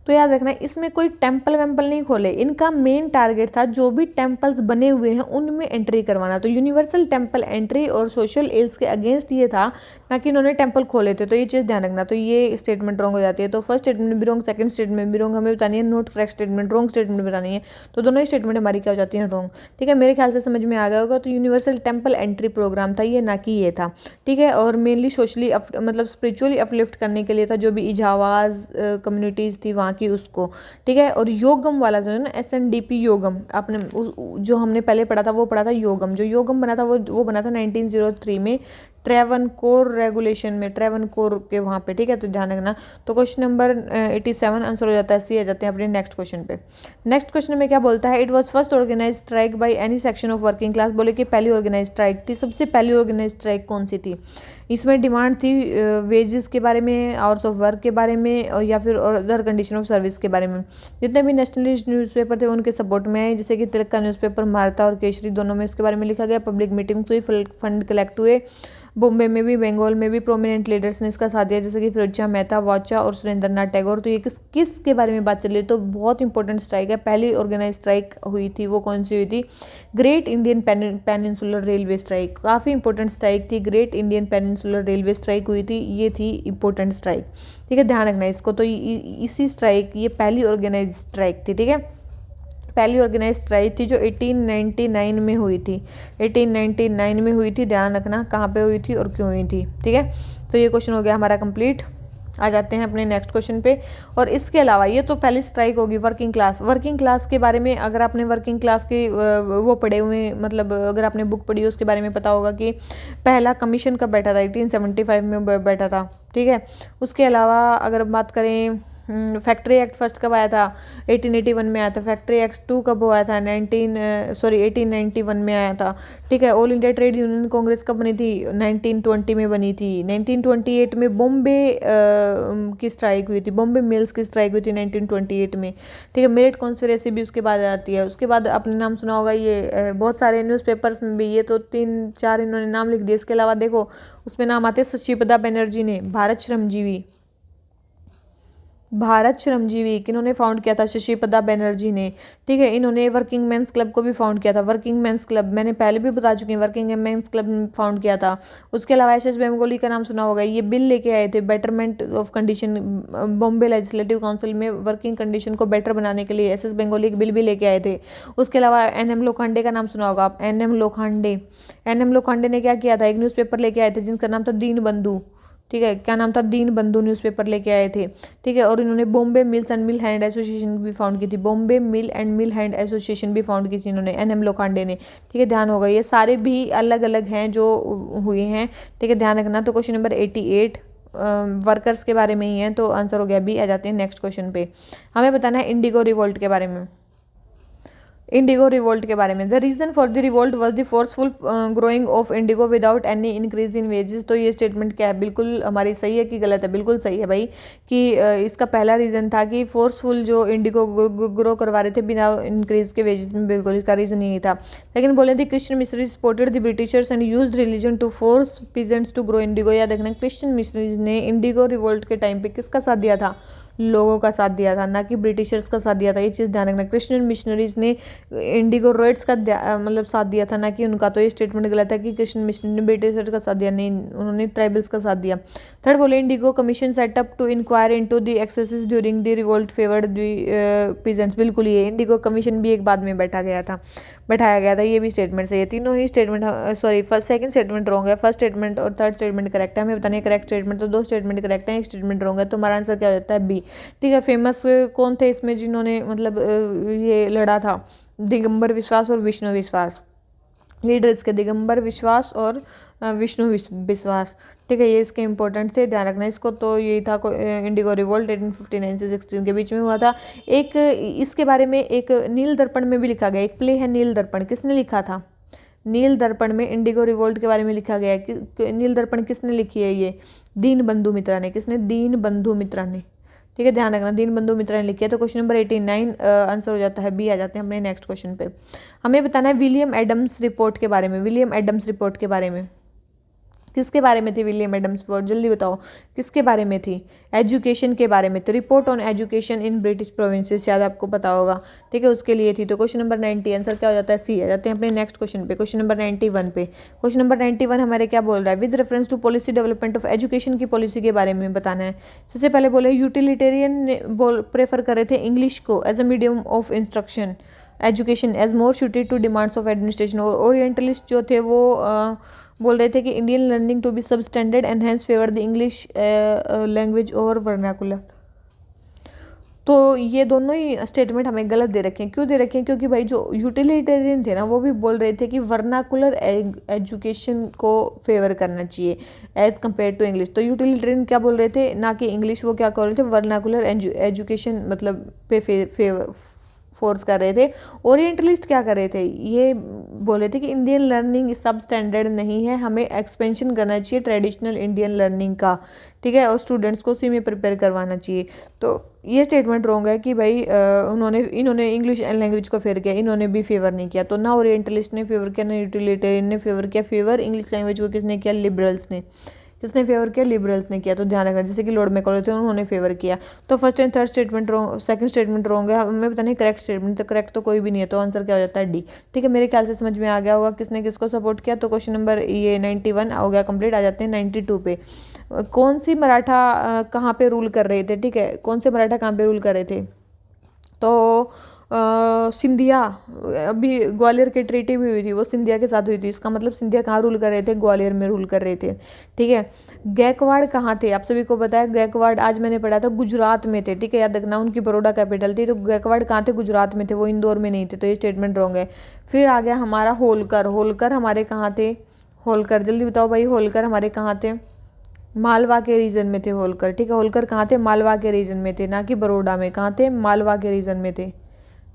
S1: तो याद रखना इसमें कोई टेम्पल वेम्पल नहीं खोले, इनका मेन टारगेट था जो भी टेम्पल्स बने हुए हैं उनमें एंट्री करवाना। तो यूनिवर्सल टेम्पल एंट्री और सोशल इल्स के अगेंस्ट ये था, ना कि उन्होंने टेम्पल खोले थे। तो ये चीज़ ध्यान रखना। तो ये स्टेटमेंट रॉन्ग हो जाती है। तो फर्स्ट स्टेटमेंट भी रॉन्ग, सेकंड स्टेटमेंट भी रॉन्ग, हमें बतानी है note correct statement, wrong statement बतानी है। तो दोनों ही स्टेटमेंट हमारी क्या हो जाती है, रॉन्ग। ठीक है, मेरे ख्याल से समझ में आ गया होगा। तो यूनिवर्सल टेम्पल एंट्री प्रोग्राम था ये, ना कि ये था। ठीक है, और मेनली सोशली मतलब स्पिरिचुअली अपलिफ्ट करने के लिए था, जो भी इजावाज कम्युनिटीज़ थी वहाँ की उसको। ठीक है, और योगम वाला जो है ना, SNDP योगम, आपने जो हमने पहले पढ़ा था वो पढ़ा था योगम। जो योगम बना था वो बना था 1903 में ट्रेवनकोर रेगुलेशन में, ट्रेवनकोर के वहाँ पे। ठीक है, तो ध्यान रखना। तो क्वेश्चन नंबर 87 आंसर हो जाता है सी। आ जाते हैं अपने नेक्स्ट क्वेश्चन पे। नेक्स्ट क्वेश्चन में क्या बोलता है, it was first organize strike by any section of working class. बोले कि पहली ऑर्गेनाइज स्ट्राइक थी, सबसे पहली ऑर्गेनाइज स्ट्राइक कौन सी थी। इसमें डिमांड थी वेजेस के बारे में, आवर्स ऑफ वर्क के बारे में, और या फिर अदर कंडीशन ऑफ सर्विस के बारे में। जितने भी नेशनलिस्ट न्यूज़पेपर थे उनके सपोर्ट में आए, जैसे कि तिलक का न्यूज़पेपर, मारता और केसरी, दोनों में इसके बारे में लिखा गया। पब्लिक मीटिंग्स हुई, फंड कलेक्ट हुए। बॉम्बे में भी, बंगाल में भी प्रोमिनेंट लीडर्स ने इसका साथ दिया, जैसे कि फिरोज मेहता, वाचा और सुरेंद्रनाथ टैगोर। तो ये किस के बारे में बात चल रही है, तो बहुत इंपॉर्टेंट स्ट्राइक है। पहली ऑर्गेनाइज स्ट्राइक हुई थी वो कौन सी हुई थी, great Indian peninsular railway strike. काफ़ी इंपॉर्टेंट स्ट्राइक थी, great Indian peninsular railway strike हुई थी, ये थी इंपॉर्टेंट स्ट्राइक। ठीक है, ध्यान रखना इसको। तो इसी स्ट्राइक, ये पहली ऑर्गेनाइज स्ट्राइक थी। ठीक है, पहली ऑर्गेनाइज स्ट्राइक थी जो 1899 में हुई थी, 1899 में हुई थी। ध्यान रखना कहाँ पे हुई थी और क्यों हुई थी। ठीक है, तो ये क्वेश्चन हो गया हमारा कंप्लीट। आ जाते हैं अपने नेक्स्ट क्वेश्चन पे। और इसके अलावा ये तो पहली स्ट्राइक होगी वर्किंग क्लास। वर्किंग क्लास के बारे में अगर आपने वर्किंग क्लास के वो पढ़े हुए, मतलब अगर आपने बुक पढ़ी उसके बारे में पता होगा कि पहला कमीशन कब बैठा था, 1875 में बैठा था। ठीक है, उसके अलावा अगर बात करें फैक्ट्री एक्ट फर्स्ट कब आया था, 1881 में आया था। फैक्ट्री एक्ट 2 कब हुआ था, 1891 में आया था। ठीक है, all India trade union Congress कब बनी थी, 1920 में बनी थी। 1928 में बॉम्बे की स्ट्राइक हुई थी, बॉम्बे मिल्स की स्ट्राइक हुई थी 1928 में। ठीक है, मेरिट कॉन्स्पिरेसी भी उसके बाद आती है। उसके बाद आपने नाम सुना होगा ये बहुत सारे न्यूज़पेपर्स में भी, ये तो 3-4 इन्होंने नाम लिख दिए। इसके अलावा देखो उसमें नाम आते हैं शशिपदा बनर्जी ने, भारत श्रमजीवी किन्होंने फाउंड किया था, शशिपदा बनर्जी ने। ठीक है, इन्होंने वर्किंग मेंस क्लब को भी फाउंड किया था, वर्किंग मेंस क्लब मैंने पहले भी बता चुकी हूँ, वर्किंग मेंस क्लब फाउंड किया था। उसके अलावा एस बेंगोली का नाम सुना होगा, ये बिल लेके आए थे betterment of condition, Bombay legislative council में वर्किंग कंडीशन को बेटर बनाने के लिए एस बेंगोली एक बिल भी लेके आए थे। उसके अलावा NM लोखंडे का नाम सुना होगा आप, NM लोखंडे ने क्या किया था, एक न्यूज़पेपर लेके आए थे जिनका नाम था दीन बंधु। ठीक है, क्या नाम था, दीन बंधु न्यूज़पेपर लेके आए थे। ठीक है, और इन्होंने Bombay mills and mill hand association भी फाउंड की थी, बॉम्बे मिल एंड मिल हैंड एसोसिएशन भी फाउंड की थी इन्होंने, NM लोखंडे ने। ठीक है, ध्यान होगा ये सारे भी अलग अलग हैं जो हुए हैं। ठीक है, ध्यान रखना। तो क्वेश्चन नंबर 88 वर्कर्स के बारे में ही है, तो आंसर हो गया बी। आ जाते हैं नेक्स्ट क्वेश्चन पे। हमें बताना है इंडिगो रिवोल्ट के बारे में, इंडिगो रिवोल्ट के बारे में। The reason for the revolt was the forceful growing of indigo without any increase in wages. तो ये स्टेटमेंट क्या है, बिल्कुल हमारी सही है कि गलत है, बिल्कुल सही है भाई, कि इसका पहला रीजन था कि फोर्सफुल जो इंडिगो ग्रो करवा रहे थे बिना इंक्रीज के वेजेस में, बिल्कुल इसका रीजन यही था। लेकिन बोले थे Christian missionaries supported the Britishers and used religion to force peasants to grow indigo. या देखना क्रिश्चियन मिशनरीज ने इंडिगो रिवोल्ट के टाइम पे किसका साथ दिया था, लोगों का साथ दिया था, ना कि ब्रिटिशर्स का साथ दिया था। ये चीज़ ध्यान रखना, क्रिश्चियन मिशनरीज ने इंडिगो रोइड्स का मतलब साथ दिया था, ना कि उनका। तो ये स्टेटमेंट गलत है कि क्रिश्चियन मिशनरी ने ब्रिटिशर्स का साथ दिया, नहीं, उन्होंने ट्राइबल्स का साथ दिया। थर्ड बोले indigo commission set up to enquire into the excesses during the revolt favoured the peasants. बिल्कुल, ये इंडिगो कमीशन भी एक बाद में बैठाया गया था। ये भी स्टेटमेंट सही है, तीनों ही statement, sorry second statement wrong है, फर्स्ट स्टेटमेंट और थर्ड स्टेटमेंट करेक्ट है। हमें बताने करेक्ट स्टेटमेंट, तो 2 स्टेटमेंट करेक्ट है, एक स्टेटमेंट रॉन्ग है। तो हमारा आंसर क्या हो जाता है, बी। ठीक है, फेमस कौन थे इसमें जिन्होंने मतलब ये लड़ा था, दिगंबर विश्वास और विष्णु विश्वास। लीडर्स के दिगंबर विश्वास और विष्णु विश्वास। ठीक है, ये इसके इंपॉर्टेंट थे, ध्यान रखना इसको। तो यही था इंडिगो रिवोल्ट 1859 से 16 के बीच में हुआ था। एक इसके बारे में एक नील दर्पण में भी लिखा गया, एक प्ले है नील दर्पण, किसने लिखा था, नील दर्पण में इंडिगो रिवोल्ट के बारे में लिखा गया है कि नील दर्पण किसने लिखी है, ये दीन बंधु मित्रा ने। किसने, दीन बंधु मित्रा ने। ठीक है, ध्यान रखना, दीन बंधु मित्रा ने लिखी है। तो क्वेश्चन नंबर 89 आंसर हो जाता है बी। आ जाते हैं अपने नेक्स्ट क्वेश्चन पे। हमें बताना है विलियम एडम्स रिपोर्ट के बारे में, विलियम एडम्स रिपोर्ट के बारे में किसके बारे में थी विलियम एडम्स वर्ड, जल्दी बताओ किसके बारे में थी, एजुकेशन के बारे में। तो report on education in British provinces, शायद आपको पता होगा, ठीक है, उसके लिए थी। तो क्वेश्चन नंबर 90 आंसर क्या हो जाता है, सी। आ जाते हैं अपने नेक्स्ट क्वेश्चन पे, क्वेश्चन नंबर 91 पे। क्वेश्चन नंबर 91 हमारे क्या बोल रहा है, with reference to policy development of education की पॉलिसी के बारे में बताना है। सबसे पहले बोले यूटिलिटेरियन प्रेफर कर रहे थे इंग्लिश को as a medium of instruction education as more suited to demands of administration, और ओरिएंटलिस्ट जो थे वो बोल रहे थे कि Indian learning to be substandard and hence favour the English language over vernacular. तो ये दोनों ही स्टेटमेंट हमें गलत दे रखे हैं। क्यों दे रखे हैं, क्योंकि भाई जो यूटिलिटेरियन थे ना वो भी बोल रहे थे कि वर्नाकुलर एजुकेशन को फेवर करना चाहिए एज कम्पेयर टू इंग्लिश। तो यूटिलिटेरियन क्या बोल रहे थे, ना कि इंग्लिश, वो क्या कर रहे थे, वर्नाकुलर एजुकेशन मतलब पे फोर्स कर रहे थे। ओरिएंटलिस्ट क्या कर रहे थे, ये बोल रहे थे कि इंडियन लर्निंग सब स्टैंडर्ड नहीं है, हमें एक्सपेंशन करना चाहिए ट्रेडिशनल इंडियन लर्निंग का, ठीक है, और स्टूडेंट्स को उसी में प्रिपेयर करवाना चाहिए। तो ये स्टेटमेंट रॉन्ग है कि भाई इन्होंने इंग्लिश लैंग्वेज को फेवर किया, इन्होंने भी फेवर नहीं किया। तो ना ओरिएंटलिस्ट ने फेवर किया, ना यूटिलिटेरियन ने फेवर किया। फेवर इंग्लिश लैंग्वेज को किसने किया, लिबरल्स ने। किसने फेवर किया, लिबरल्स ने किया। तो ध्यान रखना, जैसे कि लॉर्ड मैकॉले थे, उन्होंने फेवर किया। तो first and third statement wrong, second statement wrong है, हमें पता नहीं करेक्ट स्टेटमेंट, तो करेक्ट तो कोई भी नहीं है, तो आंसर क्या हो जाता है, डी। ठीक है, मेरे ख्याल से समझ में आ गया होगा किसने किसको सपोर्ट किया। तो क्वेश्चन नंबर ये 91 हो गया कंप्लीट। आ जाते हैं 92 पे। कौन सी मराठा कहाँ पे रूल कर रहे थे, ठीक है, कौन से मराठा कहाँ पे रूल कर रहे थे, तो सिंधिया, अभी ग्वालियर की ट्रीटी भी हुई थी, वो सिंधिया के साथ हुई थी। इसका मतलब सिंधिया कहाँ रूल कर रहे थे, ग्वालियर में रूल कर रहे थे, ठीक है। गायकवाड़ कहाँ थे, आप सभी को पता है गायकवाड़, आज मैंने पढ़ा था, गुजरात में थे, ठीक है, याद रखना, उनकी बड़ौदा कैपिटल थी। तो गायकवाड़ कहाँ थे, गुजरात में थे, वो इंदौर में नहीं थे। तो ये स्टेटमेंट रॉन्ग है। फिर आ गया हमारा होलकर। होलकर हमारे कहाँ थे, होलकर जल्दी बताओ भाई, होलकर हमारे कहाँ थे, मालवा के रीजन में थे होलकर, ठीक है। होलकर कहाँ थे, मालवा के रीजन में थे, ना कि बड़ौदा में। कहाँ थे, मालवा के रीजन में थे,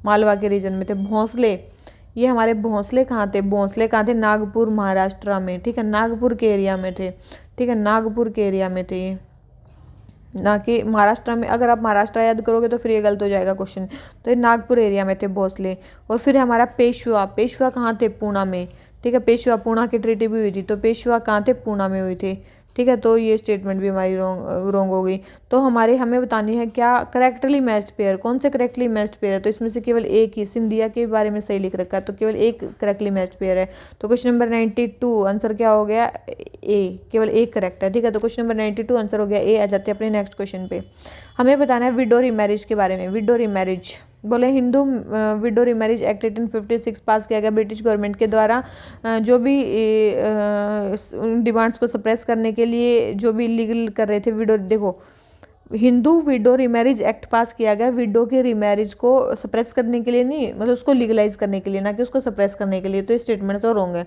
S1: मालवा के रीजन में थे। भोंसले, ये हमारे भोंसले कहाँ थे, भोंसले कहाँ थे, नागपुर महाराष्ट्र में, ठीक है, नागपुर के एरिया में थे, ठीक है, नागपुर के एरिया में थे, ना कि महाराष्ट्र में। अगर आप महाराष्ट्र याद करोगे तो फिर ये गलत हो जाएगा क्वेश्चन। तो ये नागपुर एरिया में थे भोंसले। और फिर हमारा पेशवा, पेशवा कहाँ थे, पूना में, ठीक है, पेशवा, पूना की ट्रीटी भी हुई थी, तो पेशवा कहाँ थे, पूना में हुई थी, ठीक है। तो ये स्टेटमेंट भी हमारी रॉन्ग हो गई। तो हमें बतानी है क्या करेक्टली मैच्ड पेयर, कौन से करेक्टली मैच्ड पेयर है। तो इसमें से केवल एक ही, सिंधिया के बारे में सही लिख रखा है, तो केवल एक करेक्टली मैच्ड पेयर है। तो क्वेश्चन नंबर 92 आंसर क्या हो गया, ए, केवल एक करेक्ट है, ठीक है। तो क्वेश्चन नंबर 92 आंसर हो गया ए। आ जाते हैं अपने नेक्स्ट क्वेश्चन पे। हमें बताना है विडो रीमैरिज के बारे में। विडो रीमैरिज बोले, हिंदू विडो रीमैरिज एक्ट 1856 पास किया गया ब्रिटिश गवर्नमेंट के द्वारा, जो भी उन डिमांड्स को सप्रेस करने के लिए जो भी लीगल कर रहे थे विडो। देखो, हिंदू विडो रीमैरिज एक्ट पास किया गया विडो के रीमैरिज को सप्रेस करने के लिए नहीं, मतलब उसको लीगलाइज करने के लिए, ना कि उसको सप्रेस करने के लिए। तो ये स्टेटमेंट तो रॉन्ग है।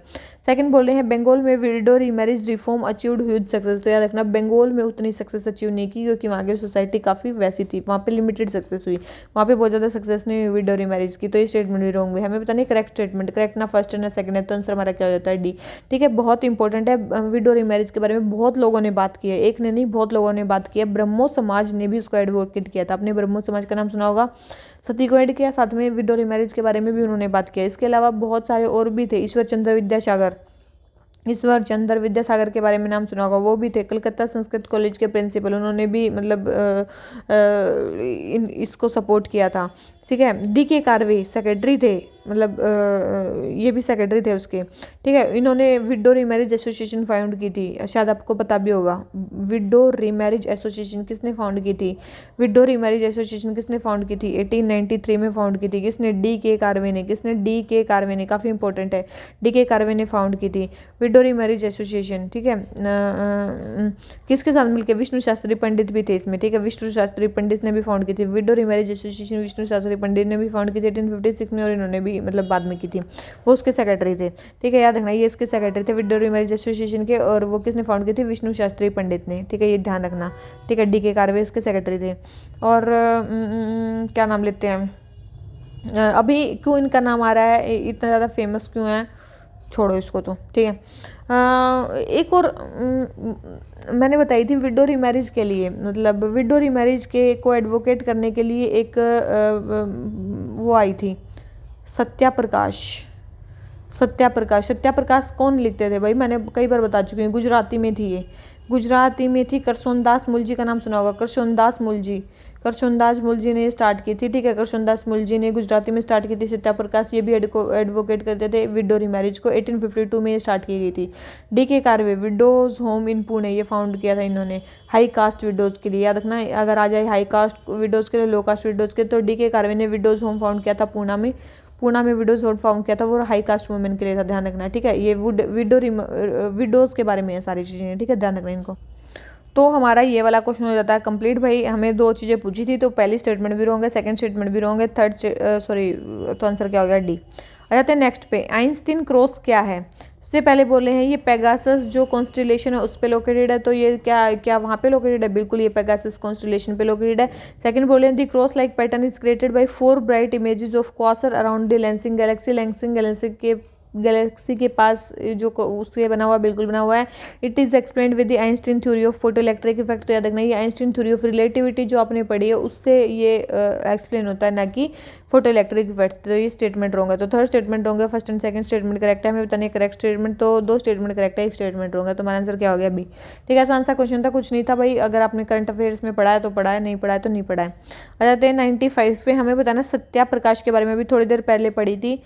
S1: सेकंड बोल रहे हैं बंगाल में window remarriage reform achieved huge success. तो याद रखना, बंगाल में उतनी सक्सेस अचीव नहीं की, क्योंकि वहाँ की सोसाइटी काफ़ी वैसी थी, वहाँ पे लिमिटेड सक्सेस हुई, वहाँ पे बहुत ज़्यादा सक्सेस नहीं हुई विडो रीमैरिज की। तो ये स्टेटमेंट भी रॉन्ग है। हमें पता नहीं करेक्ट स्टेटमेंट, करेक्ट ना फर्स्ट है ना सेकंड है, तो आंसर हमारा क्या हो जाता है, डी, ठीक है। बहुत इंपॉर्टेंट है, विडो रीमैरिज के बारे में बहुत लोगों ने बात की है, एक ने नहीं बहुत लोगों ने बात की है। ब्रह्मो समाज ने भी उसको एडवोकेट किया था, आपने ब्रह्मो समाज का नाम सुना होगा, सती को ऐड किया, साथ में विडो रीमैरिज के बारे में भी उन्होंने बात किया। इसके अलावा बहुत सारे और भी थे, ईश्वर चंद्र विद्यासागर के बारे में नाम सुना होगा, वो भी थे। कलकत्ता संस्कृत कॉलेज के प्रिंसिपल, उन्होंने भी मतलब इसको सपोर्ट किया था, ठीक है। डी के कार्वे सेक्रेटरी थे, मतलब ये भी सेक्रेटरी थे उसके, ठीक है। इन्होंने विडो रीमैरिज एसोसिएशन फाउंड की थी, शायद आपको पता भी होगा। विडो रीमैरिज एसोसिएशन किसने फाउंड की थी, विडो रीमैरिज एसोसिएशन किसने फाउंड की थी, 1893 में फाउंड की थी। किसने, डी के कार्वे ने। किसने, डी के कार्वे ने, काफ़ी इंपॉर्टेंट है, डी के कार्वे ने फाउंड की थी विडो रीमैरिज एसोसिएशन, ठीक है। किसके साथ मिलकर, विष्णु शास्त्री पंडित भी थे इसमें, ठीक है, विष्णु शास्त्री पंडित ने भी फाउंड की थी widow remarriage association. Vishnu Shastri Pandit ने भी फाउंड की थी 1856 में, और इन्होंने भी मतलब बाद में की थी, वो उसके सेक्रेटरी थे, ठीक है। याद रखना, ये इसके सेक्रेटरी थे विडो रीमैरिज एसोसिएशन के, और वो किसने फाउंड की थी, विष्णु शास्त्री पंडित ने, ठीक है, ये ध्यान रखना, ठीक है। डी के कार्वे इसके सेक्रेटरी थे। और क्या नाम लेते हैं, अभी क्यों इनका नाम आ रहा है, इतना ज़्यादा फेमस क्यों है, छोड़ो इसको, तो ठीक है। एक और मैंने बताई थी विडो रीमैरिज के लिए, मतलब विडो रीमैरिज के को एडवोकेट करने के लिए एक वो आई थी, सत्याप्रकाश, सत्याप्रकाश कौन लिखते थे भाई, मैंने कई बार बता चुकी हूँ, गुजराती में थी ये, गुजराती में थी। करसोनदास मुलजी का नाम सुना होगा, करसोनदास मुलजी, करसोनदास मुलजी ने स्टार्ट की थी, ठीक है। करसोनदास मुलजी ने गुजराती में स्टार्ट की थी सत्याप्रकाश, ये भी एडवोकेट करते थे विडो रिमैरिज को। 1852 में ये स्टार्ट की गई थी। DK Karve, widows home in Pune, ये फाउंड किया था इन्होंने हाई कास्ट विडोज के लिए, याद रखना अगर आ जाए हाई कास्ट विडोज के लिए, लो कास्ट विडोज के, तो DK कार्वे ने विडोज होम फाउंड किया था पूना में, पूना में विडोज होम फाउंड किया था, वो हाई कास्ट वुमेन के लिए था, ध्यान रखना, ठीक है। ये विडोज के बारे में है सारी चीज़ें, ठीक है, ध्यान रखना इनको। तो हमारा ये वाला क्वेश्चन हो जाता है कंप्लीट भाई। हमें दो चीज़ें पूछी थी, तो पहली स्टेटमेंट भी रॉन्ग है, सेकंड स्टेटमेंट भी रॉन्ग है, तो आंसर क्या हो गया, डी। आ जाते हैं नेक्स्ट पे, आइंस्टीन क्रॉस क्या है। सबसे पहले बोले हैं ये पेगासस जो कॉन्स्टिलेशन है उस पे लोकेटेड है, तो ये क्या क्या वहाँ पे लोकेटेड है, बिल्कुल ये पेगासस कॉन्स्टिलेशन पे लोकेटेड है। सेकंड बोले हैं the cross like pattern is created by 4 bright images of quasar around the lensing galaxy, lensing galaxy के पास जो उससे बना हुआ, बिल्कुल बना हुआ है। It is explained with the Einstein theory of photo electric effect, तो याद रखना ये आइंस्टीन थ्योरी ऑफ रिलेटिविटी जो आपने पढ़ी है उससे ये एक्सप्लेन होता है, ना कि फोटो इलेक्ट्रिक इफेक्ट। तो ये स्टेटमेंट रॉन्ग है, तो थर्ड स्टेटमेंट रॉन्ग है, first and second statement correct है। हमें बताने करेक्ट स्टेटमेंट, तो दो स्टेटमेंट करेक्ट है, एक स्टेटमेंट रॉन्ग है, तो हमारा आंसर क्या हो गया, बी। ठीक है, आसान सा क्वेश्चन था, कुछ नहीं था भाई। अगर आपने करंट अफेयर्स में पढ़ा है तो पढ़ा है, नहीं पढ़ा है तो नहीं पढ़ा है। आ जाते हैं 95 पे, हमें बताना सत्याप्रकाश के बारे में भी थोड़ी देर पहले पढ़ी थी,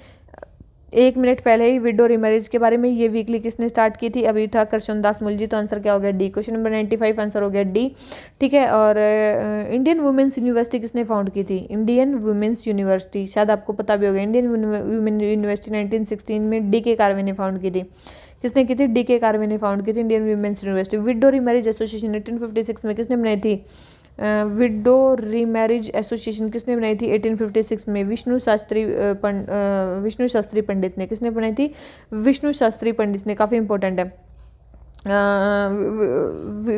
S1: 1 मिनट पहले ही विडो रिमैरिज के बारे में। ये वीकली किसने स्टार्ट की थी, अभी था करसनदास मुलजी, तो आंसर क्या हो गया, डी। क्वेश्चन नंबर 95 आंसर हो गया डी, ठीक है। और इंडियन वुमेन्स यूनिवर्सिटी किसने फाउंड की थी, इंडियन वुमेन्स यूनिवर्सिटी, शायद आपको पता भी होगा, इंडियन वुमेन यूनिवर्सिटी 1916 में DK कार्वे ने फाउंड की थी। किसने की थी, DK कार्वे ने फाउंड की थी Indian women's university. Widow remarriage association 1856 में किसने बनाई थी, विडो रीमैरिज एसोसिएशन किसने बनाई थी 1856 में, विष्णु शास्त्री पंडित ने। किसने बनाई थी, विष्णु शास्त्री पंडित ने, काफ़ी इंपॉर्टेंट है।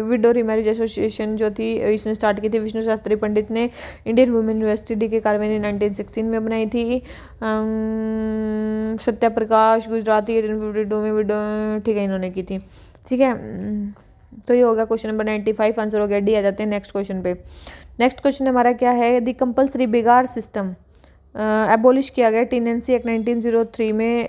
S1: विडो रीमैरिज एसोसिएशन जो थी इसने स्टार्ट की थी विष्णु शास्त्री पंडित ने। Indian women university DK Karve ने 1916 में बनाई थी। सत्याप्रकाश गुजराती 1852 में विडो, ठीक है, इन्होंने की थी, ठीक है। तो ये होगा क्वेश्चन नंबर 95 आंसर हो गया डी। आ जाते हैं नेक्स्ट क्वेश्चन पे। नेक्स्ट क्वेश्चन हमारा क्या है, दी कंपल्सरी बिगार सिस्टम एबोलिश किया गया टीनेंसी एक्ट 1903 में,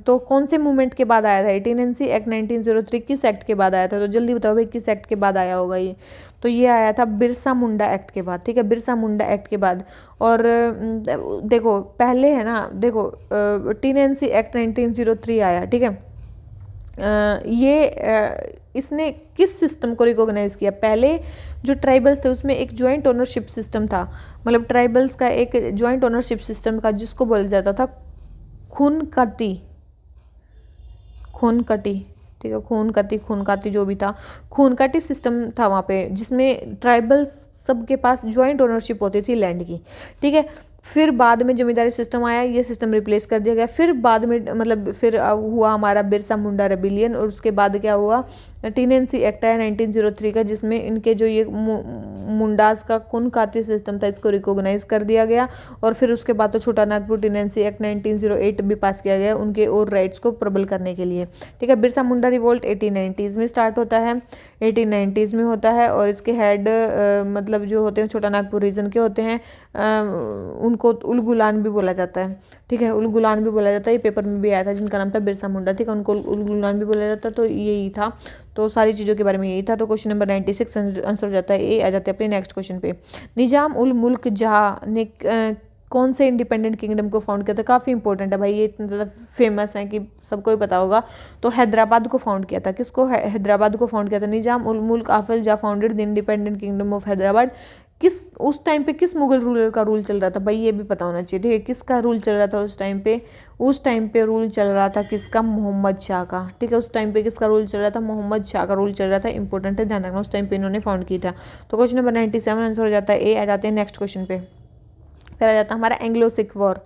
S1: तो कौन से मूवमेंट के बाद आया था टीनेंसी एक्ट 1903, किस एक्ट के बाद आया था, तो जल्दी बताओ भाई किस एक्ट के बाद आया होगा ये। तो ये आया था बिरसा मुंडा एक्ट के बाद, ठीक है, बिरसा मुंडा एक्ट के बाद। और देखो पहले है ना, देखो टीनेंसी एक्ट 1903 आया, ठीक है। इसने किस सिस्टम को रिकॉग्नाइज किया, पहले जो ट्राइबल्स थे उसमें एक जॉइंट ओनरशिप सिस्टम था, मतलब ट्राइबल्स का एक जॉइंट ओनरशिप सिस्टम था जिसको बोला जाता था खूनकती, ठीक है, खूनकाती जो भी था, खूनकाटी सिस्टम था वहाँ पे, जिसमें ट्राइबल्स सबके पास जॉइंट ओनरशिप होती थी लैंड की, ठीक है। फिर बाद में जमींदारी सिस्टम आया, ये सिस्टम रिप्लेस कर दिया गया। फिर बाद में मतलब फिर हुआ हमारा बिरसा मुंडा रेबिलियन, और उसके बाद क्या हुआ, टीनेंसी एक्ट आया 1903 का, जिसमें इनके जो ये मुंडास का खूनकाती सिस्टम था इसको रिकॉग्नाइज कर दिया गया। और फिर उसके बाद तो छोटा नागपुर टीनेंसी एक्ट 1908 भी पास किया गया उनके और राइट्स को प्रबल करने के लिए, ठीक है। बिरसा मुंडा रिवोल्ट 1890s में स्टार्ट होता है, 1890s में होता है, और इसके हेड मतलब जो होते हैं छोटा नागपुर रीजन के होते हैं, उनको उलगुलान भी बोला जाता है, ठीक है, उलगुलान भी बोला जाता है। ये पेपर में भी आया था, जिनका नाम था बिरसा मुंडा, ठीक है, उनको उलगुलान भी बोला जाता, तो यही था। तो सारी चीज़ों के बारे में यही था। तो क्वेश्चन नंबर 96 आंसर हो जाता है ए। आ जाते हैं अपने नेक्स्ट क्वेश्चन पे। निजाम उल मुल्क जहाँ ने कौन से इंडिपेंडेंट किंगडम को फाउंड किया था, काफ़ी इंपॉर्टेंट है भाई, ये इतना ज़्यादा फेमस है कि सबको ही पता होगा। तो हैदराबाद को फाउंड किया था, किसको, हैदराबाद को फाउंड किया था। निजाम उल मुल्क आफिल जहाँ founded the independent kingdom of Hyderabad. किस उस टाइम पे किस मुगल रूलर का रूल चल रहा था भाई, ये भी पता होना चाहिए, ठीक है, किसका रूल चल रहा था उस टाइम पे। उस टाइम पे रूल चल रहा था किसका, मोहम्मद शाह का, ठीक है। उस टाइम पे किसका रूल चल रहा था, मोहम्मद शाह का रूल चल रहा था, इंपॉर्टेंट है, ध्यान रखना, उस टाइम पे इन्होंने फाउंड किया था। तो क्वेश्चन नंबर 97 आंसर हो जाता है ए। आ जाते हैं नेक्स्ट क्वेश्चन पे। फिर आ जाता है हमारा एंग्लो सिख वॉर।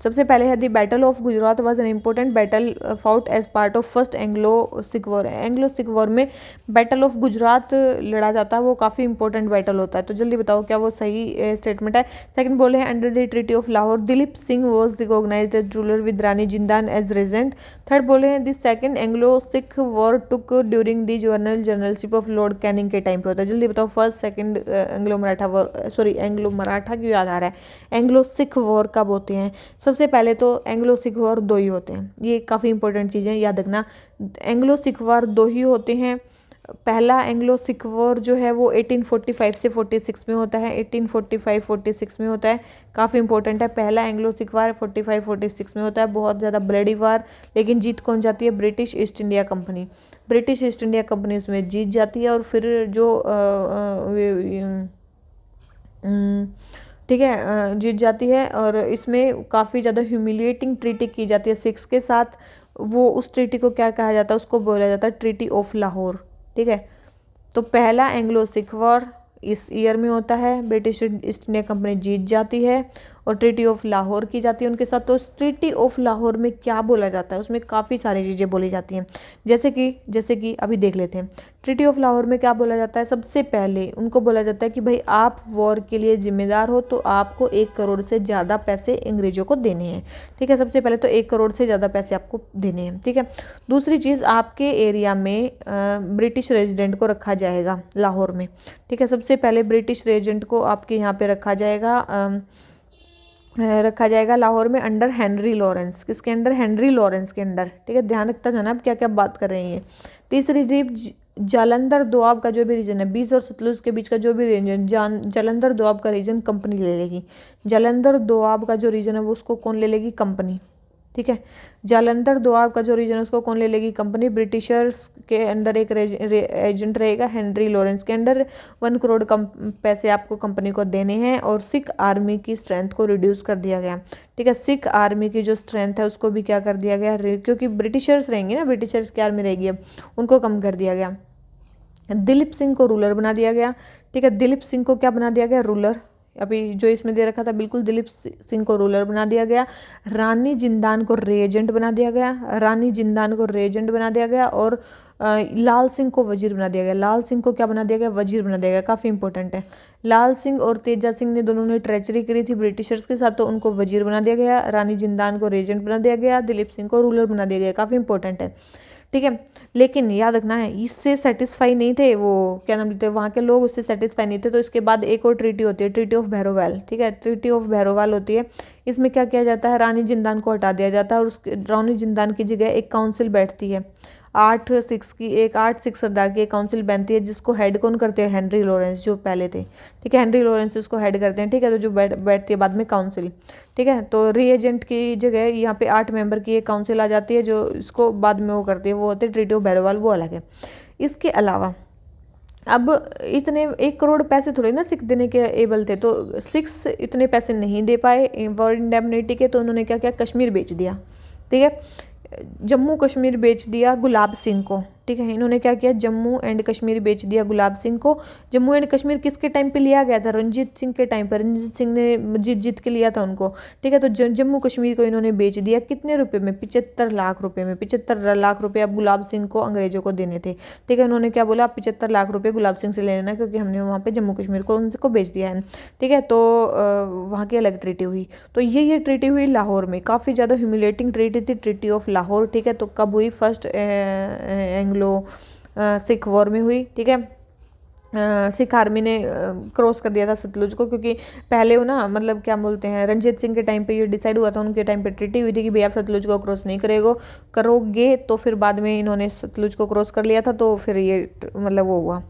S1: सबसे पहले है the battle of Gujrat was an important battle fought as part of first Anglo Sikh war. Anglo Sikh war में बैटल ऑफ गुजरात लड़ा जाता है, वो काफ़ी इंपॉर्टेंट बैटल होता है। तो जल्दी बताओ क्या वो सही स्टेटमेंट है। सेकंड बोले हैं under the treaty of Lahore Dilip Singh was recognised as ruler with Rani Jindan as regent. Third बोले हैं the second Anglo Sikh war took during the generalship of Lord Canning के टाइम पे होता है। जल्दी बताओ first second Anglo Maratha war, sorry Anglo Maratha क्यों याद आ रहा है, एंग्लो सिख वॉर कब होते हैं। सबसे पहले तो एंग्लो सिख वॉर दो ही होते हैं, ये काफ़ी इंपॉर्टेंट चीज़ें याद रखना। एंग्लो सिख वॉर दो ही होते हैं। पहला एंग्लो सिख वॉर जो है वो 1845 से 46 में होता है, 1845-46 में होता है, काफ़ी इंपॉर्टेंट है। पहला एंग्लो सिख वॉर 45-46 में होता है, बहुत ज़्यादा ब्लडी वार, लेकिन जीत कौन जाती है? British east India company. British east India company उसमें जीत जाती है और फिर जो ठीक है जीत जाती है और इसमें काफ़ी ज़्यादा ह्यूमिलिएटिंग ट्रीटी की जाती है सिख्स के साथ। वो उस ट्रीटी को क्या कहा जाता है? उसको बोला जाता है ट्रीटी ऑफ लाहौर। ठीक है, तो पहला एंग्लो सिख वॉर इस ईयर में होता है, ब्रिटिश ईस्ट इंडिया कंपनी जीत जाती है और ट्रीटी ऑफ लाहौर की जाती है उनके साथ। तो ट्रीटी ऑफ लाहौर में क्या बोला जाता है? उसमें काफ़ी सारी चीज़ें बोली जाती हैं, जैसे कि अभी देख लेते हैं। ट्रीटी ऑफ लाहौर में क्या बोला जाता है? सबसे पहले उनको बोला जाता है कि भाई आप वॉर के लिए जिम्मेदार हो तो आपको 1 करोड़ से ज़्यादा पैसे अंग्रेजों को देने हैं। ठीक है, सबसे पहले तो 1 करोड़ से ज़्यादा पैसे आपको देने हैं। ठीक है, दूसरी चीज़, आपके एरिया में ब्रिटिश रेजिडेंट को रखा जाएगा लाहौर में। ठीक है, सबसे पहले ब्रिटिश रेजिडेंट को आपके यहाँ पे रखा जाएगा लाहौर में अंडर हेनरी लॉरेंस। किसके अंडर? हेनरी लॉरेंस के अंडर। ठीक है, ध्यान रखता जाना आप क्या क्या बात कर रहे हैं। तीसरी ट्रिप, जालंधर दोआब का जो भी रीजन है, 20 और सतलुज के बीच का जो भी रीजन, जालंधर दोआब का रीजन कंपनी ले लेगी। जालंधर दोआब का जो रीजन है वो उसको कौन ले लेगी? कंपनी। ठीक है, जालंधर दोआब का जो रीजन है उसको कौन ले लेगी? कंपनी। ब्रिटिशर्स के अंडर एक एजेंट रहेगा हेनरी लॉरेंस के अंडर। 1 करोड़ पैसे आपको कंपनी को देने हैं और सिख आर्मी की स्ट्रेंथ को रिड्यूस कर दिया गया। ठीक है, सिख आर्मी की जो स्ट्रेंथ है उसको भी क्या कर दिया गया? क्योंकि ब्रिटिशर्स रहेंगे ना, ब्रिटिशर्स की आर्मी रहेगी, अब उनको कम कर दिया गया। दिलीप सिंह को रूलर बना दिया गया। ठीक है, दिलीप सिंह को क्या बना दिया गया? रूलर। अभी जो इसमें दे रखा था बिल्कुल, दिलीप सिंह को रूलर बना दिया गया। रानी जिंदान को रेजेंट बना दिया गया। रानी जिंदान को रेजेंट बना दिया गया और लाल सिंह को वजीर बना दिया गया। लाल सिंह को क्या बना दिया गया? वजीर बना दिया गया। काफ़ी इंपॉर्टेंट है। लाल सिंह और तेजा सिंह ने दोनों ने ट्रेचरी करी थी ब्रिटिशर्स के साथ, तो उनको वजीर बना दिया गया। रानी जिंदान को रेजेंट बना दिया गया। दिलीप सिंह को रूलर बना दिया गया। काफ़ी इंपॉर्टेंट है। ठीक है, लेकिन याद रखना है इससे सेटिस्फाई नहीं थे वो, क्या नाम लेते हैं वहाँ के लोग, उससे सेटिस्फाई नहीं थे। तो इसके बाद एक और ट्रीटी होती है, ट्रीटी ऑफ भैरोवाल। ठीक है, ट्रीटी ऑफ भैरोवाल होती है। इसमें क्या किया जाता है? रानी जिंदान को हटा दिया जाता है और उसके रानी जिंदान की जगह एक काउंसिल बैठती है। 8 सिख सरदार की एक काउंसिल बनती है जिसको हेड कौन करते हैं? हेनरी लॉरेंस जो पहले थे। ठीक है, हेनरी लॉरेंस उसको हेड करते हैं। ठीक है, तो जो बैठती है बाद में काउंसिल। ठीक है, तो री एजेंट की जगह यहाँ पे 8 मेंबर की एक काउंसिल आ जाती है जो इसको बाद में वो करती है, वो होते हैं ट्रीटी ऑफ भैरोवाल, वो अलग है। इसके अलावा अब इतने 1 करोड़ पैसे थोड़े ना सिख देने के एबल थे, तो सिख्स इतने पैसे नहीं दे पाए वॉर इंडेमनिटी के, तो उन्होंने क्या किया? कश्मीर बेच दिया। ठीक है, जम्मू कश्मीर बेच दिया गुलाब सिंह को। ठीक है, इन्होंने क्या किया? जम्मू एंड कश्मीर बेच दिया गुलाब सिंह को। जम्मू एंड कश्मीर किसके टाइम पे लिया गया था? रंजीत सिंह के टाइम पर। रंजीत सिंह ने जीत के लिया था उनको। ठीक है, तो जम्मू कश्मीर को इन्होंने बेच दिया। कितने रुपए में? 75 लाख रुपए में। 75 लाख रुपए अब गुलाब सिंह को अंग्रेजों को देने थे। ठीक है, उन्होंने क्या बोला? 75 लाख रुपए गुलाब सिंह से ले लेना क्योंकि हमने वहाँ पे जम्मू कश्मीर को उनको बेच दिया है। ठीक है, तो वहाँ की अलग ट्रीटी हुई। तो ये ट्रीटी हुई लाहौर में, काफ़ी ज़्यादा ह्यूमिलेटिंग ट्रीटी थी, ट्रीटी ऑफ लाहौर। ठीक है, तो कब हुई? फर्स्ट एंग्लो सिख वॉर में हुई। ठीक है, सिख आर्मी ने क्रॉस कर दिया था सतलुज को, क्योंकि पहले वो ना मतलब क्या बोलते हैं, रंजीत सिंह के टाइम पे ये डिसाइड हुआ था, उनके टाइम पे ट्रीटी हुई थी कि भाई आप सतलुज को क्रॉस नहीं करोगे। तो फिर बाद में इन्होंने सतलुज को क्रॉस कर लिया था, तो फिर ये मतलब वो हुआ।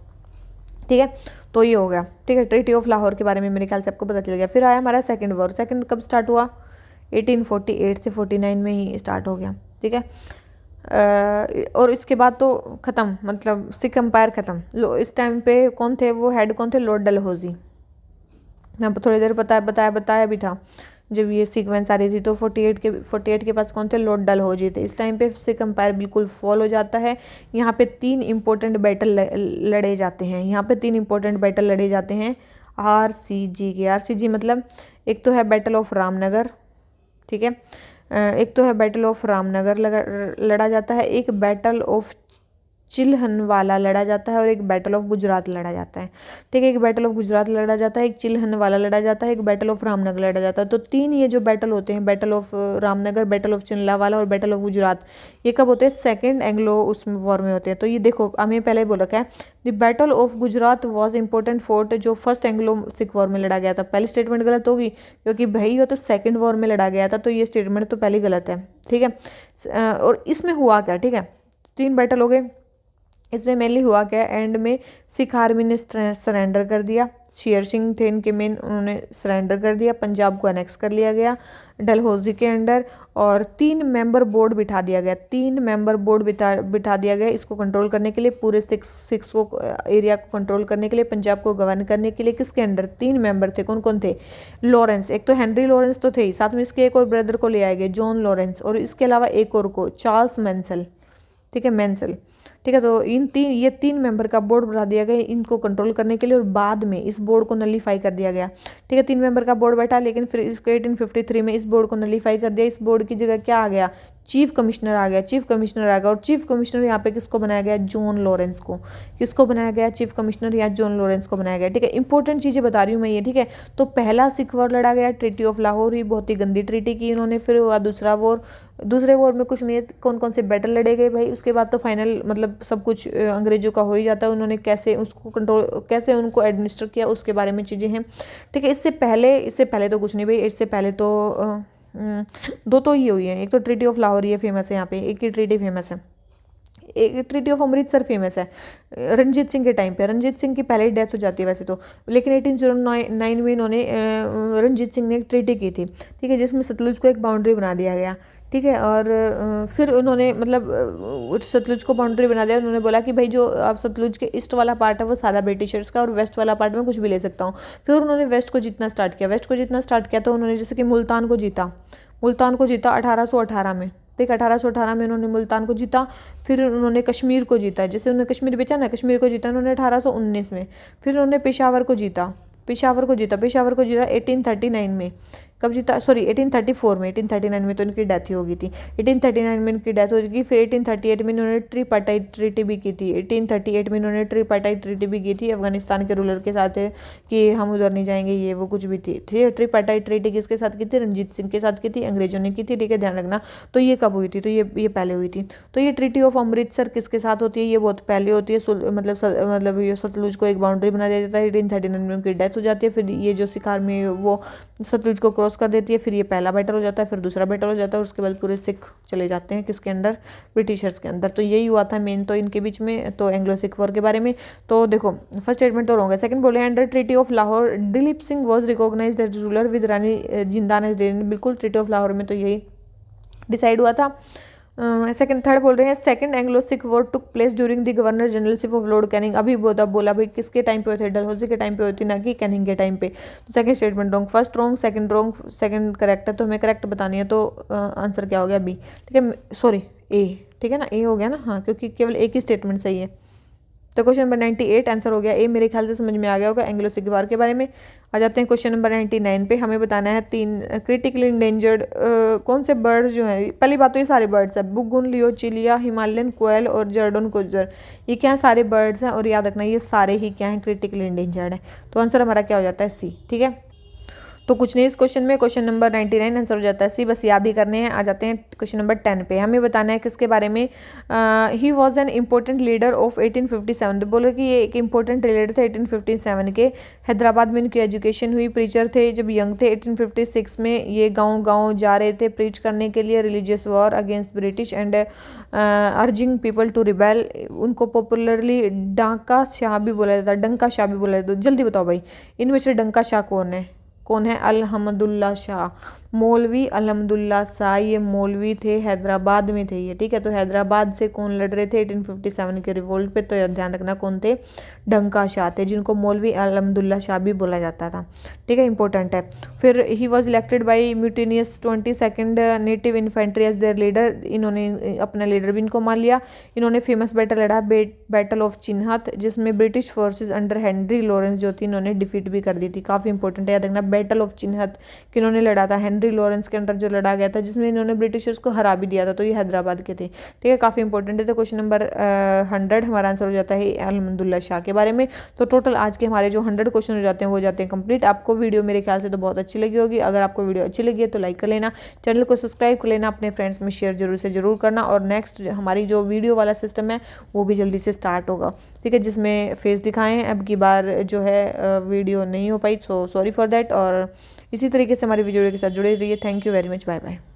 S1: ठीक है, तो ये हो गया। ठीक है, ट्रीटी ऑफ लाहौर के बारे में मेरे ख्याल से आपको पता चल गया। फिर आया हमारा सेकेंड वॉर। सेकेंड कब स्टार्ट हुआ? 1848 से 49 में ही स्टार्ट हो गया। ठीक है, और इसके बाद तो ख़त्म, मतलब सिख एम्पायर ख़त्म। इस टाइम पे कौन थे वो हेड? कौन थे? लॉर्ड डलहौजी। अब थोड़ी देर बताया भी था जब ये सीक्वेंस आ रही थी, तो 48 के पास कौन थे? लॉर्ड डलहौजी थे। इस टाइम पे सिख एम्पायर बिल्कुल फॉल हो जाता है। यहाँ पे 3 इंपॉर्टेंट बैटल लड़े जाते हैं। यहाँ पे 3 इंपॉर्टेंट बैटल लड़े जाते हैं RCG के। RCG मतलब एक तो है बैटल ऑफ रामनगर। ठीक है, एक तो है बैटल ऑफ रामनगर लड़ा जाता है, एक बैटल ऑफ चिल्हनवाला लड़ा जाता है और एक बैटल ऑफ गुजरात लड़ा जाता है। ठीक है, एक बैटल ऑफ गुजरात लड़ा जाता है, एक चिल्हनवाला लड़ा जाता है, एक बैटल ऑफ रामनगर लड़ा जाता है। तो 3 ये जो बैटल होते हैं, battle of Ramnagar, battle of Chillianwala और बैटल ऑफ गुजरात, ये कब होते हैं? सेकेंड एंग्लो उसमें वॉर में होते हैं। तो ये देखो हमें पहले ही बोल रखा है, the battle of Gujarat was important fort, जो फर्स्ट एंग्लो सिख वॉर में लड़ा गया था। पहली स्टेटमेंट गलत होगी क्योंकि भाई वो तो सेकेंड वॉर में लड़ा गया था, तो ये स्टेटमेंट तो पहले गलत है। ठीक है, और इसमें हुआ क्या? ठीक है, 3 बैटल हो गए। इसमें मेनली हुआ क्या? एंड में सिख आर्मी ने सरेंडर कर दिया। शेर सिंह थे इनके मेन, उन्होंने सरेंडर कर दिया। पंजाब को अनेक्स कर लिया गया डलहौजी के अंडर, और 3 मेंबर बोर्ड बिठा दिया गया। 3 मेंबर बोर्ड बिठा दिया गया इसको कंट्रोल करने के लिए, पूरे सिक्स को एरिया को कंट्रोल करने के लिए, पंजाब को गवर्न करने के लिए। किसके अंडर? 3 मेंबर थे। कौन कौन थे? लॉरेंस, एक तो हेनरी लॉरेंस तो थे ही, साथ में इसके एक और ब्रदर को ले आए गए, जॉन लॉरेंस, और इसके अलावा एक और को, चार्ल्स मैंसल। ठीक है, मैंसल। ठीक है, तो ये 3 मेंबर का बोर्ड बना दिया गया इनको कंट्रोल करने के लिए, और बाद में इस बोर्ड को नलीफाई कर दिया गया। ठीक है, 3 मेंबर का बोर्ड बैठा, लेकिन फिर इसको 1853 में इस बोर्ड को नलीफाई कर दिया। इस बोर्ड की जगह क्या आ गया? चीफ कमिश्नर आ गया। चीफ कमिश्नर आ गया, और चीफ कमिश्नर यहाँ पे किसको बनाया गया? जॉन लॉरेंस को। किसको बनाया गया? चीफ कमिश्नर या जॉन लॉरेंस को बनाया गया। ठीक है, इंपॉर्टेंट चीजें बता रही हूँ मैं ये। ठीक है, तो पहला सिख वॉर लड़ा गया, ट्रीटी ऑफ लाहौर, ही बहुत ही गंदी ट्रीटी की इन्होंने। फिर हुआ दूसरा वॉर, दूसरे वॉर में कुछ नहीं है, कौन कौन से बैटल लड़े गए भाई, उसके बाद तो फाइनल मतलब सब कुछ अंग्रेजों का हो ही जाता है। उन्होंने कैसे उसको कंट्रोल, कैसे उनको एडमिनिस्टर किया, उसके बारे में चीज़ें हैं। ठीक है, इससे पहले तो कुछ नहीं भाई, इससे पहले तो 2 तो ही हुई है। एक तो ट्रीटी ऑफ लाहौर ये फेमस है, यहाँ पे एक ही ट्रीटी फेमस है। एक ट्रीटी ऑफ अमृतसर फेमस है रंजीत सिंह के टाइम पे। रंजीत सिंह की पहले ही डेथ हो जाती है वैसे तो, लेकिन 1809 में इन्होंने रंजीत सिंह ने एक ट्रीटी की थी। ठीक है, जिसमें सतलुज को एक बाउंड्री बना दिया गया। ठीक है, और फिर उन्होंने मतलब सतलुज को बाउंड्री बना दिया। उन्होंने बोला कि भाई जो आप सतलुज के ईस्ट वाला पार्ट है वो सारा ब्रिटिशर्स का, और वेस्ट वाला पार्ट में कुछ भी ले सकता हूँ। फिर उन्होंने वेस्ट को जीतना स्टार्ट किया। तो उन्होंने जैसे कि मुल्तान को जीता 1818 में। ठीक, 1818 में उन्होंने मुल्तान को जीता। फिर उन्होंने कश्मीर को जीता, जैसे उन्होंने कश्मीर बेचा ना, कश्मीर को जीता उन्होंने 1819 में। फिर उन्होंने पेशावर को जीता 1839 में। कब जीता? सॉरी 1834 में। 1839 में तो इनकी डेथ ही हो गई थी। 1839 में इनकी डेथ हो गई। फिर 1838 में इन्होंने ट्रिपार्टाइट ट्रीटी भी की थी। 1838 में इन्होंने ट्रिपार्टाइट ट्रीटी भी की थी अफगानिस्तान के रूलर के साथ, कि हम उधर नहीं जाएंगे, ये वो कुछ भी थी। ठीक है, ट्रिपार्टाइट ट्रीटी किसके साथ की थी? रंजीत सिंह के साथ की थी, अंग्रेजों ने की थी। ठीक है, ध्यान रखना। तो ये कब हुई थी? तो ये पहले हुई थी। तो ये ट्रीटी ऑफ अमृतसर किसके साथ होती है? ये बहुत पहले होती है। मतलब ये सतलुज को एक बाउंड्री बना दिया जाता है। 1839 में उनकी डेथ हो जाती है। फिर ये जो सिख आर्मी है वो सतलुज को क्रॉस कर देती है। फिर ये पहला बैटल हो जाता है, फिर दूसरा बैटल हो जाता है, और उसके बाद पूरे सिख चले जाते हैं किसके अंदर? ब्रिटिशर्स के अंदर। तो यही हुआ था मेन तो इनके बीच में, तो एंग्लो सिख वॉर के बारे में। तो देखो फर्स्ट स्टेटमेंट तो रॉन्ग है। सेकंड बोले under treaty of Lahore Dilip Singh was recognised as ruler with Rani Jindan as reign. बिल्कुल, ट्रीटी ऑफ लाहौर में तो यही डिसाइड हुआ था। थर्ड बोल रहे हैं second Anglo Sikh war took place during the governor generalship of Lord Canning. अभी बोला भाई किसके टाइम पे होते? डलहौजी के टाइम पे होती, ना कि कैनिंग के टाइम पे। तो second statement wrong. First wrong, second correct है, तो हमें करेक्ट बतानी है। तो आंसर क्या हो गया? बी। ठीक है, सॉरी ए। ठीक है ना, ए हो गया ना, हाँ, क्योंकि केवल एक ही स्टेटमेंट सही है। तो क्वेश्चन नंबर 98 आंसर हो गया ए। मेरे ख्याल से समझ में आ गया होगा एंग्लो सिख वॉर के बारे में। आ जाते हैं क्वेश्चन नंबर 99 पे। हमें बताना है 3 क्रिटिकली इंडेंजर्ड कौन से बर्ड्स जो हैं। पहली बात तो ये सारे बर्ड्स हैं, बुगुन, लियो, चिलिया, हिमालयन कोयल और जर्डन कोजर। ये क्या है? सारे बर्ड्स हैं, और याद रखना ये सारे ही क्या हैं? क्रिटिकली इंडेंजर्ड हैं। तो आंसर हमारा क्या हो जाता है? सी। ठीक है, तो कुछ नहीं इस क्वेश्चन में। क्वेश्चन नंबर 99 आंसर हो जाता है सी, बस याद ही करने हैं। आ जाते हैं क्वेश्चन नंबर 10 पे। हमें बताना है किसके बारे में। He was an important leader of 1857। तो बोलो कि ये एक इंपॉर्टेंट लीडर थे 1857 के। हैदराबाद में इनकी एजुकेशन हुई। प्रीचर थे जब यंग थे। 1856 में ये गाँव जा रहे थे प्रीच करने के लिए religious war against British and urging people to rebel. उनको पॉपुलरली डंका शाह भी बोला जाता। जल्दी बताओ भाई, इनमें से डंका शाह कौन है? अल्हम्दुल्ला शाह, मौलवी अल्हम्दुल्ला शाह। ये मौलवी थे, हैदराबाद में थे ये। ठीक है, तो हैदराबाद से कौन लड़ रहे थे 1857 के रिवोल्ट पे? तो ध्यान रखना कौन थे? डंका शाह थे, जिनको मौलवी अल्हम्दुल्ला शाह भी बोला जाता था। ठीक है, इंपॉर्टेंट है। फिर he was elected by mutinous 22nd native infantry as their leader. इन्होंने अपना लीडर भी इनको मान लिया। इन्होंने फेमस बैटल लड़ा, बैटल ऑफ चिन्हत, जिसमें British forces under Henry Lawrence जो थी इन्होंने डिफीट भी कर दी थी। काफ़ी इंपॉर्टेंट है, याद रखना। बैटल ऑफ चिन्हत किन्होंने लड़ा था? हेनरी हेनरी लॉरेंस के अंडर जो लड़ा गया था, जिसमें इन्होंने ब्रिटिशर्स को हरा भी दिया था, तो ये हैदराबाद के थे। ठीक है, काफ़ी इंपॉर्टेंट है। तो क्वेश्चन नंबर 100 हमारा आंसर हो जाता है अहमदुल्ला शाह के बारे में। तो टोटल आज के हमारे जो 100 क्वेश्चन हो जाते हैं वो हो जाते हैं कंप्लीट। आपको वीडियो मेरे ख्याल से तो बहुत अच्छी लगी होगी। अगर आपको वीडियो अच्छी लगी है तो लाइक कर लेना, चैनल को सब्सक्राइब कर लेना, अपने फ्रेंड्स में शेयर जरूर से जरूर करना। और नेक्स्ट हमारी जो वीडियो वाला सिस्टम है वो भी जल्दी से स्टार्ट होगा, ठीक है, जिसमें फेस दिखाएं। अब की बार जो है वीडियो नहीं हो पाई, सो सॉरी फॉर दैट। और इसी तरीके से हमारी वीडियो के साथ जुड़े रहिए। Thank you very much, bye bye.